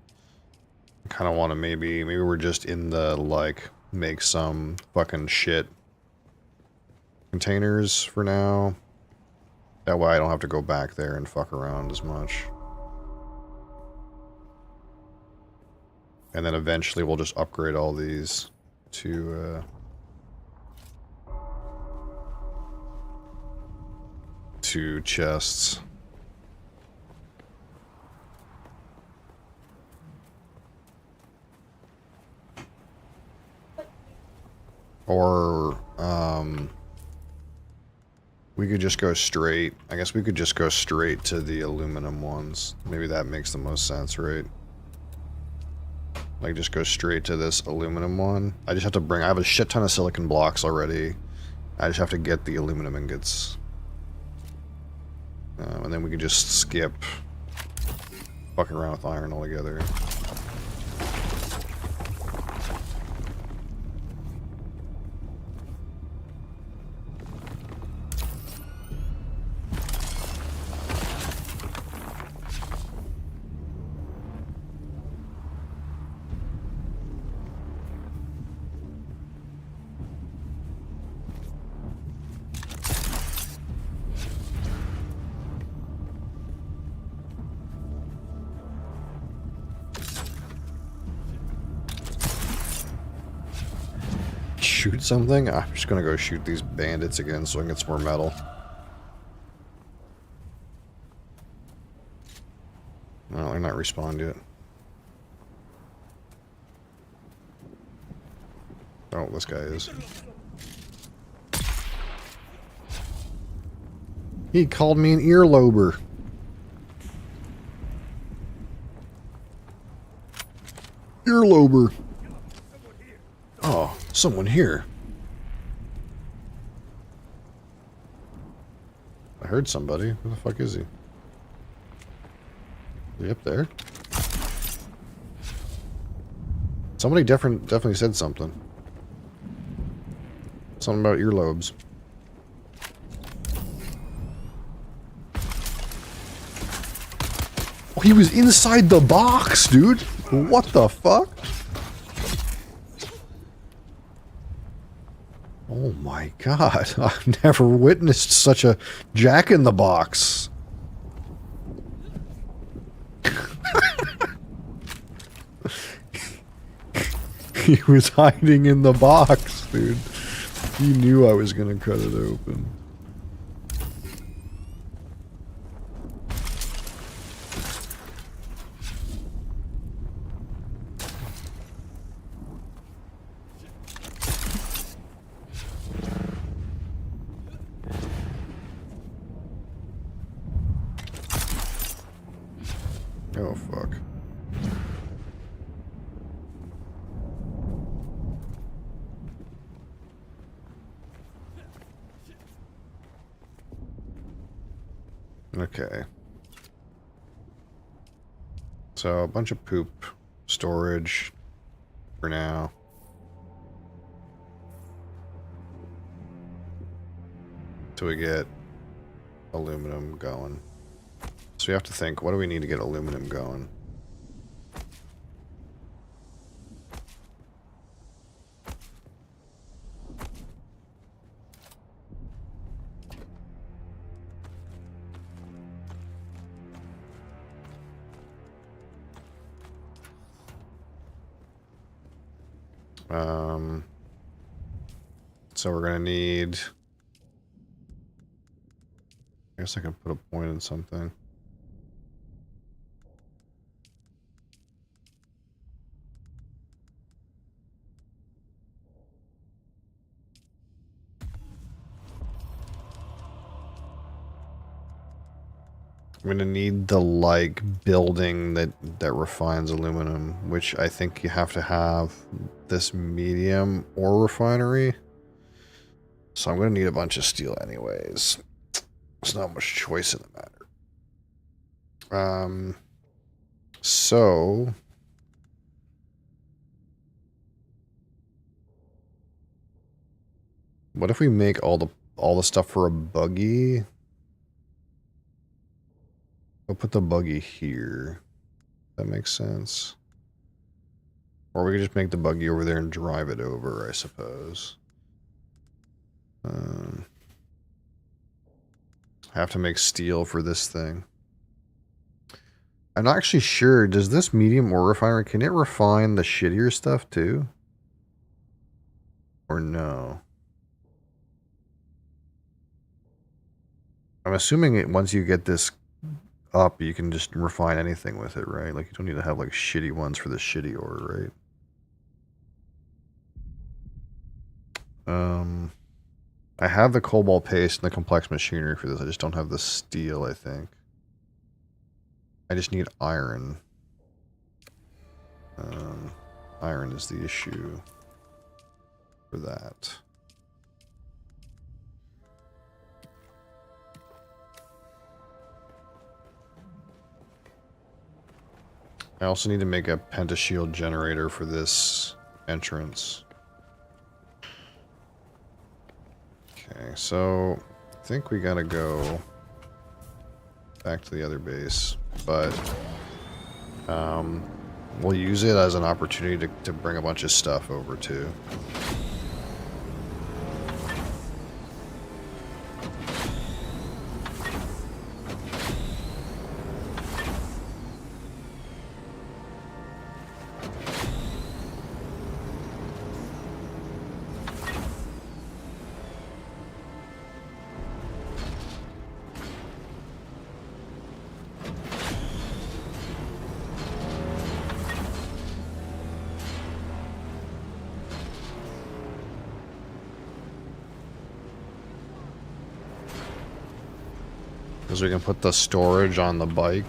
I kind of want to maybe we're just in the, like, make some fucking shit containers for now. That way I don't have to go back there and fuck around as much. And then eventually we'll just upgrade all these to chests. Or, we could just go straight. I guess we could just go straight to the aluminum ones. Maybe that makes the most sense, right? Like, just go straight to this aluminum one. I just have to bring... I have a shit ton of silicon blocks already. I just have to get the aluminum ingots. And then we can just skip fucking around with iron altogether. Shoot something? I'm just gonna go shoot these bandits again so I can get some more metal. No, they're not respawned yet. Oh, this guy is. He called me an earlober. Earlober. Oh, someone here. I heard somebody. Who the fuck is he? Is he up there? Somebody definitely said something. Something about earlobes. Oh, he was inside the box, dude. What the fuck? Oh my god, I've never witnessed such a jack-in-the-box. He was hiding in the box, dude. He knew I was gonna cut it open. Oh, fuck. Okay. So, a bunch of poop storage for now. Till we get aluminum going. So we have to think, what do we need to get aluminum going? So we're gonna need... I guess I can put a point in something. I'm gonna need the like building that refines aluminum, which I think you have to have this medium ore refinery. So I'm gonna need a bunch of steel anyways. There's not much choice in the matter. So what if we make all the stuff for a buggy? We'll put the buggy here. That makes sense. Or we could just make the buggy over there and drive it over, I suppose. I have to make steel for this thing. I'm not actually sure. Does this medium ore refiner, can it refine the shittier stuff too? Or no? I'm assuming it once you get this up, you can just refine anything with it, right? Like you don't need to have like shitty ones for the shitty ore, right? I have the cobalt paste and the complex machinery for this. I just don't have the steel, I think. I just need iron. Iron is the issue for that. I also need to make a pentashield generator for this entrance. Okay, so I think we gotta go back to the other base, but we'll use it as an opportunity to bring a bunch of stuff over too. Because we can put the storage on the bike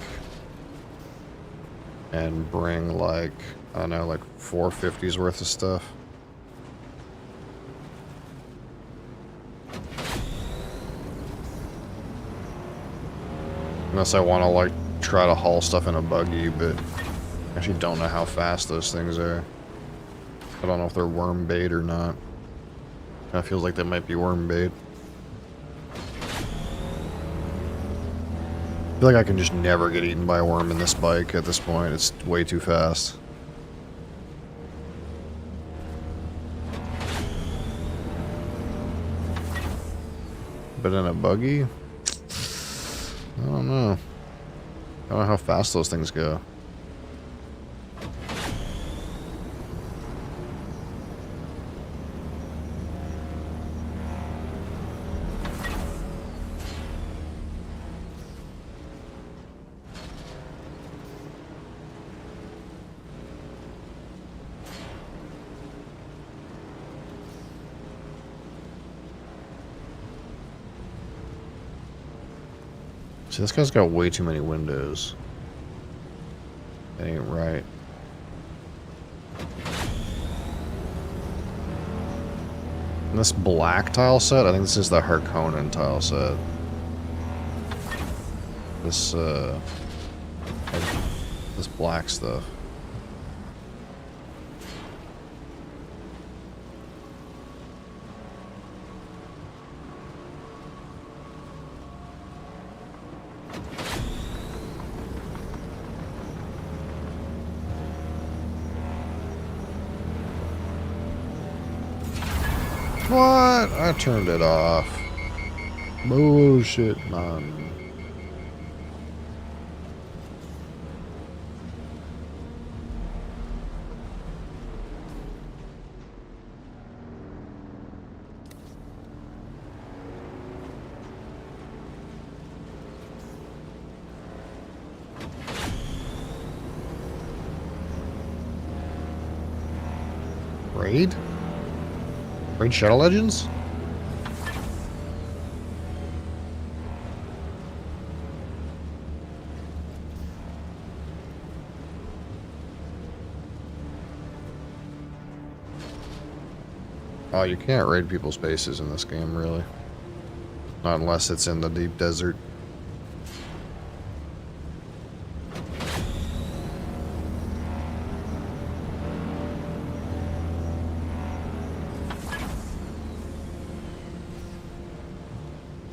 and bring like, I don't know, like 450's worth of stuff. Unless I want to like try to haul stuff in a buggy, but I actually don't know how fast those things are. I don't know if they're worm bait or not. Kinda feels like they might be worm bait. I feel like I can just never get eaten by a worm in this bike at this point. It's way too fast. But in a buggy? I don't know. I don't know how fast those things go. See, this guy's got way too many windows. That ain't right. And this black tile set, I think this is the Harkonnen tile set. This black stuff. What? I turned it off. Bullshit, man. Raid? Raid Shadow Legends? Oh, you can't raid people's bases in this game, really. Not unless it's in the deep desert.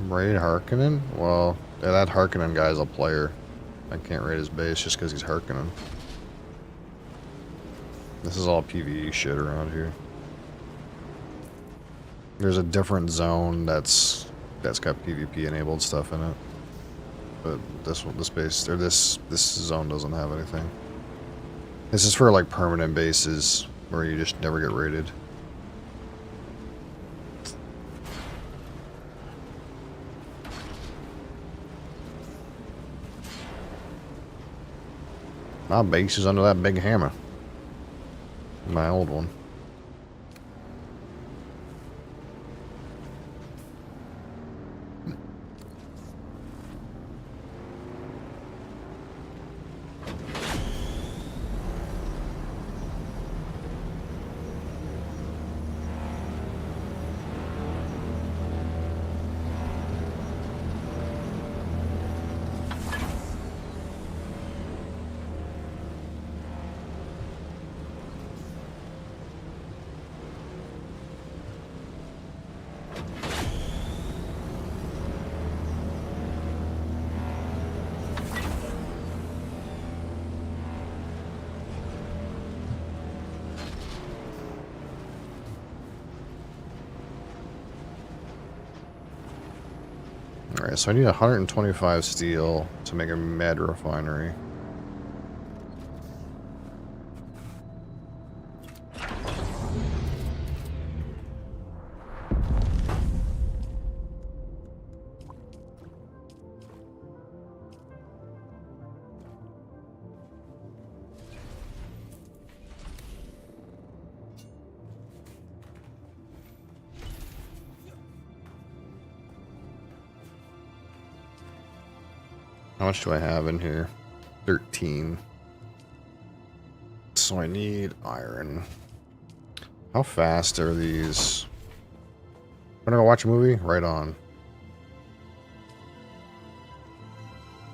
Raid Harkonnen? Well, yeah, that Harkonnen guy's a player. I can't raid his base just because he's Harkonnen. This is all PvE shit around here. There's a different zone that's got PvP enabled stuff in it, but this base or this zone doesn't have anything. This is for like permanent bases where you just never get raided. My base is under that big hammer. My old one. Alright, so I need 125 steel to make a med refinery. How much do I have in here? 13. So I need iron. How fast are these? Wanna go watch a movie? Right on.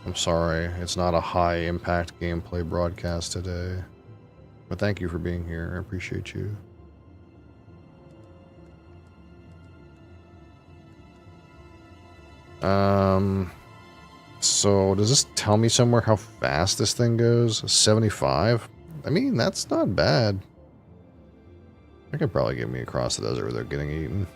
I'm sorry, it's not a high impact gameplay broadcast today. But thank you for being here. I appreciate you. So does this tell me somewhere how fast this thing goes? 75? I mean, that's not bad. That could probably get me across the desert without getting eaten.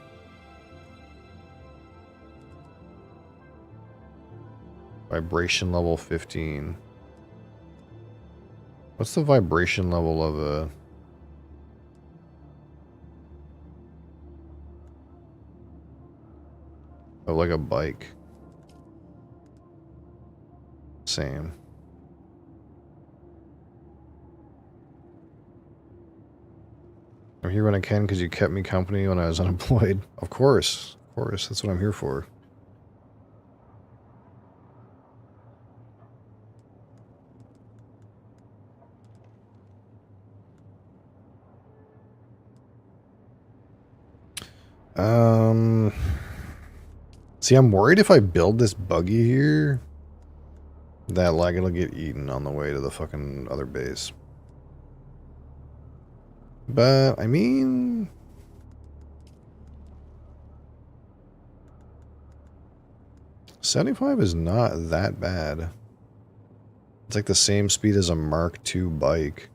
Vibration level 15. What's the vibration level of like a bike? Same. I'm here when I can because you kept me company when I was unemployed. Of course, that's what I'm here for. See, I'm worried if I build this buggy here, that like it'll get eaten on the way to the fucking other base. But I mean, $75 is not that bad. It's like the same speed as a Mark II bike.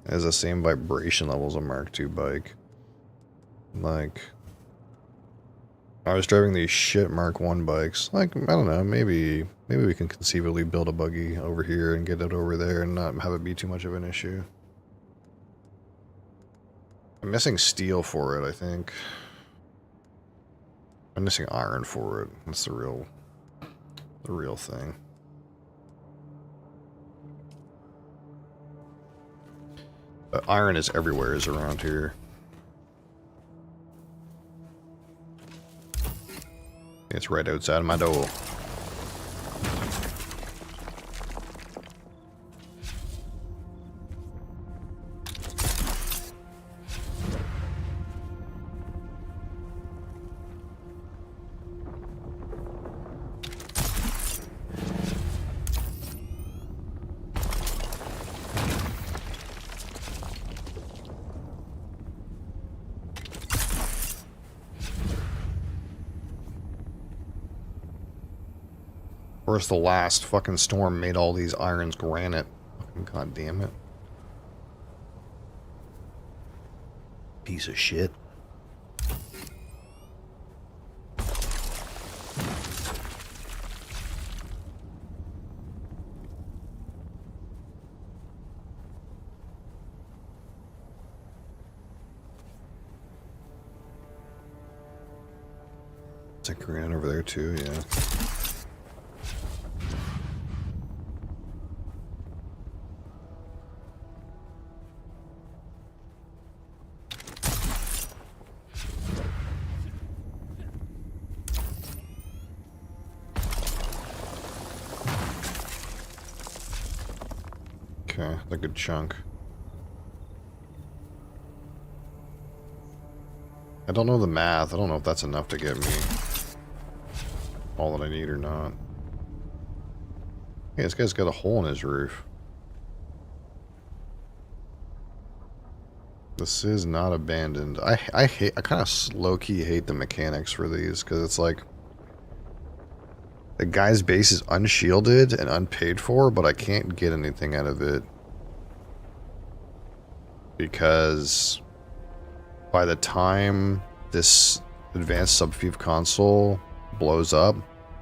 It has the same vibration level as a Mark II bike. Like, I was driving these shit Mark I bikes. Like, I don't know, maybe we can conceivably build a buggy over here and get it over there and not have it be too much of an issue. I'm missing steel for it, I think. I'm missing iron for it. That's the real thing. But iron is everywhere is around here. It's right outside my door. course, the last fucking storm made all these irons granite. Fucking god damn it. Piece of shit. It's a granite over there too, yeah. Okay, a good chunk. I don't know the math. I don't know if that's enough to get me all that I need or not. Hey, this guy's got a hole in his roof. This is not abandoned. I kind of low-key hate the mechanics for these, because it's like the guy's base is unshielded and unpaid for, but I can't get anything out of it because by the time this advanced subfuge console blows up,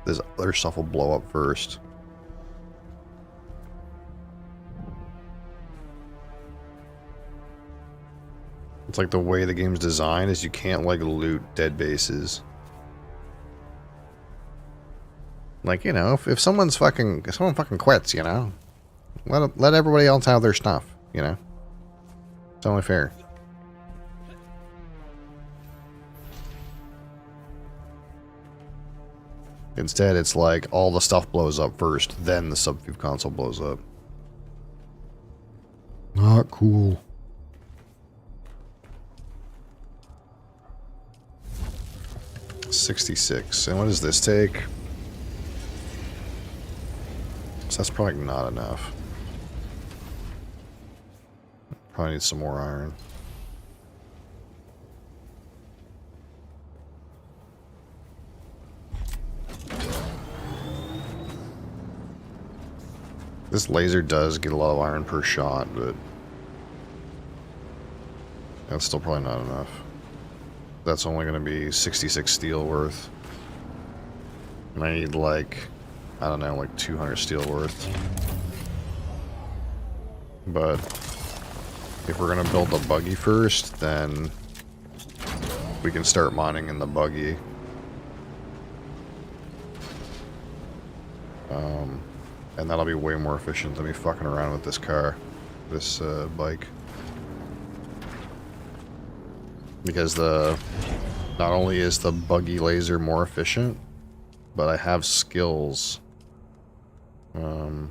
this other stuff will blow up first. It's like the way the game's designed is you can't like loot dead bases. Like, you know, if someone fucking quits, you know, let everybody else have their stuff, you know. It's only fair. Instead, it's like all the stuff blows up first, then the subfuge console blows up. Not cool. $66. And what does this take? So that's probably not enough. Probably need some more iron. This laser does get a lot of iron per shot, but that's still probably not enough. That's only going to be 66 steel worth. And I need like, I don't know, like 200 steel worth. But if we're going to build the buggy first, then we can start mining in the buggy. And that'll be way more efficient than me fucking around with this car, this bike. Because not only is the buggy laser more efficient, but I have skills. Oh,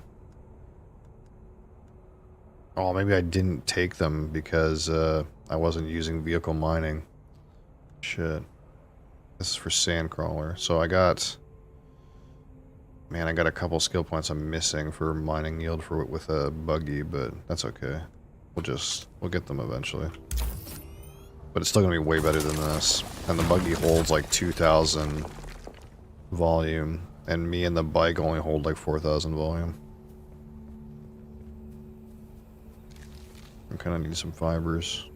maybe I didn't take them because I wasn't using vehicle mining. Shit. This is for Sandcrawler. So I got... Man, I got a couple skill points I'm missing for mining yield with a buggy, but that's okay. We'll get them eventually. But it's still gonna be way better than this. And the buggy holds like 2,000 volume, and me and the bike only hold like 4,000 volume. I kind of need some fibers.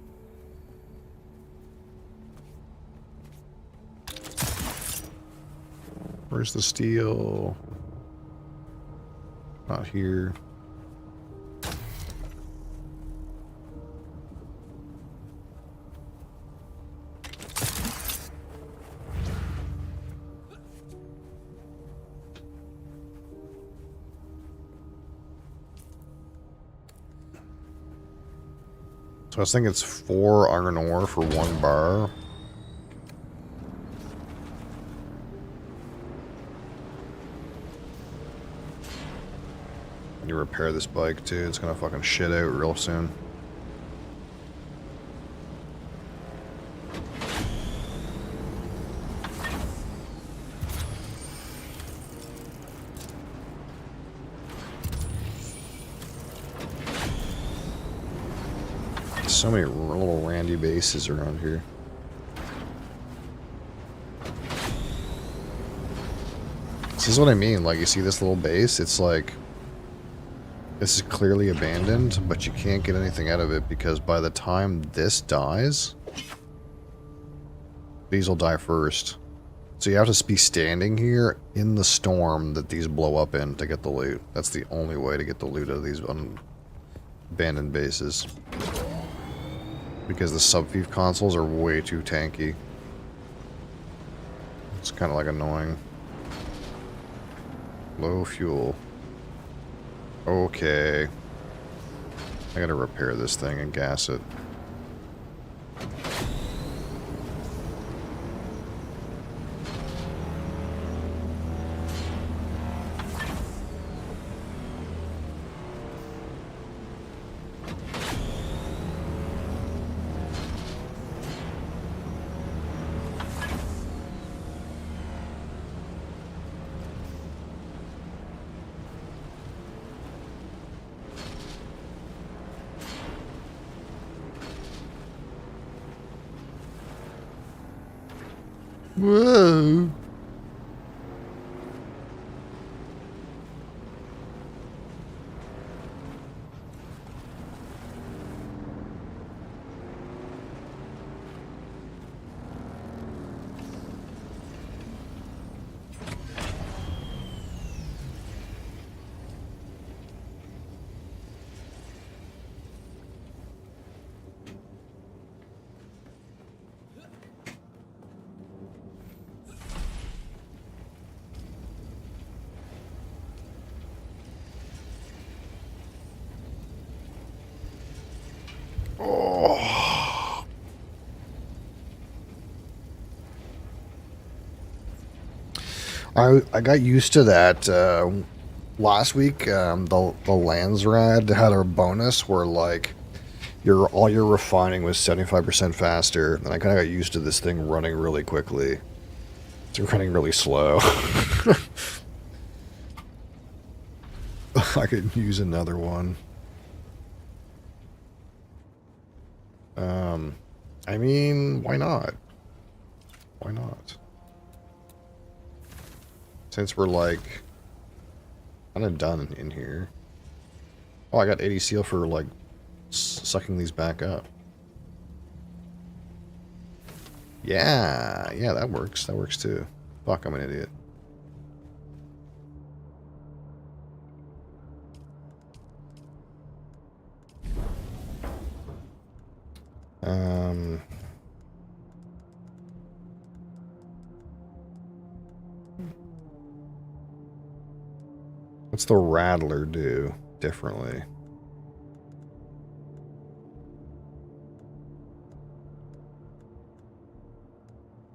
Where's the steel? Not here. So I think it's 4 iron ore for 1 bar. You repair this bike too, it's gonna fucking shit out real soon. So many little randy bases around here. This is what I mean. Like, you see this little base? It's like, this is clearly abandoned, but you can't get anything out of it because by the time this dies, these will die first. So you have to be standing here in the storm that these blow up in to get the loot. That's the only way to get the loot out of these abandoned bases. Because the sub-thief consoles are way too tanky. It's kind of like annoying. Low fuel. Okay. I gotta repair this thing and gas it. Whoa. Oh. I got used to that last week. The Landsrad had a bonus where like all your refining was 75% faster, and I kind of got used to this thing running really quickly. It's running really slow. I could use another one. I mean, why not? Why not? Since we're like kind of done in here. Oh, I got 80 seal for like sucking these back up. Yeah, yeah, that works. That works too. Fuck, I'm an idiot. What's the Rattler do differently?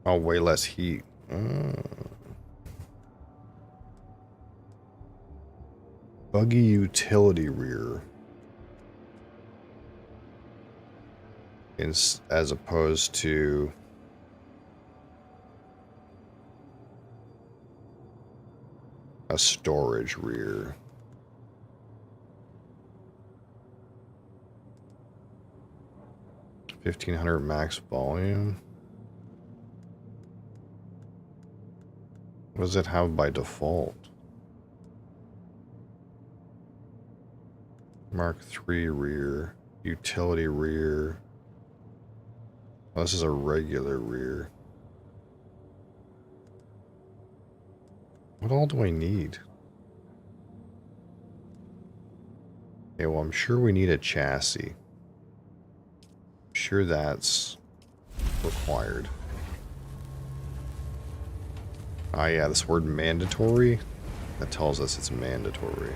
Oh, way less heat. Buggy utility rear. As opposed to a storage rear. $1,500 max volume. What does it have by default? Mark III rear, utility rear. Oh, this is a regular rear. What all do I need? Okay, well, I'm sure we need a chassis. I'm sure that's required. Ah, yeah, this word mandatory, that tells us it's mandatory.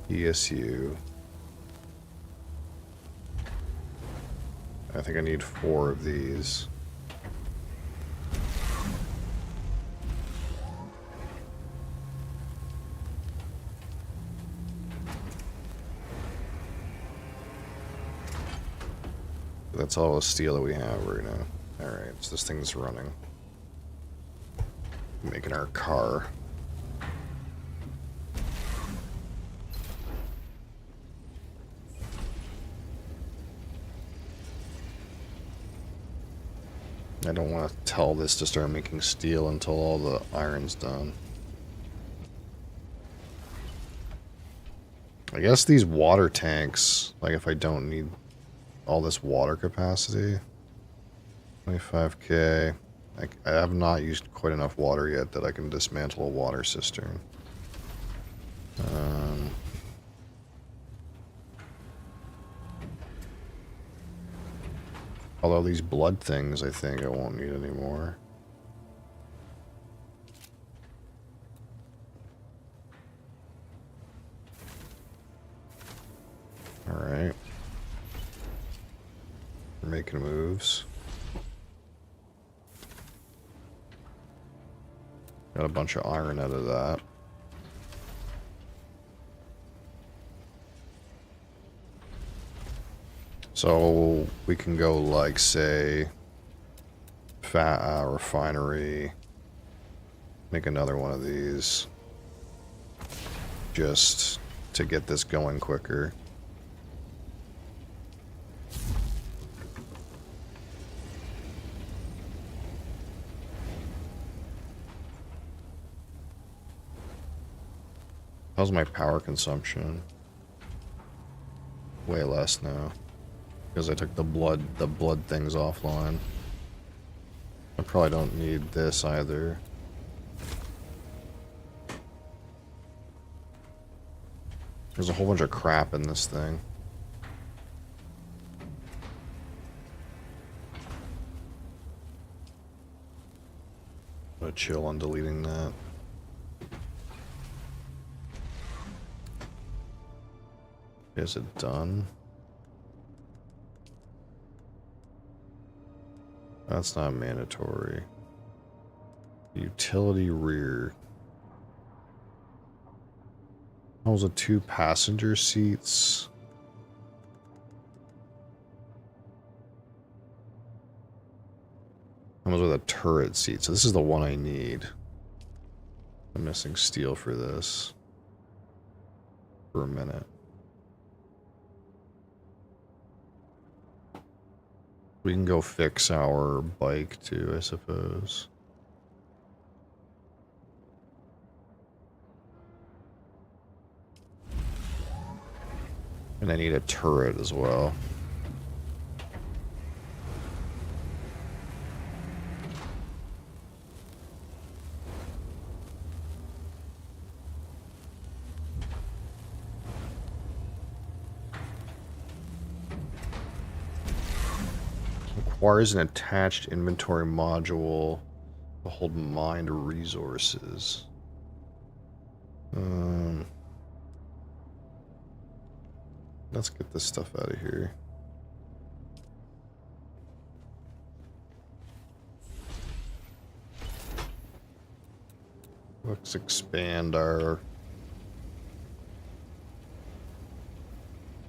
ESU. I think I need 4 of these. That's all the steel that we have right now. Alright, so this thing's running. Making our car. I don't want to tell this to start making steel until all the iron's done. I guess these water tanks, like if I don't need all this water capacity, 25k. I have not used quite enough water yet that I can dismantle a water cistern. Although these blood things, I think I won't need anymore. Alright. We're making moves. Got a bunch of iron out of that. So we can go like, say, refinery, make another one of these just to get this going quicker. How's my power consumption? Way less now. Because I took the blood things offline. I probably don't need this either. There's a whole bunch of crap in this thing. I'm gonna chill on deleting that. Is it done? That's not mandatory. Utility rear. Those are 2 passenger seats. Comes with a turret seat. So this is the one I need. I'm missing steel for this. For a minute. We can go fix our bike too, I suppose. And I need a turret as well. Requires an attached inventory module to hold mined resources. Let's get this stuff out of here. Let's expand our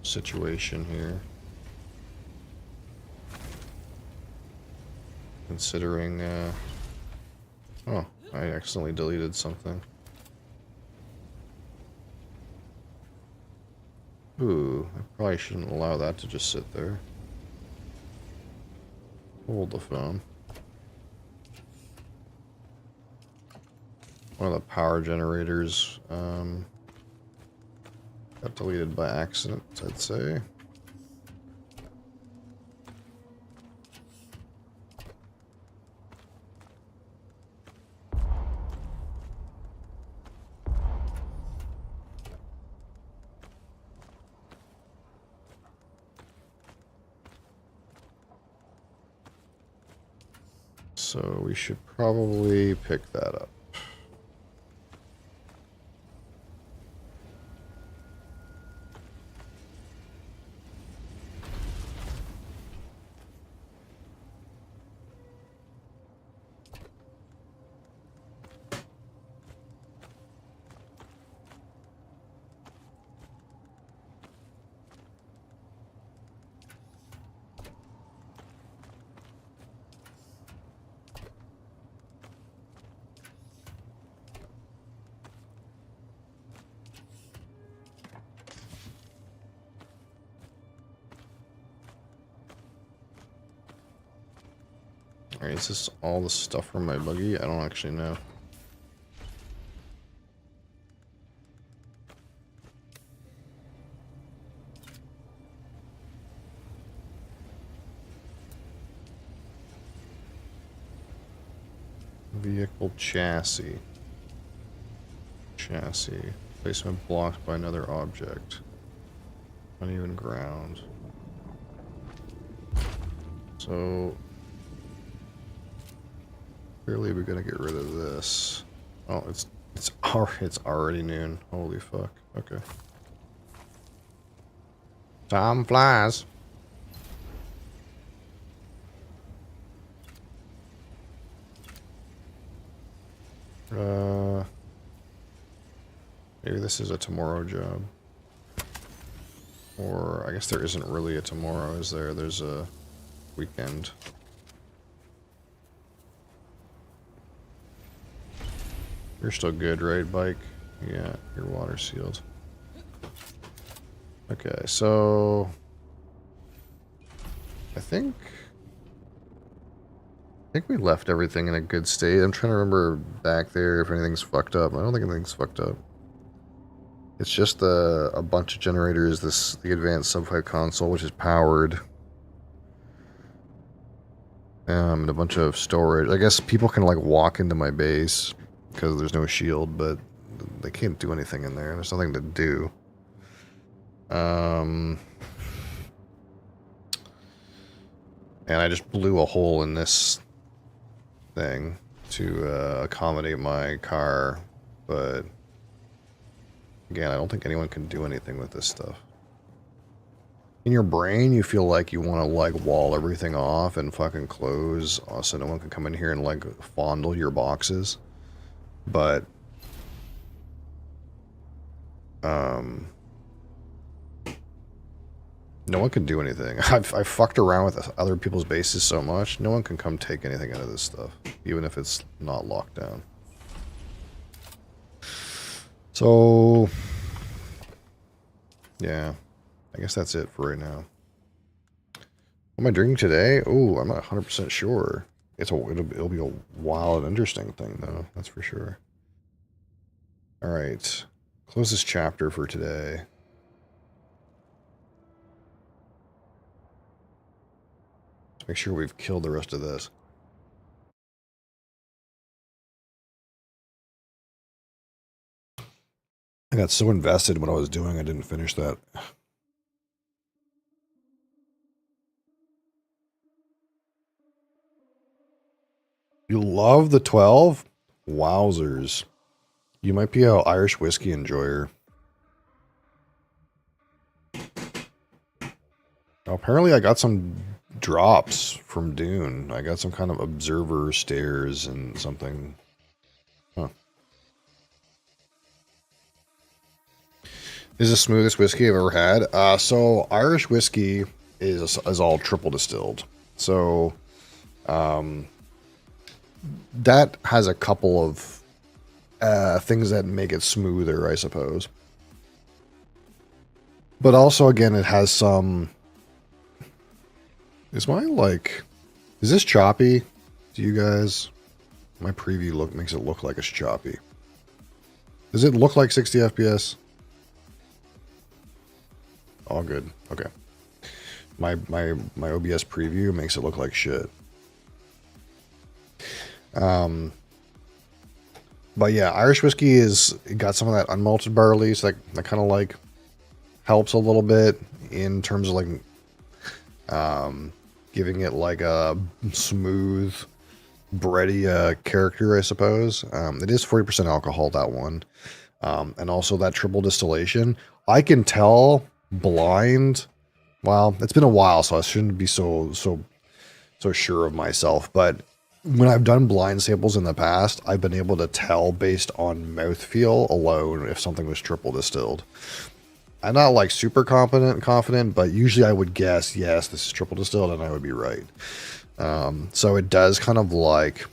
situation here. Considering, oh, I accidentally deleted something. Ooh, I probably shouldn't allow that to just sit there. Hold the phone. One of the power generators, got deleted by accident, I'd say. So we should probably pick that up. Alright, is this all the stuff from my buggy? I don't actually know. Vehicle chassis. Chassis. Placement blocked by another object. Uneven ground. So clearly we're gonna get rid of this. Oh, it's already noon. Holy fuck. Okay. Time flies. Maybe this is a tomorrow job. Or, I guess there isn't really a tomorrow, is there? There's a weekend. You're still good, right, bike? Yeah, you're water sealed. Okay, so... I think we left everything in a good state. I'm trying to remember back there if anything's fucked up. I don't think anything's fucked up. It's just a bunch of generators, the advanced sub-5 console, which is powered. And a bunch of storage. I guess people can like walk into my base because there's no shield, but they can't do anything in there. There's nothing to do. And I just blew a hole in this thing to accommodate my car, but again, I don't think anyone can do anything with this stuff. In your brain, you feel like you want to like wall everything off and fucking close so no one can come in here and like fondle your boxes, but no one can do anything. I've fucked around with other people's bases so much, no one can come take anything out of this stuff, even if it's not locked down. So, yeah, I guess that's it for right now. What am I drinking today? Oh, I'm not 100% sure. It'll be a wild and interesting thing, though, that's for sure. All right, close this chapter for today. Let's make sure we've killed the rest of this. I got so invested in what I was doing, I didn't finish that. You love the 12? Wowzers. You might be an Irish whiskey enjoyer. Apparently I got some drops from Doon. I got some kind of observer stairs and something. Huh. This is the smoothest whiskey I've ever had. So Irish whiskey is all triple distilled. So that has a couple of things that make it smoother, I suppose. But also, again, it has some... Is this choppy to you guys? My preview makes it look like it's choppy. Does it look like 60 FPS? All good. Okay. My OBS preview makes it look like shit. But yeah, Irish whiskey it got some of that unmalted barley, so that kind of like helps a little bit in terms of like giving it like a smooth, bready character, I suppose. It is 40% alcohol, that one. And also that triple distillation. I can tell blind. Well, it's been a while, so I shouldn't be so sure of myself. But when I've done blind samples in the past, I've been able to tell based on mouthfeel alone if something was triple distilled. I'm not like super confident, but usually I would guess, yes, this is triple distilled, and I would be right. So it does kind of like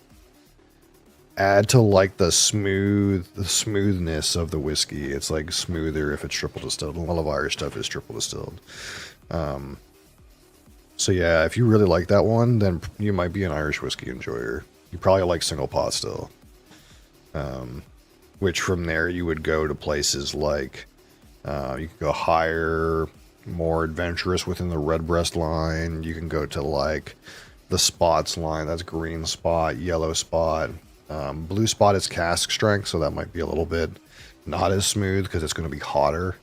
add to like the smoothness of the whiskey. It's like smoother if it's triple distilled. A lot of Irish stuff is triple distilled. So yeah, if you really like that one, then you might be an Irish whiskey enjoyer. You probably like single pot still. Which from there you would go to places like, you could go higher, more adventurous within the Redbreast line. You can go to like the Spots line. That's green spot, yellow spot. Blue spot is cask strength, so that might be a little bit not as smooth because it's going to be hotter.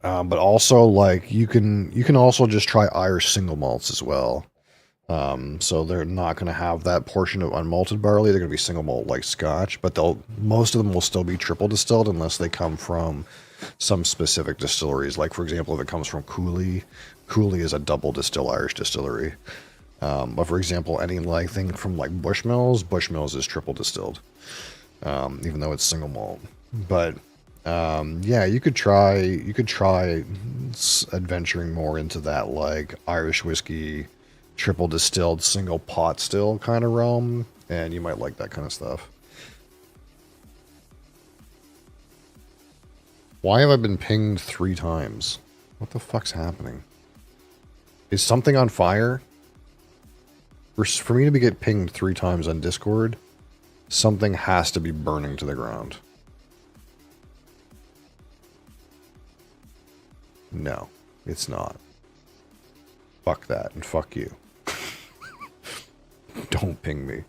But also like you can also just try Irish single malts as well. So they're not going to have that portion of unmalted barley. They're going to be single malt like Scotch, but most of them will still be triple distilled unless they come from some specific distilleries. Like for example, if it comes from Cooley, Cooley is a double distill Irish distillery. But for example, any like thing from like Bushmills, Bushmills is triple distilled, even though it's single malt. But yeah, you could try adventuring more into that like Irish whiskey, triple distilled, single pot still kind of realm, and you might like that kind of stuff. Why have I been pinged 3 times? What the fuck's happening? Is something on fire? For me to get pinged 3 times on Discord, something has to be burning to the ground. No, it's not. Fuck that, and fuck you. Don't ping me.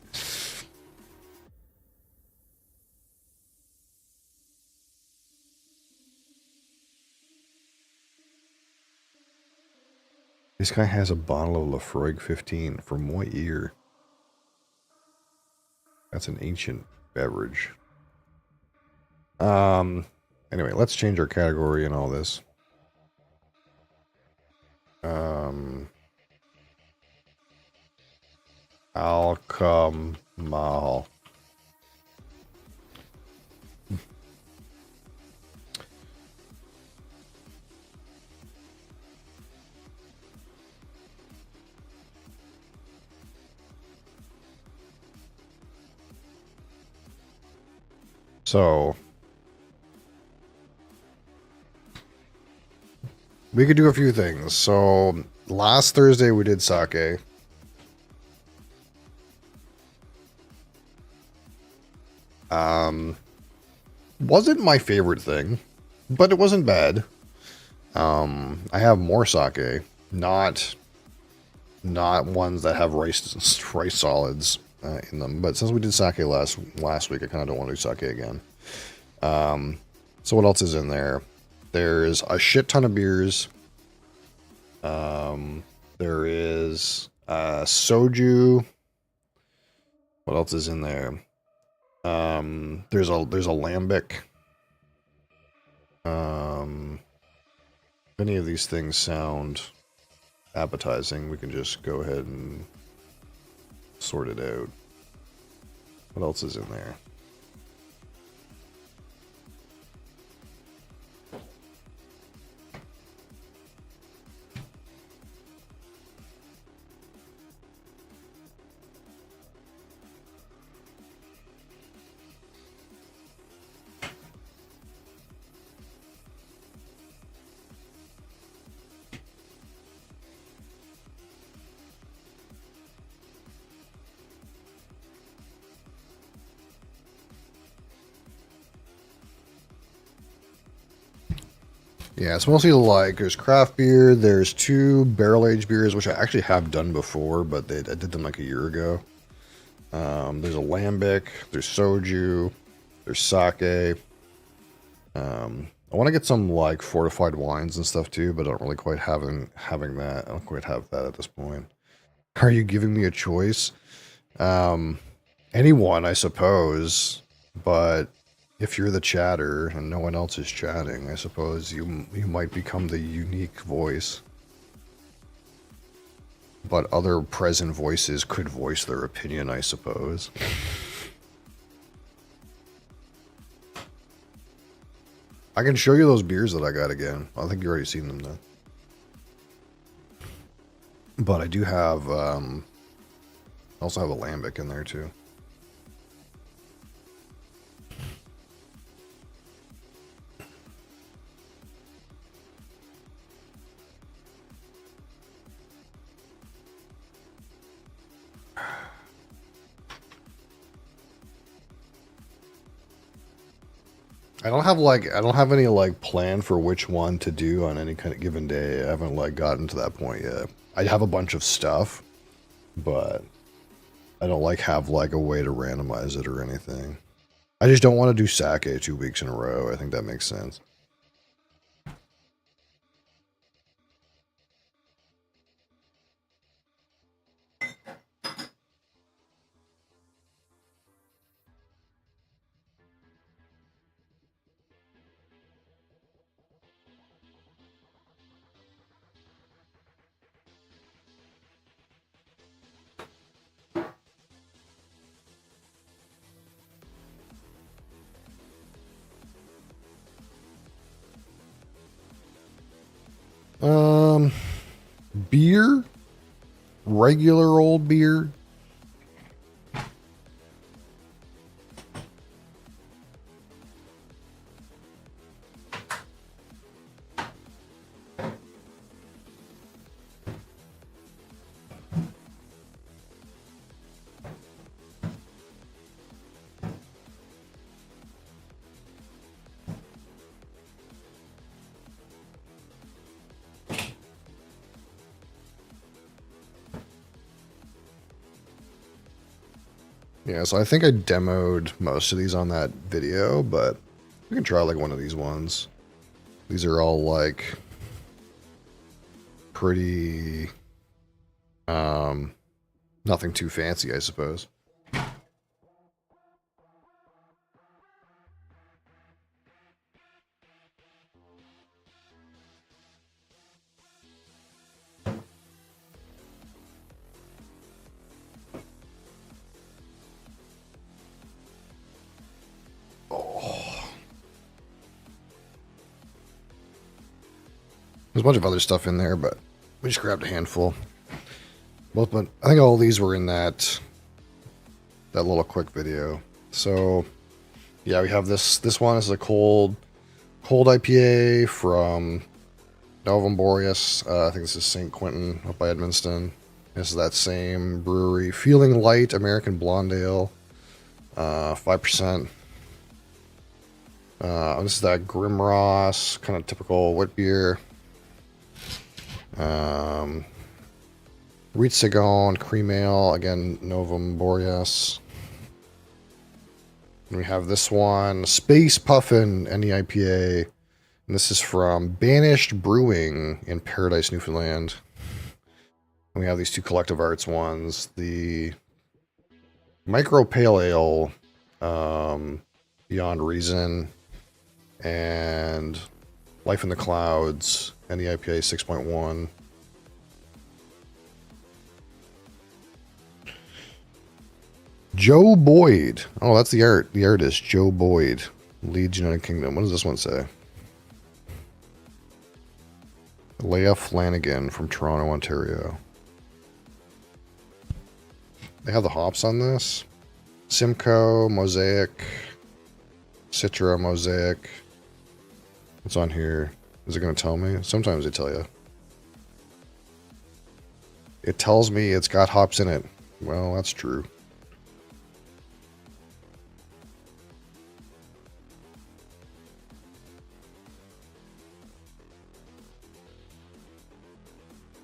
This guy has a bottle of Lafroig 15. From what year? That's an ancient beverage. Anyway, let's change our category and all this. Alcohol. So we could do a few things. So last Thursday we did sake. Wasn't my favorite thing, but it wasn't bad. I have more sake, not ones that have rice solids in them. But since we did sake last week, I kind of don't want to do sake again. So what else is in there? There's a shit ton of beers. There is soju. What else is in there? There's a lambic. If any of these things sound appetizing, we can just go ahead and sort it out. What else is in there? Yeah, it's mostly like there's craft beer, there's 2 barrel-aged beers, which I actually have done before, but I did them like a year ago. There's a lambic, there's soju, there's sake. I want to get some like fortified wines and stuff too, but I don't really quite having that. I don't quite have that at this point. Are you giving me a choice? Anyone, I suppose, but if you're the chatter and no one else is chatting, I suppose you might become the unique voice. But other present voices could voice their opinion, I suppose. I can show you those beers that I got again. I think you've already seen them though. But I do have, I also have a lambic in there too. I don't have any like plan for which one to do on any kind of given day. I haven't like gotten to that point yet. I have a bunch of stuff, but I don't like have like a way to randomize it or anything. I just don't want to do sake 2 weeks in a row. I think that makes sense. Beer? Regular old beer? Yeah, so I think I demoed most of these on that video, but we can try like one of these ones. These are all like pretty, nothing too fancy, I suppose. There's a bunch of other stuff in there, but we just grabbed a handful. Well, but I think all these were in that little quick video. So yeah, we have this one. This is a cold IPA from Novum Boreas. I think this is St. Quentin up by Edmonston. This is that same brewery. Feeling Light American Blonde Ale, 5%. This is that Grimross, kind of typical wit beer. Wheat Sagon, Cream Ale, again, Novum Boreas. And we have this one, Space Puffin NEIPA. And this is from Banished Brewing in Paradise, Newfoundland. And we have these two Collective Arts ones. The Micro Pale Ale, Beyond Reason, and Life in the Clouds, NEIPA 6.1. Joe Boyd. Oh, that's the art. The artist, Joe Boyd. Leeds, United Kingdom. What does this one say? Leah Flanagan from Toronto, Ontario. They have the hops on this. Simcoe, Mosaic, Citra, Mosaic. What's on here? Is it going to tell me? Sometimes they tell you. It tells me it's got hops in it. Well, that's true.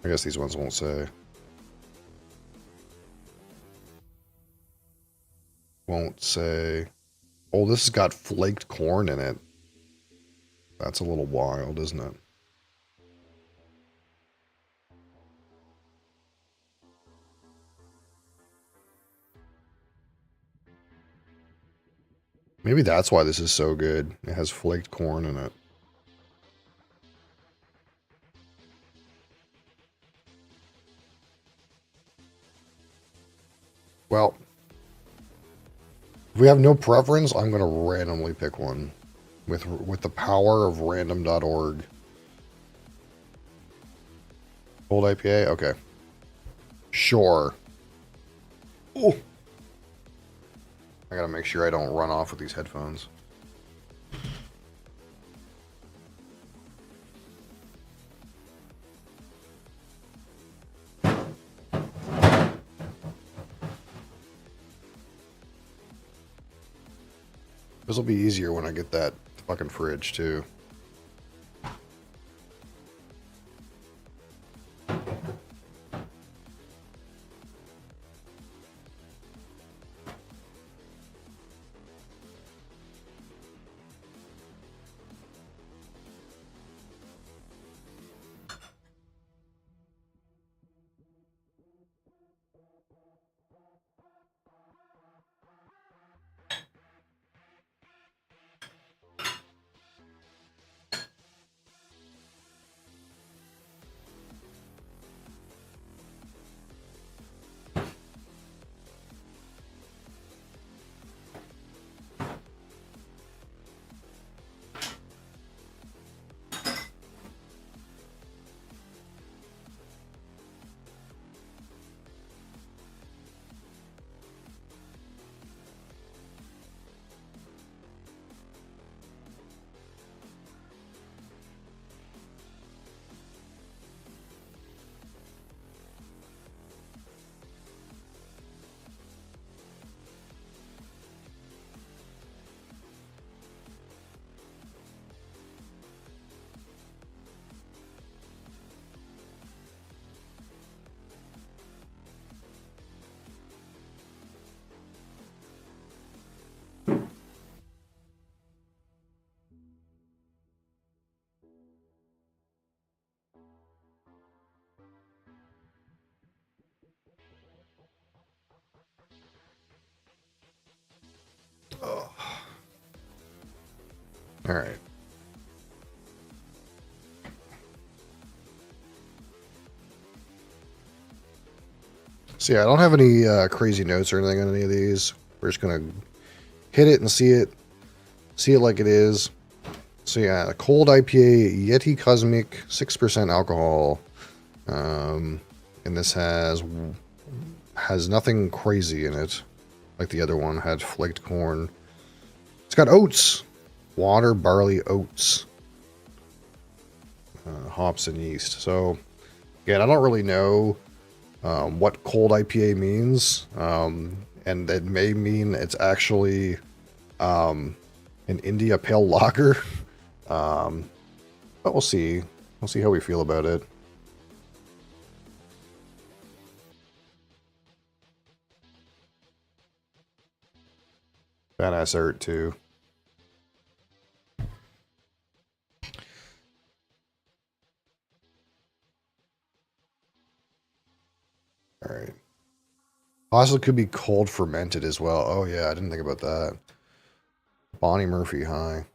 I guess these ones won't say. Won't say. Oh, this has got flaked corn in it. That's a little wild, isn't it? Maybe that's why this is so good. It has flaked corn in it. Well, if we have no preference, I'm going to randomly pick one with the power of random.org. Old IPA? Okay. Sure. Ooh. I got to make sure I don't run off with these headphones. This will be easier when I get that fucking fridge too. Oh. All right. So yeah, I don't have any crazy notes or anything on any of these. We're just gonna hit it and see it like it is. So yeah, a cold IPA, Yeti Cosmic, 6% alcohol, and this has nothing crazy in it, like the other one had flaked corn. It's got oats, water, barley, oats, hops, and yeast. So again, I don't really know what cold IPA means, and it may mean it's actually an India Pale Lager, but we'll see. We'll see how we feel about it. Badass art too. All right. Possibly could be cold fermented as well. Oh yeah, I didn't think about that. Bonnie Murphy, hi.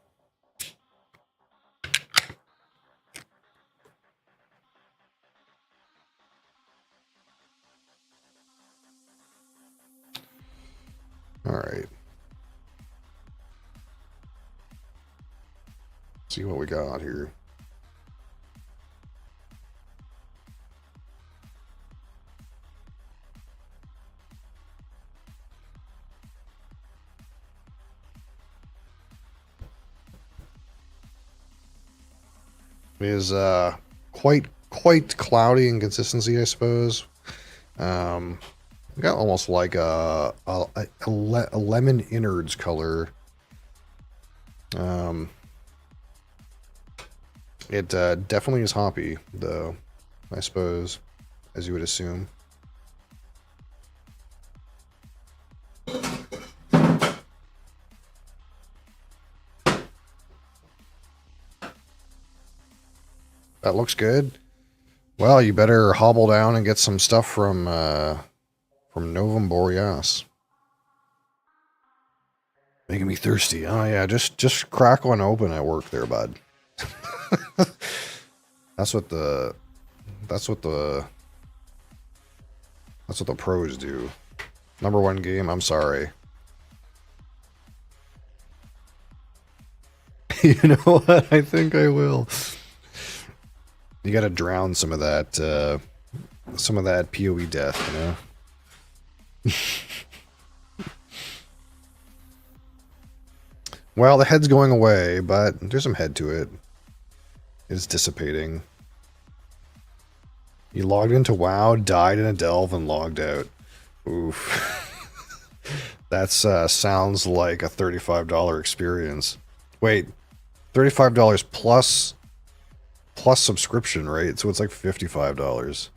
All right. See what we got here. It is quite cloudy in consistency, I suppose. Got almost like a lemon innards color. It definitely is hoppy, though, I suppose, as you would assume. That looks good. Well, you better hobble down and get some stuff from Novum Boreas. Making me thirsty. Oh yeah, just crack one open at work there, bud. That's what the pros do. Number one game, I'm sorry. You know what? I think I will. You gotta drown some of that PoE death, you know? Well, the head's going away, but there's some head to it. It's dissipating. You logged into WoW, died in a delve, and logged out. Oof. That sounds like a $35 experience. Wait, $35 plus subscription rate, so it's like $55.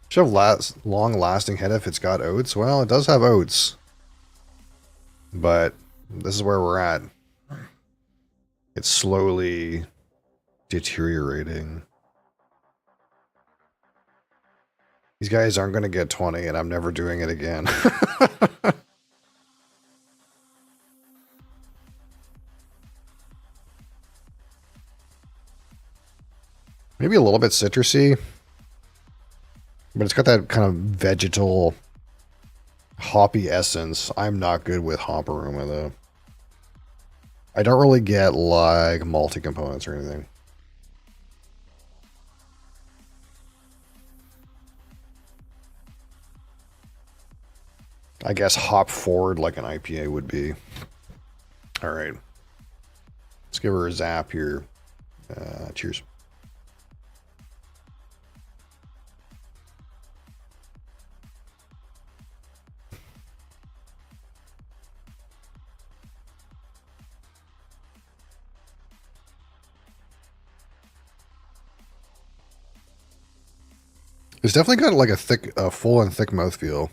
Should have long lasting head if it's got oats. Well, it does have oats, but this is where we're at. It's slowly deteriorating. These guys aren't going to get 20, and I'm never doing it again. Maybe a little bit citrusy, but it's got that kind of vegetal, hoppy essence. I'm not good with hop aroma, though. I don't really get, like, malty components or anything. I guess hop forward like an IPA would be. All right. Let's give her a zap here. Cheers. It's definitely got like a full and thick mouthfeel.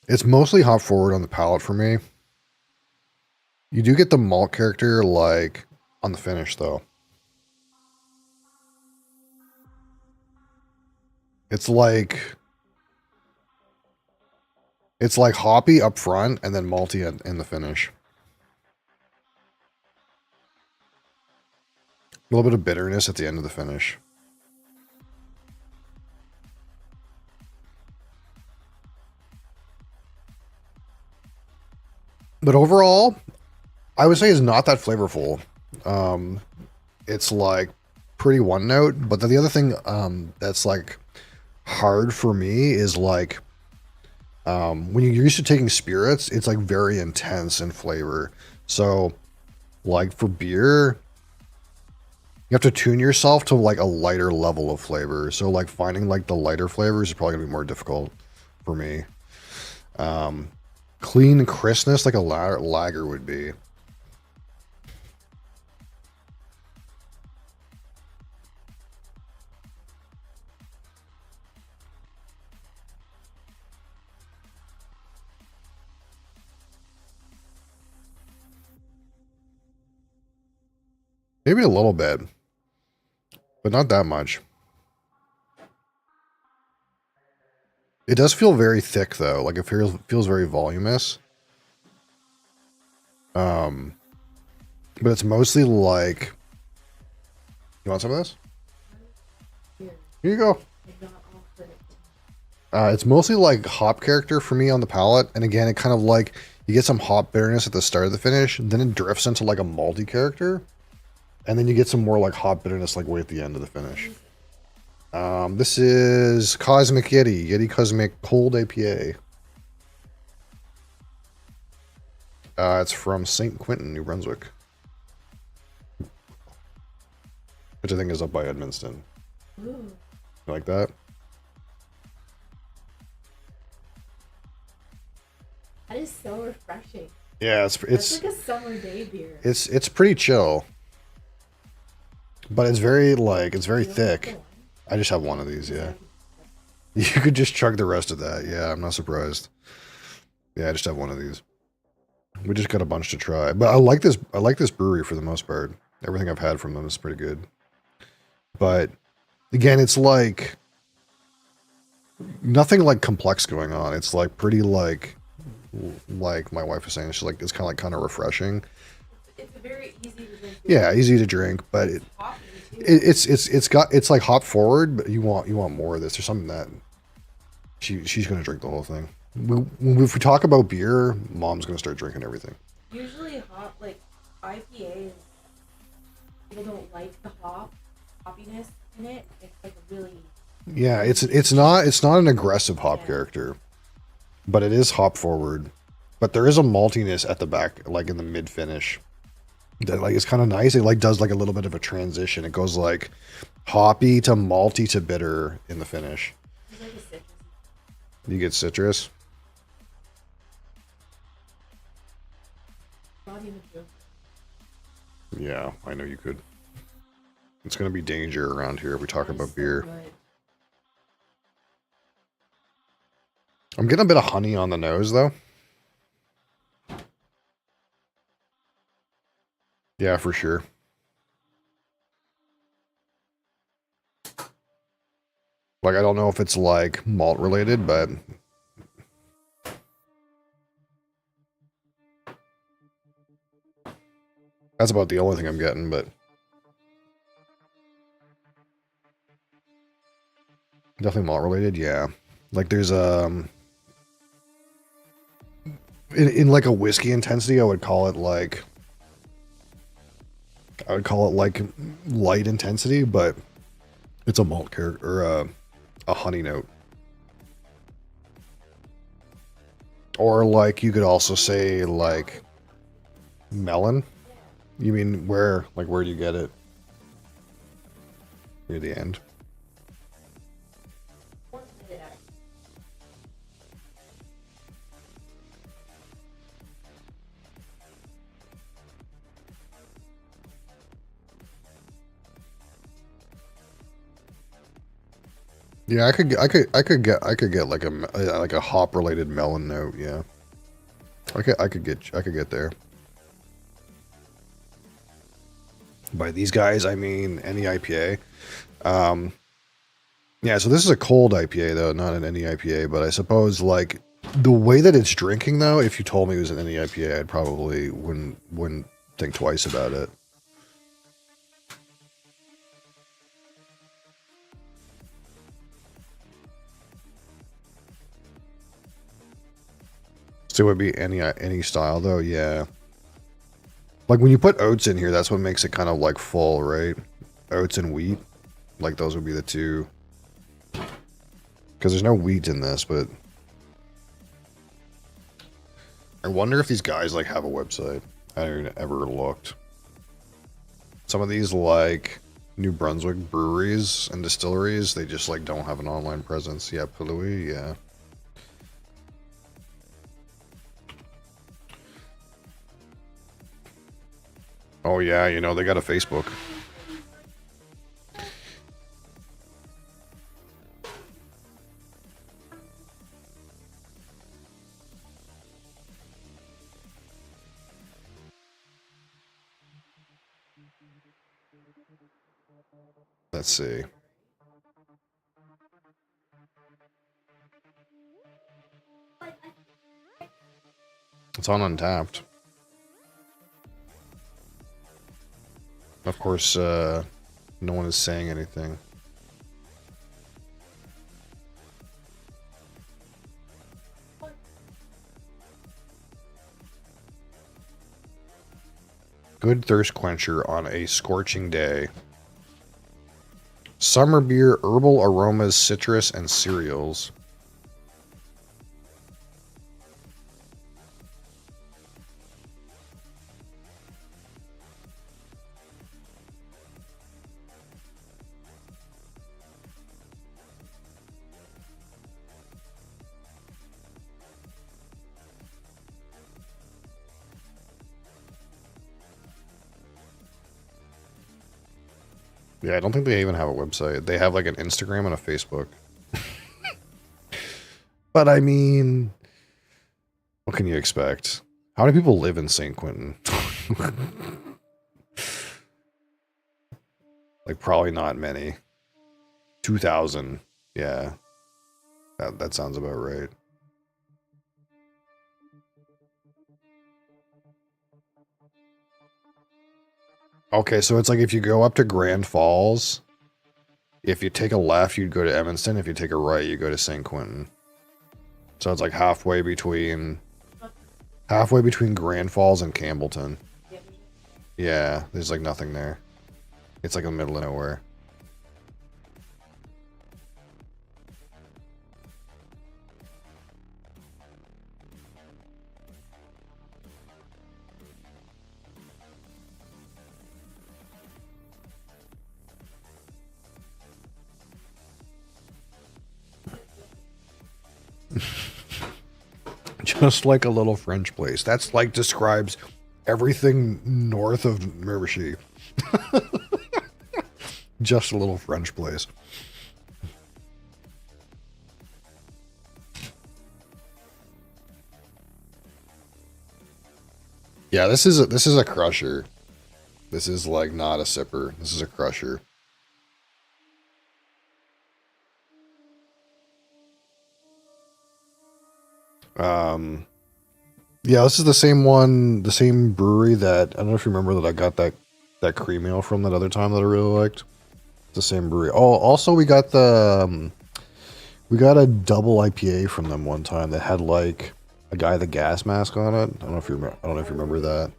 It's mostly hop forward on the palate for me. You do get the malt character like on the finish though. It's like hoppy up front and then malty in the finish. A little bit of bitterness at the end of the finish. But overall, I would say it's not that flavorful. It's like pretty one note, but the other thing that's like hard for me is like when you're used to taking spirits, it's like very intense in flavor. So like for beer, you have to tune yourself to like a lighter level of flavor. So like finding like the lighter flavors is probably gonna be more difficult for me. Clean crispness like a lager would be. Maybe a little bit, but not that much. It does feel very thick though, like it feels very voluminous. But it's mostly like, you want some of this? Here you go. It's mostly like hop character for me on the palate, and again, it kind of like you get some hop bitterness at the start of the finish, then it drifts into like a malty character, and then you get some more like hop bitterness like way at the end of the finish. This is Cosmic Yeti Cosmic Cold APA. It's from St. Quentin, New Brunswick, which I think is up by Edmundston. Ooh. You like that? That is so refreshing. Yeah, it's like a summer day beer. It's pretty chill, but it's very like it's very thick. I just have one of these, yeah. You could just chug the rest of that. Yeah, I'm not surprised. Yeah, I just have one of these. We just got a bunch to try, but I like this brewery for the most part. Everything I've had from them is pretty good. But again, it's like nothing like complex going on. It's like pretty like my wife was saying, she's like, it's kind of refreshing. It's very easy to drink. Yeah, easy to drink, but it's like hop forward, but you want more of this. There's something that she's gonna drink the whole thing. If we talk about beer, Mom's gonna start drinking everything. Usually hop like IPAs, people don't like the hoppiness in it. It's like a really it's not an aggressive hop character, but it is hop forward. But there is a maltiness at the back, like in the mid finish, that like is kind of nice. It like does like a little bit of a transition. It goes like hoppy to malty to bitter in the finish. Like a citrus. You get citrus. even do. Yeah, I know you could. It's gonna be danger around here if we talk about beer. Good. I'm getting a bit of honey on the nose, though. Yeah, for sure. Like, I don't know if it's, like, malt related, but... That's about the only thing I'm getting, but... Definitely malt related, yeah. Like, there's, in like, a whiskey intensity, I would call it, like... light intensity, but... It's a malt character, or, a honey note. Or, like, you could also say, like... Melon? You mean where do you get it? Near the end. Yeah, I could get like a hop related melon note. Yeah, I could get there. By these guys, I mean any IPA. Yeah, so this is a cold IPA though, not an any IPA. But I suppose like the way that it's drinking though, if you told me it was an any IPA, I'd probably wouldn't think twice about it. So it would be any style though, yeah. Like when you put oats in here, that's what makes it kind of like full, right? Oats and wheat, like those would be the two. Because there's no wheat in this, but I wonder if these guys like have a website. I haven't ever looked. Some of these like New Brunswick breweries and distilleries, they just like don't have an online presence. Yeah, Palui, yeah. Oh yeah, you know, they got a Facebook. Let's see. It's on Untapped. Of course, no one is saying anything. Good thirst quencher on a scorching day. Summer beer, herbal aromas, citrus, and cereals. Yeah, I don't think they even have a website. They have like an Instagram and a Facebook. But I mean, what can you expect? How many people live in St. Quentin? Like probably not many. 2,000. Yeah. That sounds about right. Okay, so it's like if you go up to Grand Falls, if you take a left, you'd go to Evanston. If you take a right, you go to St. Quentin. So it's like halfway between Grand Falls and Campbellton. Yeah, there's like nothing there. It's like in the middle of nowhere. Just like a little French place. That's like describes Everything north of Miramichi. Just a little French place. Yeah, this is a crusher. This is like not a sipper. This is a crusher. Yeah, this is the same one, the same brewery that I don't know if you remember that I got that cream ale from that other time that I really liked. It's the same brewery. Oh, also we got we got a double IPA from them one time that had like a guy with a gas mask on it. I don't know if you remember that.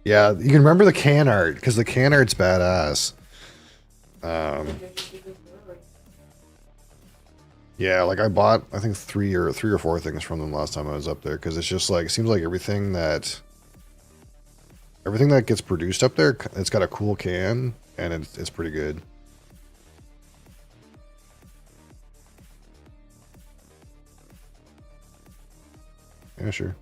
Yeah, you can remember the can art because the can art's badass. Yeah, like I bought I think three or four things from them last time I was up there because it's just like it seems like everything that gets produced up there, it's got a cool can and it's pretty good. Yeah, sure.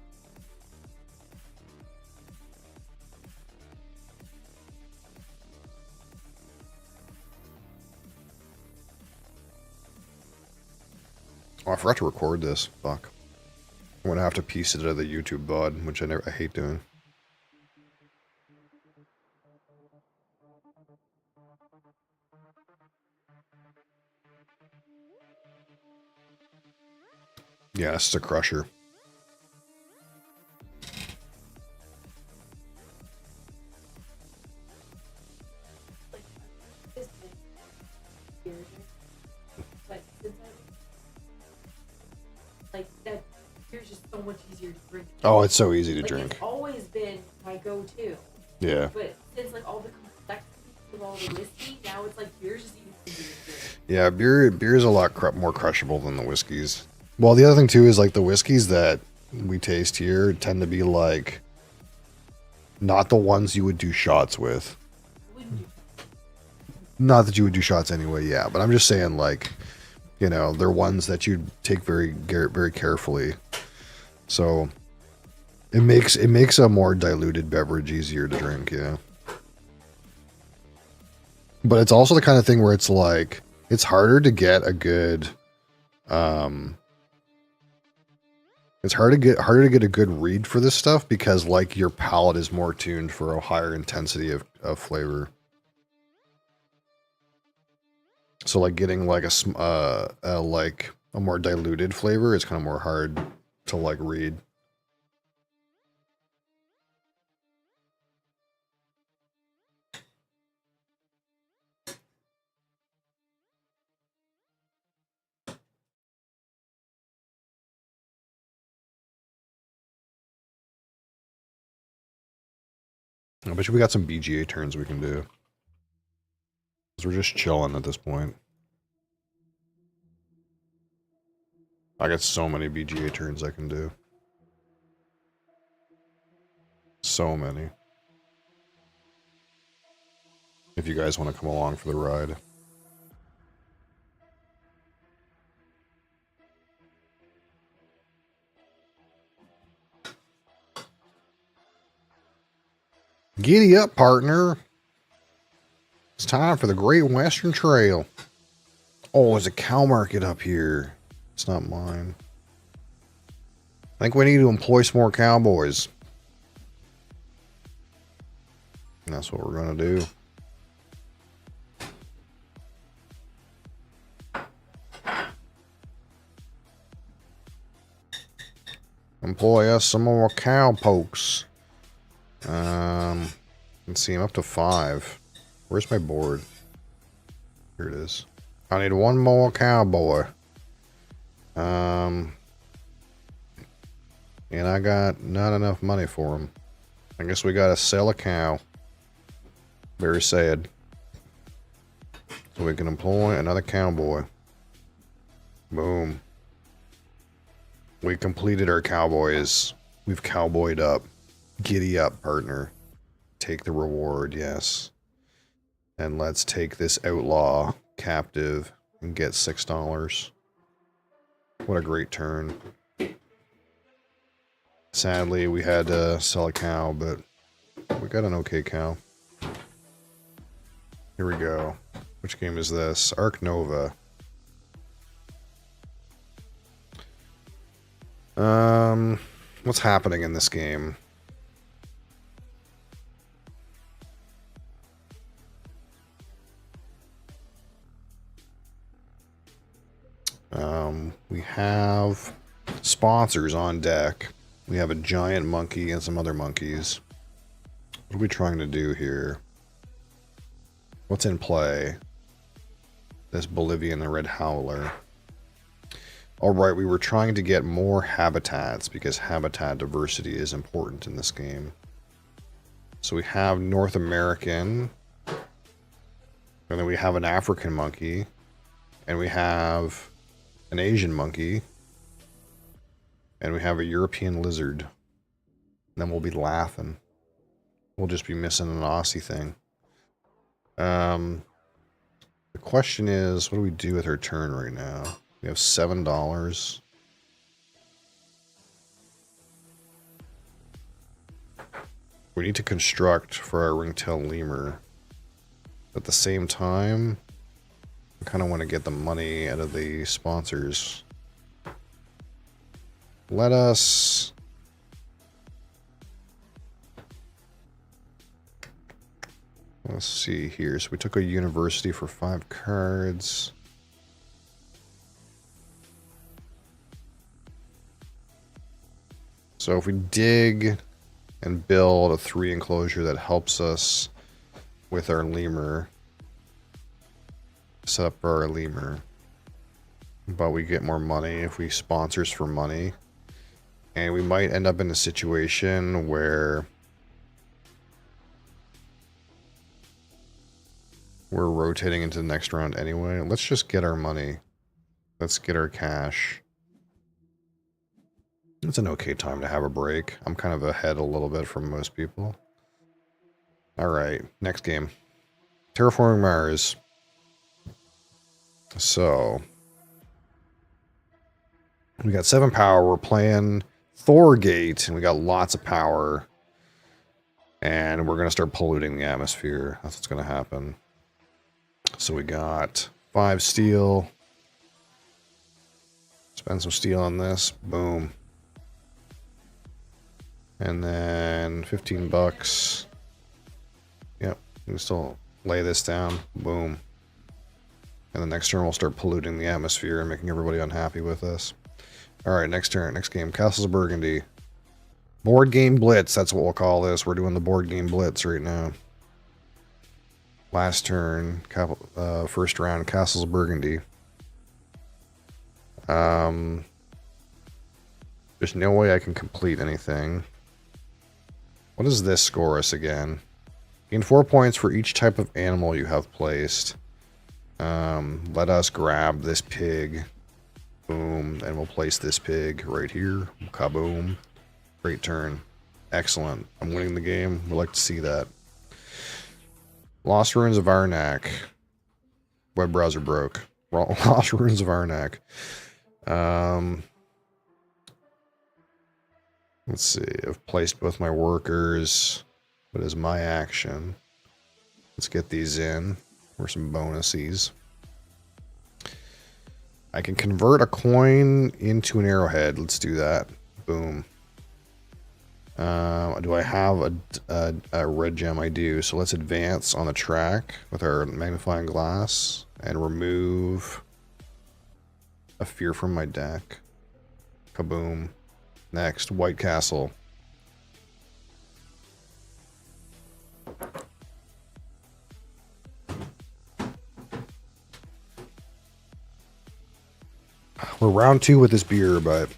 Oh, I forgot to record this. Fuck. I'm gonna have to piece it out of the YouTube VOD, which I hate doing. Yeah, this is a crusher. Like that beer's just so much easier to drink. Oh, it's so easy to Like, drink. It's always been my go-to. Yeah. But since like all the complexities of all the whiskey, now it's like beer's just easy to drink. Yeah, beer is a lot more crushable than the whiskeys. Well, the other thing too is like the whiskeys that we taste here tend to be like not the ones you would do shots with. Not that you would do shots anyway, yeah, but I'm just saying like, you know, they're ones that you take very carefully. So it makes a more diluted beverage easier to drink, yeah. But it's also the kind of thing where it's like it's harder to get a good it's harder to get a good read for this stuff because like your palate is more tuned for a higher intensity of flavor. So like getting like a more diluted flavor is kind of more hard to like read. I bet you we got some BGA turns we can do. Because we're just chilling at this point. I got so many BGA turns I can do. So many. If you guys want to come along for the ride. Giddy up, partner. It's time for the Great Western Trail. Oh, there's a cow market up here. It's not mine. I think we need to employ some more cowboys. And that's what we're going to do. Employ us some more cowpokes. Let's see, I'm up to 5. Where's my board? Here it is. I need one more cowboy. And I got not enough money for him. I guess we gotta sell a cow. Very sad. So we can employ another cowboy. Boom. We completed our cowboys. We've cowboyed up. Giddy up, partner. Take the reward, yes. And let's take this outlaw captive and get $6. What a great turn. Sadly, we had to sell a cow, but we got an okay cow. Here we go. Which game is this? Ark Nova. What's happening in this game? We have sponsors on deck. We have a giant monkey and some other monkeys. What are we trying to do here? What's in play? This Bolivian, the red howler. Alright, we were trying to get more habitats because habitat diversity is important in this game. So we have North American, and then we have an African monkey, and we have an Asian monkey, and we have a European lizard. And then we'll be laughing. We'll just be missing an Aussie thing. The question is, what do we do with our turn right now? We have $7. We need to construct for our ringtail lemur. At the same time, I kind of want to get the money out of the sponsors. Let us... Let's see here. So we took a university for 5 cards. So if we dig and build a 3 enclosure that helps us with our lemur, set up for our lemur, but we get more money if we sponsors for money, and we might end up in a situation where we're rotating into the next round anyway. Let's just get our money. Let's get our cash. It's an okay time to have a break. I'm kind of ahead a little bit from most people. Alright, next game. Terraforming Mars. So, we got 7 power. We're playing Thorgate, and we got lots of power. And we're going to start polluting the atmosphere. That's what's going to happen. So we got 5 steel. Spend some steel on this. Boom. And then 15 bucks. Yep. We can still lay this down. Boom. And the next turn we'll start polluting the atmosphere and making everybody unhappy with us. Alright, next turn. Next game. Castles of Burgundy. Board game blitz. That's what we'll call this. We're doing the board game blitz right now. Last turn. First round. Castles of Burgundy. There's no way I can complete anything. What does this score us again? Gain 4 points for each type of animal you have placed. Let us grab this pig. Boom. And we'll place this pig right here. Kaboom. Great turn. Excellent. I'm winning the game. We'd like to see that. Lost Ruins of Arnak. Web browser broke. Lost Ruins of Arnak. Let's see. I've placed both my workers. What is my action? Let's get these in. For some bonuses. I can convert a coin into an arrowhead. Let's do that. Boom. Do I have a red gem? I do. So let's advance on the track with our magnifying glass and remove a fear from my deck. Kaboom. Next, White Castle. We're round 2 with this beer, but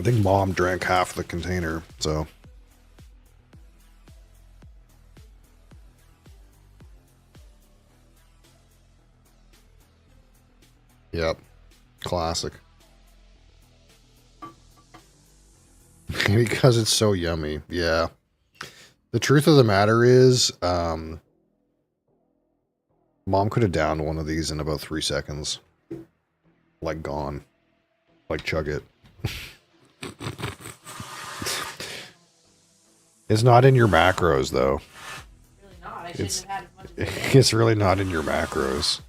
I think Mom drank half the container, so. Yep. Classic. Because it's so yummy. Yeah. The truth of the matter is, Mom could have downed one of these in about 3 seconds. Like, gone. Like, chug it. It's not in your macros, though. Really not. I shouldn't have had as much as I did. It's really not in your macros.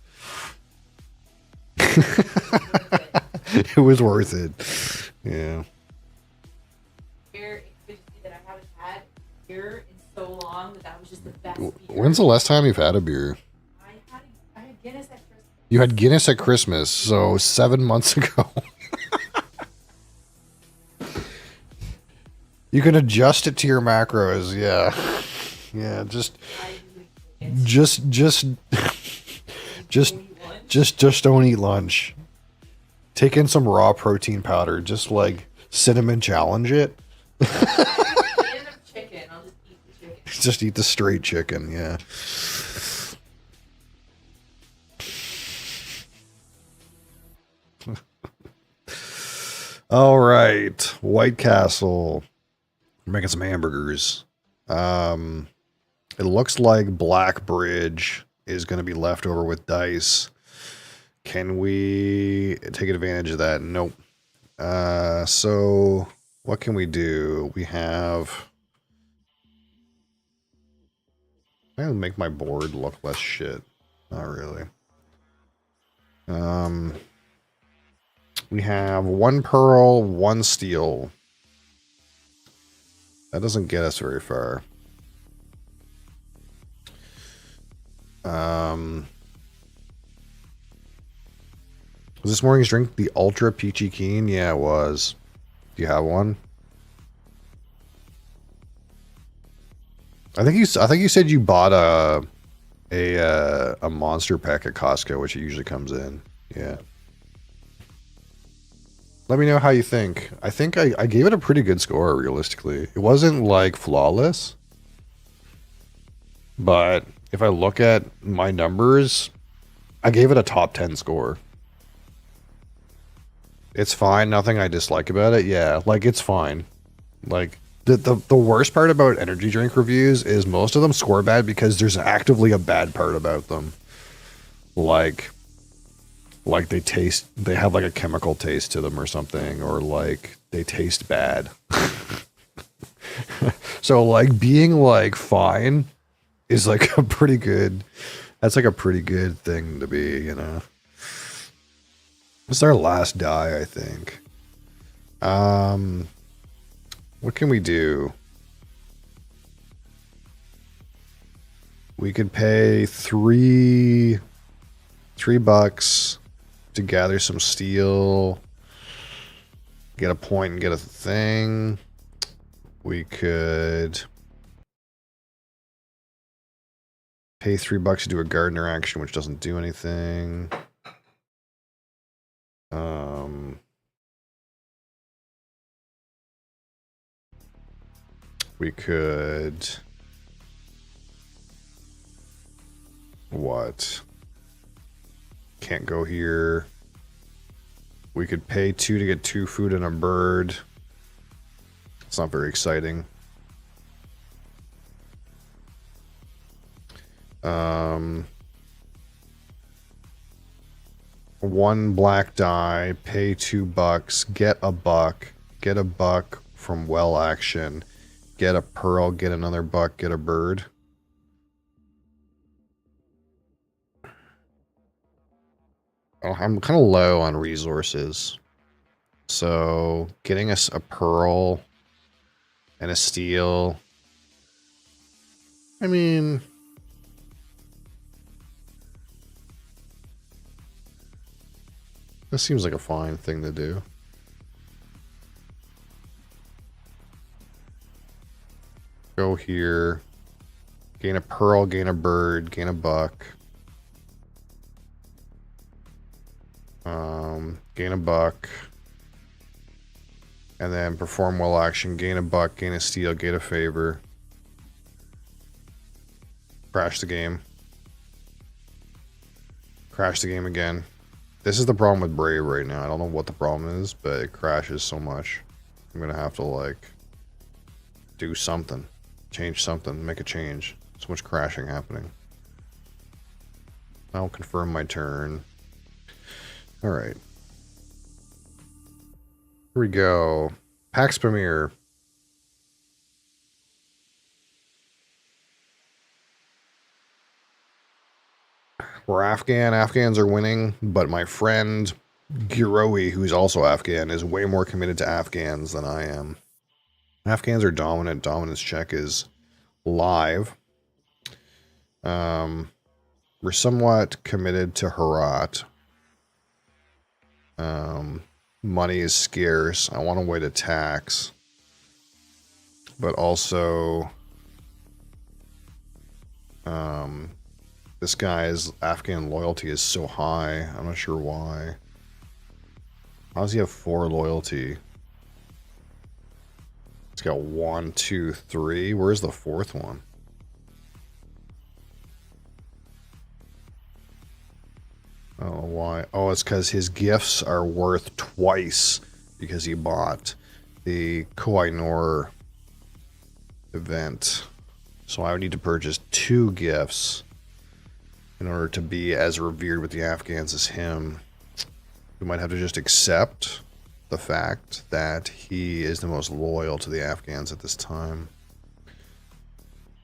It was worth it. Yeah. Beer, it could just be that I haven't had beer in so long that was just the best beer. When's the last time you've had a beer? I had Guinness at Christmas. You had Guinness at Christmas, so 7 months ago. You can adjust it to your macros, yeah. Yeah, just don't eat lunch. Take in some raw protein powder, just like cinnamon challenge it. Chicken. I'll just eat the chicken. Just eat the straight chicken, yeah. All right, White Castle. We're making some hamburgers. It looks like Black Bridge is going to be left over with dice. Can we take advantage of that? Nope. So what can we do? We have... I'll make my board look less shit. Not really. We have 1 pearl, 1 steel. That doesn't get us very far. Was this morning's drink the Ultra Peachy Keen? Yeah, it was. Do you have one? I think you said you bought a monster pack at Costco, which it usually comes in. Yeah. Let me know how you think. I think I gave it a pretty good score, realistically. It wasn't, like, flawless. But if I look at my numbers, I gave it a top 10 score. It's fine. Nothing I dislike about it. Yeah, like, it's fine. Like, the worst part about energy drink reviews is most of them score bad because there's actively a bad part about them. Like they have like a chemical taste to them or something, or like they taste bad. So like being like fine is like a pretty good, that's like a pretty good thing to be, you know. It's our last die, I think. What can we do? We could pay $3 to gather some steel, get a point and get a thing. We could pay $3 to do a gardener action, which doesn't do anything. We could... What? Can't go here. We could pay 2 to get 2 food and a bird. It's not very exciting. One black die, pay $2, get a buck, get a buck from well action, get a pearl, get another buck, get a bird. Oh, I'm kind of low on resources. So getting us a pearl and a steel. I mean, this seems like a fine thing to do. Go here. Gain a pearl, gain a bird, gain a buck. Gain a buck. And then perform well action, gain a buck, gain a steel, gain a favor. Crash the game. Crash the game again. This is the problem with Brave right now. I don't know what the problem is, but it crashes so much. I'm gonna have to, like, do something. Change something. Make a change. So much crashing happening. I'll confirm my turn. Alright. Here we go. Pax Premier. we're Afghan. Afghans are winning, but my friend Giroe, who's also Afghan, is way more committed to Afghans than I am. Afghans are dominant. Dominance check is live. We're somewhat committed to Herat. Money is scarce. I want to wait a tax. But also, this guy's Afghan loyalty is so high. I'm not sure why. How does he have 4 loyalty? He's got 1, 2, 3. Where's the 4th one? I don't know why. Oh, it's because his gifts are worth twice because he bought the Koh-i-Noor event. So I would need to purchase 2 gifts in order to be as revered with the Afghans as him. We might have to just accept the fact that he is the most loyal to the Afghans at this time.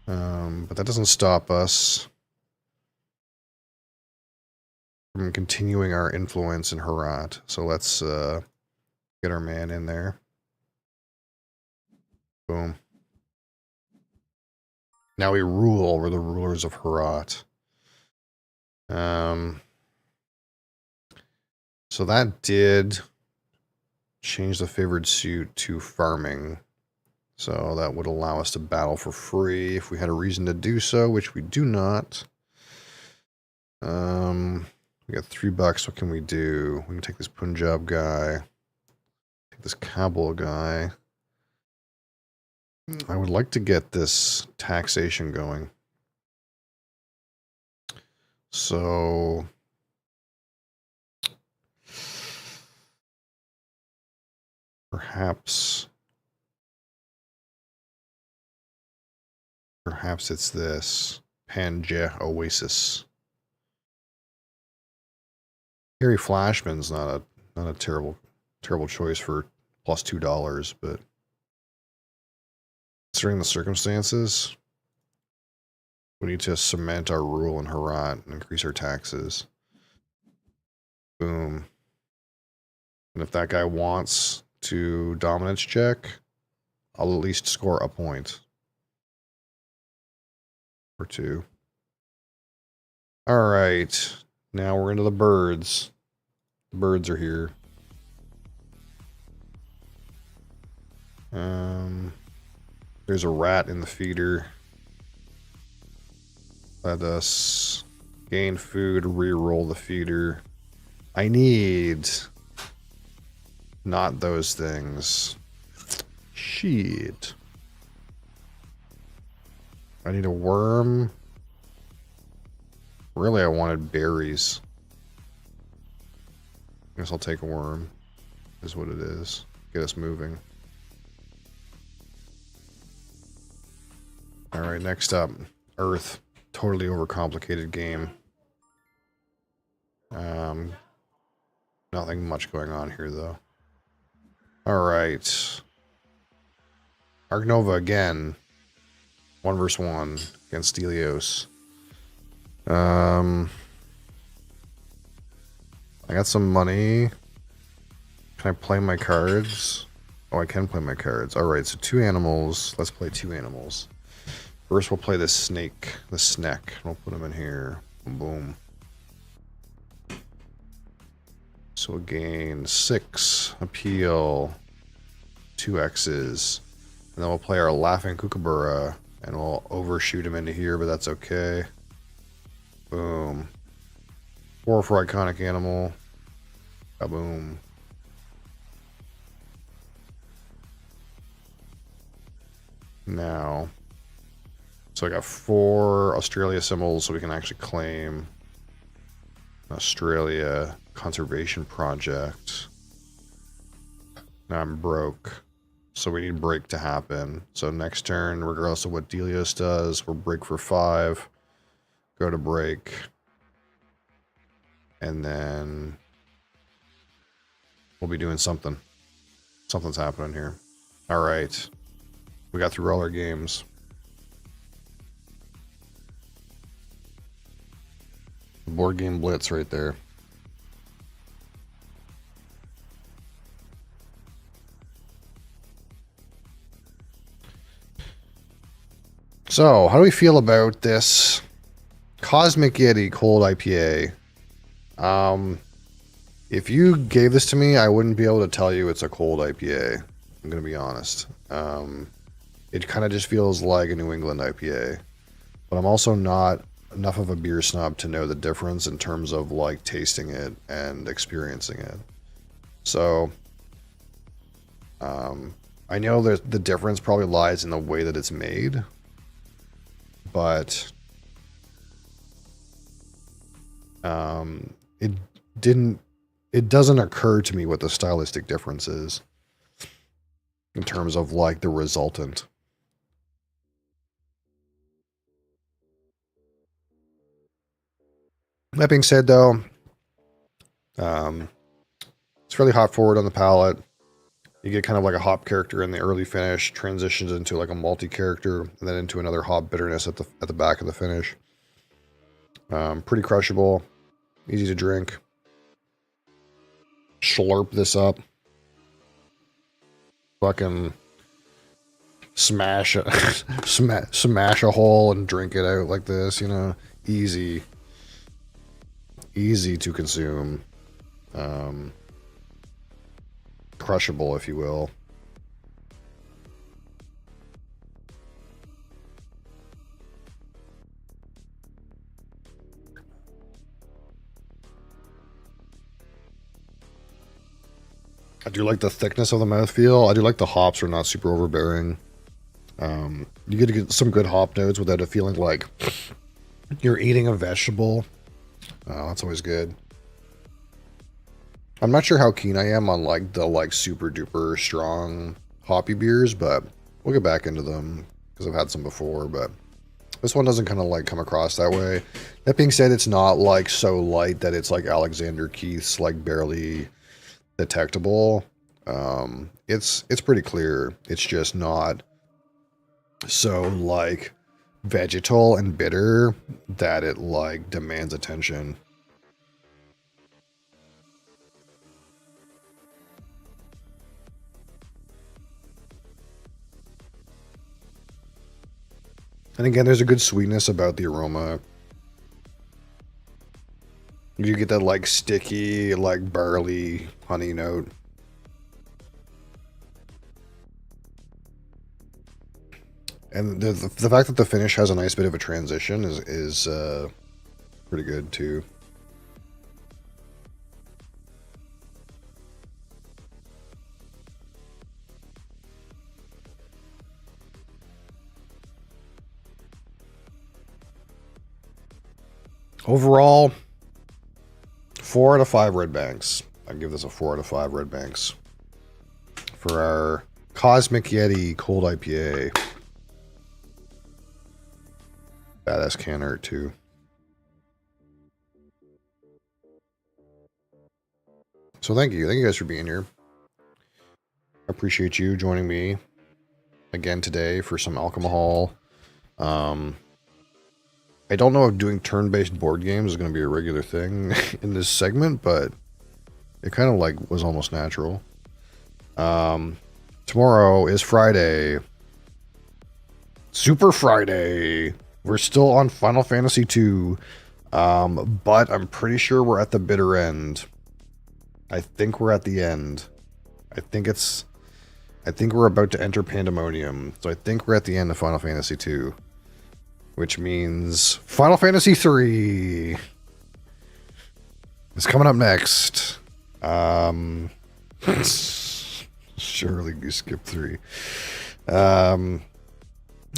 But that doesn't stop us from continuing our influence in Herat. So let's get our man in there. Boom. Now we rule over the rulers of Herat. So that did change the favored suit to farming. So that would allow us to battle for free if we had a reason to do so, which we do not. We got $3. What can we do? We can take this Punjab guy. Take this Kabul guy. I would like to get this taxation going. So perhaps it's this Panja Oasis. Harry Flashman's not a terrible choice for plus $2, but considering the circumstances, we need to cement our rule in Herat and increase our taxes. Boom. And if that guy wants to dominance check, I'll at least score a point. Or 2. Alright. Now we're into the birds. The birds are here. There's a rat in the feeder. Let us gain food, re-roll the feeder. I need not those things. Shit. I need a worm. Really, I wanted berries. Guess I'll take a worm. Is what it is. Get us moving. Alright, next up. Earth. Totally overcomplicated game. Nothing much going on here, though. Alright. Ark Nova again. 1 versus 1 against Stelios. I got some money. Can I play my cards? Oh, I can play my cards. Alright, so 2 animals. Let's play 2 animals. First, we'll play this snake. The snack. We'll put him in here. Boom. So we'll gain 6 appeal. 2 X's. And then we'll play our Laughing Kookaburra. And we'll overshoot him into here, but that's okay. Boom. 4 for iconic animal. Kaboom. Now. So I got 4 Australia symbols, so we can actually claim Australia Conservation Project. Now I'm broke. So we need break to happen. So next turn, regardless of what Delios does, we'll break for 5. Go to break. And then we'll be doing something. Something's happening here. Alright. We got through all our games. Board game blitz right there. So, how do we feel about this Cosmic Yeti Cold IPA? If you gave this to me, I wouldn't be able to tell you it's a cold IPA. I'm going to be honest. It kind of just feels like a New England IPA. But I'm also not enough of a beer snob to know the difference in terms of like tasting it and experiencing it. So, I know that the difference probably lies in the way that it's made. But it doesn't occur to me what the stylistic difference is in terms of like the resultant. That being said, though, it's fairly hop forward on the palate. You get kind of like a hop character in the early finish, transitions into like a malty character, and then into another hop bitterness at the back of the finish. Pretty crushable, easy to drink. Slurp this up. Fucking smash smash a hole and drink it out like this, you know, easy to consume. Crushable, if you will. I do like the thickness of the mouthfeel. I do like the hops are not super overbearing. You get to get some good hop notes without it feeling like you're eating a vegetable. That's always good. I'm not sure how keen I am on like the like super duper strong hoppy beers, but we'll get back into them because I've had some before, but this one doesn't kind of like come across that way. That being said, it's not like so light that it's like Alexander Keith's like barely detectable. It's pretty clear. It's just not so like vegetal and bitter that it like demands attention. And again, there's a good sweetness about the aroma. You get that like sticky, like barley honey note. And the fact that the finish has a nice bit of a transition is pretty good too. Overall, 4 out of 5 red banks. I'd give this a 4 out of 5 red banks for our Cosmic Yeti Cold IPA. Badass can art too. So thank you guys for being here. I appreciate you joining me again today for some alcohol. I don't know if doing turn-based board games is going to be a regular thing in this segment, but it kind of like was almost natural. Tomorrow is Friday. Super Friday. We're still on Final Fantasy II, but I'm pretty sure we're at the bitter end. I think we're at the end. I think we're about to enter Pandemonium, so I think we're at the end of Final Fantasy II. Which means Final Fantasy III is coming up next. Surely you skipped 3. And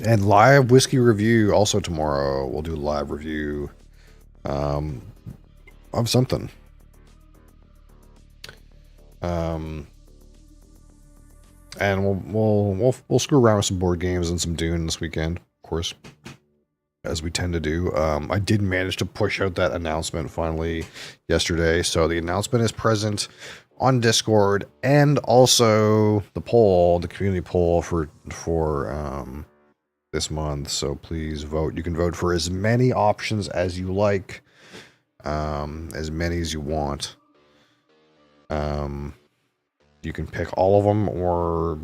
live whiskey review also tomorrow. We'll do a live review of something. And we'll screw around with some board games and some Dune this weekend, of course, as we tend to do. I did manage to push out that announcement finally yesterday. So the announcement is present on Discord and also the poll, the community poll for this month. So please vote. You can vote for as many options as you like. as many as you want. You can pick all of them, or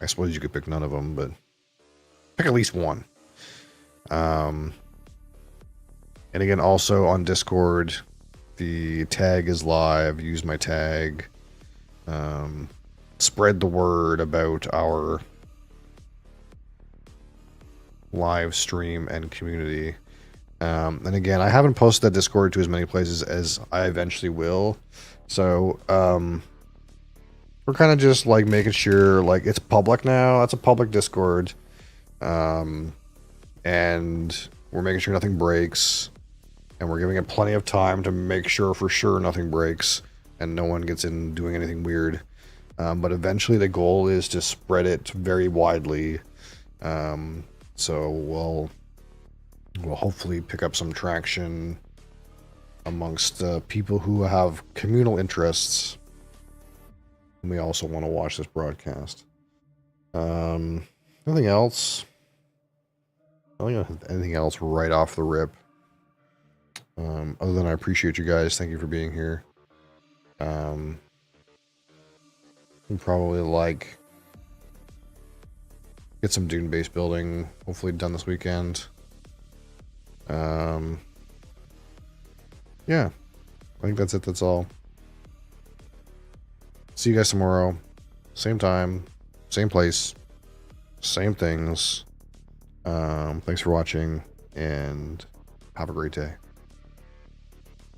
I suppose you could pick none of them, but pick at least one. And again, also on Discord, the tag is live. Use my tag. Spread the word about our live stream and community. And again, I haven't posted that Discord to as many places as I eventually will. So, we're kind of just like making sure like it's public now. That's a public Discord. And we're making sure nothing breaks. And we're giving it plenty of time to make sure for sure nothing breaks and no one gets in doing anything weird. But eventually the goal is to spread it very widely. So we'll hopefully pick up some traction amongst people who have communal interests. And we also want to watch this broadcast. Nothing else. I don't think I have anything else right off the rip. Other than I appreciate you guys. Thank you for being here. We'll probably like get some Dune base building, hopefully done this weekend. Yeah, I think that's it. That's all. See you guys tomorrow. Same time, same place, same things. Thanks for watching and have a great day.